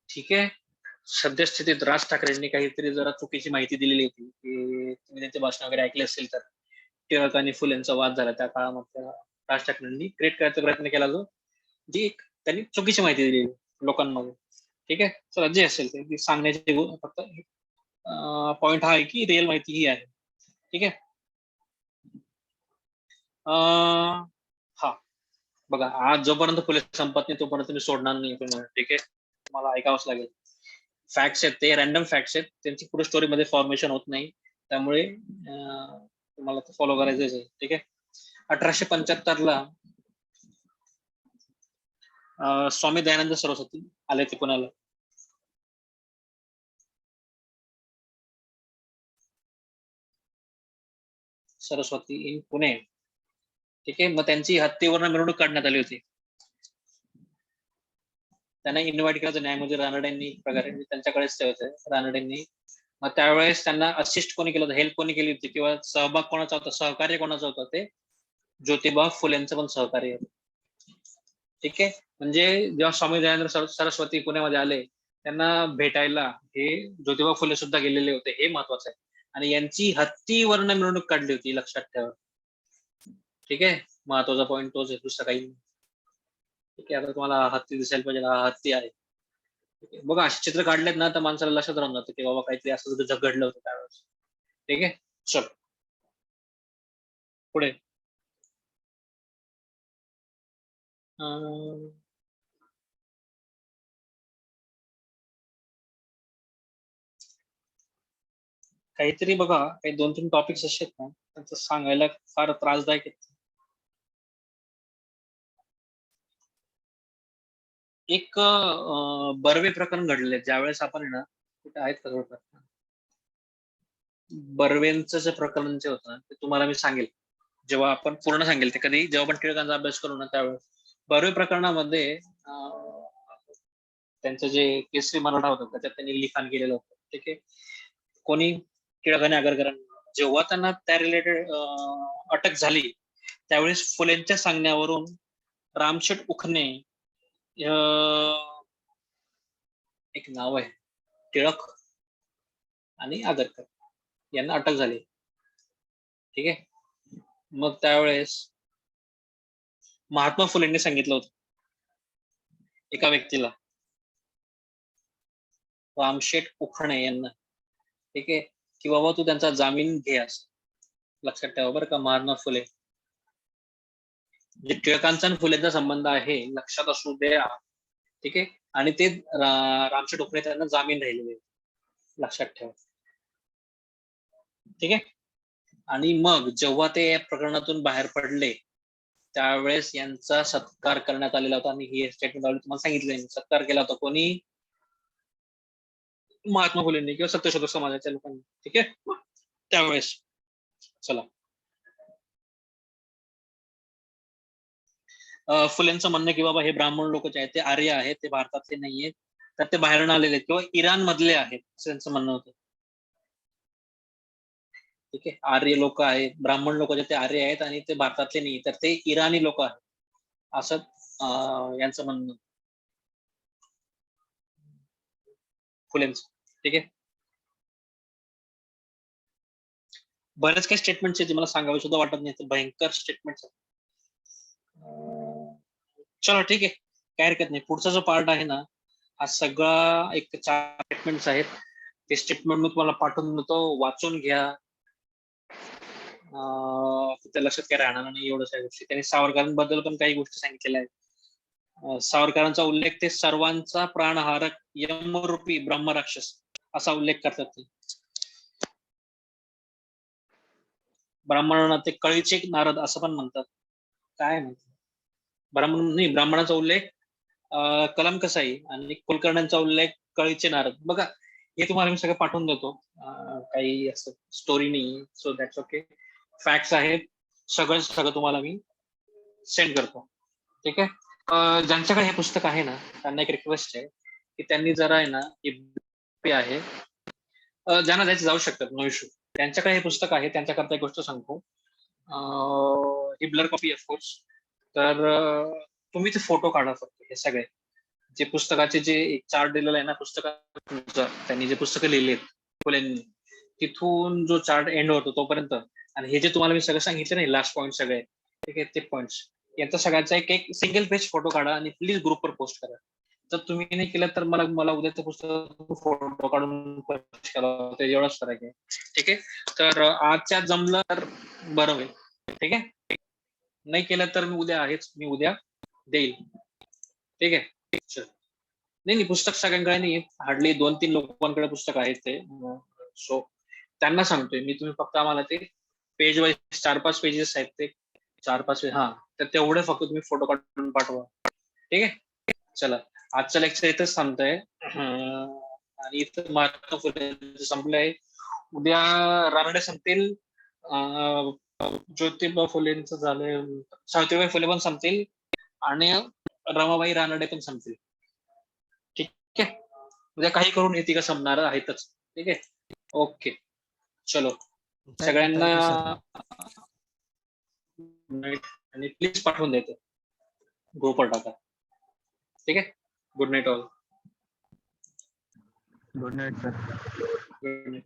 ठीक आहे. सद्यस्थितीत राज ठाकरेंनी काहीतरी जरा चुकीची माहिती दिलेली होती, की तुम्ही त्यांचे भाषण वगैरे ऐकले असेल तर. टिळक आणि फुलेंचा वाद झाला त्या काळामध्ये, राज ठाकरेंनी क्रिएट करायचा प्रयत्न केला, जो जी त्यांनी चुकीची माहिती दिली लोकांमध्ये. ठीक आहे. चला, जे असेल ते सांगण्याचे फक्त पॉइंट हा आहे की रिअल माहिती ही आहे. ठीक आहे. हा बघा, आज जोपर्यंत फुले संपत नाही तोपर्यंत मी सोडणार नाही तुम्हाला. ठीक आहे, मला ऐकावंच लागेल. फॅक्ट्स आहेत ते रॅन्डम फॅक्ट्स आहेत, त्यांची पुढे स्टोरी मध्ये फॉर्मेशन होत नाही, त्यामुळे तुम्हाला फॉलो करायचंच आहे. ठीक आहे. 1875 स्वामी दयानंद सरस्वती आले ते पुण्याला. सरस्वती इन पुणे. ठीक आहे. मग त्यांची हत्तीवरून मिरवणूक काढण्यात आली होती. त्यांना इन्व्हाइट केलं होतं न्यायमूर्ती रानडेंनी प्रकारे, त्यांच्याकडेच ते होते रानडेंनी. मग त्यावेळेस त्यांना असिस्ट कोणी केलं होतं, हेल्प कोणी केली होती किंवा सहभाग कोणाचा होता, सहकार्य कोणाचं होतं, ते ज्योतिबा फुलेंचं पण सहकार्य होतं. ठीक आहे. म्हणजे जेव्हा स्वामी दयानंद सरस्वती पुण्यामध्ये आले, त्यांना भेटायला हे ज्योतिबा फुले सुद्धा गेलेले होते, हे महत्वाचं आहे. आणि यांची हत्तीवर्ण मिरवणूक काढली होती, लक्षात ठेवा. ठीक आहे. महत्वाचा पॉईंट तोच आहे, दुसरा काही नाही. ठीक आहे. आता तुम्हाला हत्ती दिसायला पाहिजे, हा हत्ती आहे. बघा असे चित्र काढलेत ना तर माणसाला लक्षात राहून जातं की बाबा काहीतरी असं घडलं होतं त्यावेळेस. ठीक आहे. चल पुढे. काहीतरी बघा, काही 2-3 टॉपिक्स असे आहेत ना त्यांचं सांगायला फार त्रासदायक आहेत. एक बर्वे प्रकरण घडले ज्यावेळेस आपण ना, कुठे आहेत का थोडं, बर्वेंचं जे प्रकरण जे होतं ना ते तुम्हाला मी सांगेल जेव्हा आपण पूर्ण सांगेल, ते कधी जेव्हा आपण टिळकांचा अभ्यास करू ना त्यावेळेस. बर्वे प्रकरणामध्ये त्यांचं जे केसरी मराठा होतं त्याच्यात त्यांनी लिखाण केलेलं होतं. ठीक आहे. कोणी, टिळक आणि आगरकरांना. जेव्हा त्यांना त्या रिलेटेड अटक झाली त्यावेळेस फुलेंच्या सांगण्यावरून रामशेठ उखणे एक नाव आहे, टिळक आणि आगरकर यांना अटक झाली. ठीक आहे. मग त्यावेळेस महात्मा फुलेंनी सांगितलं होतं एका व्यक्तीला, रामशेठ उखणे यांना, ठीक आहे, की बाबा तू त्यांचा जामीन घे असं. लक्षात ठेवा बरं का, महात्मा फुले म्हणजे टिळकांचा आणि फुलेंचा संबंध आहे, लक्षात असू द्या. ठीक आहे. आणि ते रामशेठ उखणे त्यांना जामीन राहिलेले, लक्षात ठेवा. ठीक आहे. आणि मग जेव्हा ते या प्रकरणातून बाहेर पडले त्यावेळेस यांचा सत्कार करण्यात आलेला होता. आणि ही स्टेटमेंट तुम्हाला सांगितलं, सत्कार केला होता कोणी, महात्मा फुलेंनी किंवा सत्यशोधक समाजाच्या लोकांनी. ठीक आहे. त्यावेळेस चला, फुलेंचं म्हणणं की बाबा हे ब्राह्मण लोक जे आहेत ते आर्य आहेत, ते भारतातले नाहीयेत, तर ते बाहेरून आलेले आहेत किंवा इराण मधले आहेत असं त्यांचं म्हणणं होतं. ठीक आहे. आर्य लोक आहेत, ब्राह्मण लोक जे ते आर्य आहेत आणि ते भारतातले नाही, तर ते इराणी लोक आहेत असं यांचं म्हणणं फुलेंचं. ठीक आहे. बरेच काही स्टेटमेंट्स आहेत जे मला सांगावे सुद्धा वाटत नाही, तर भयंकर स्टेटमेंट्स. चलो ठीक आहे, काय हरकत नाही. पुढचा जो पार्ट आहे ना हा सगळा एक 4 स्टेटमेंट्स आहेत. ते स्टेटमेंट मी तुम्हाला पाठवून देतो, वाचून घ्या. त्या लक्षात काय राहणार नाही एवढं सगळ्या गोष्टी. त्यांनी सावरकरांबद्दल पण काही गोष्टी सांगितलेल्या आहेत. सावरकरांचा उल्लेख ते सर्वांचा प्राणहारक यमरूपी ब्रह्मराक्षस असा उल्लेख करतात. ते ब्राह्मणांना ते कळीचे नारद असं पण म्हणतात. काय म्हणतात ब्राह्मणांचा उल्लेख कलम कसाई आणि कुलकर्ण्यांचा उल्लेख कळीचे नारद. बघा हे तुम्हाला मी सगळं पाठवून देतो, काही असं स्टोरी नाही, सो दॅट्स ओके. फॅक्ट्स आहेत, सगळं तुम्हाला मी सेंड करतो. ठीक आहे. ज्यांच्याकडे हे पुस्तक आहे ना त्यांना एक रिक्वेस्ट आहे की त्यांनी जरा आहे ना आहे, ज्यांना जायचं जाऊ शकतात, नो इश्यू. त्यांच्याकडे हे पुस्तक आहे, त्यांच्याकरता एक गोष्ट सांगतो, ही ब्लर कॉपी ऑफकोर्स. तर तुम्ही ते फोटो काढा फक्त, हे सगळे जे पुस्तकाचे जे चार्ट दिलेला आहे ना पुस्तकात, त्यांनी जे पुस्तकं लिहिलेत फुलेंनी, तिथून जो चार्ट एंड होतो तोपर्यंत, आणि हे जे तुम्हाला मी सगळं सांगितलं नाही लास्ट पॉईंट सगळे, ठीक आहे, ते पॉईंट्स यांचा सगळ्यांचा एक सिंगल पेज फोटो काढा आणि प्लीज ग्रुपवर पोस्ट करा. जर तुम्ही नाही केलं तर मला उद्या ते पुस्तक फोटो काढून पोस्ट करा, ते एवढाच फरक आहे. ठीक आहे. तर आजच्या जमलं तर बरं होईल. ठीक आहे. नाही केलं तर मी उद्या आहेच, मी उद्या देईल. ठीक आहे. नाही पुस्तक सगळ्यांकडे नाही, हार्डली 2-3 लोकांकडे पुस्तक आहेत ते, सो त्यांना सांगतोय मी, तुम्ही फक्त आम्हाला ते पेज वाईज 4-5 पेजेस आहेत ते 4-5 हा, तर तेवढे फक्त तुम्ही फोटो काढून पाठवा. ठीक आहे. चला, आजचं लेक्चर इथंच थांबतंय. आणि इथं महात्मा फुले संपलंय. उद्या रानडे संपतील, ज्योतिबा फुलेंचं झालंय, सावित्रीबाई फुले पण संपतील आणि रमाबाई रानडे पण संपतील. ठीक आहे. उद्या काही करून येते का संपणार आहेतच. ठीक आहे. ओके, चलो सगळ्यांना आणि प्लीज पाठवून द्यायचं, ग्रुपवर टाका. ठीक आहे. Good night all. Good night sir. Good night.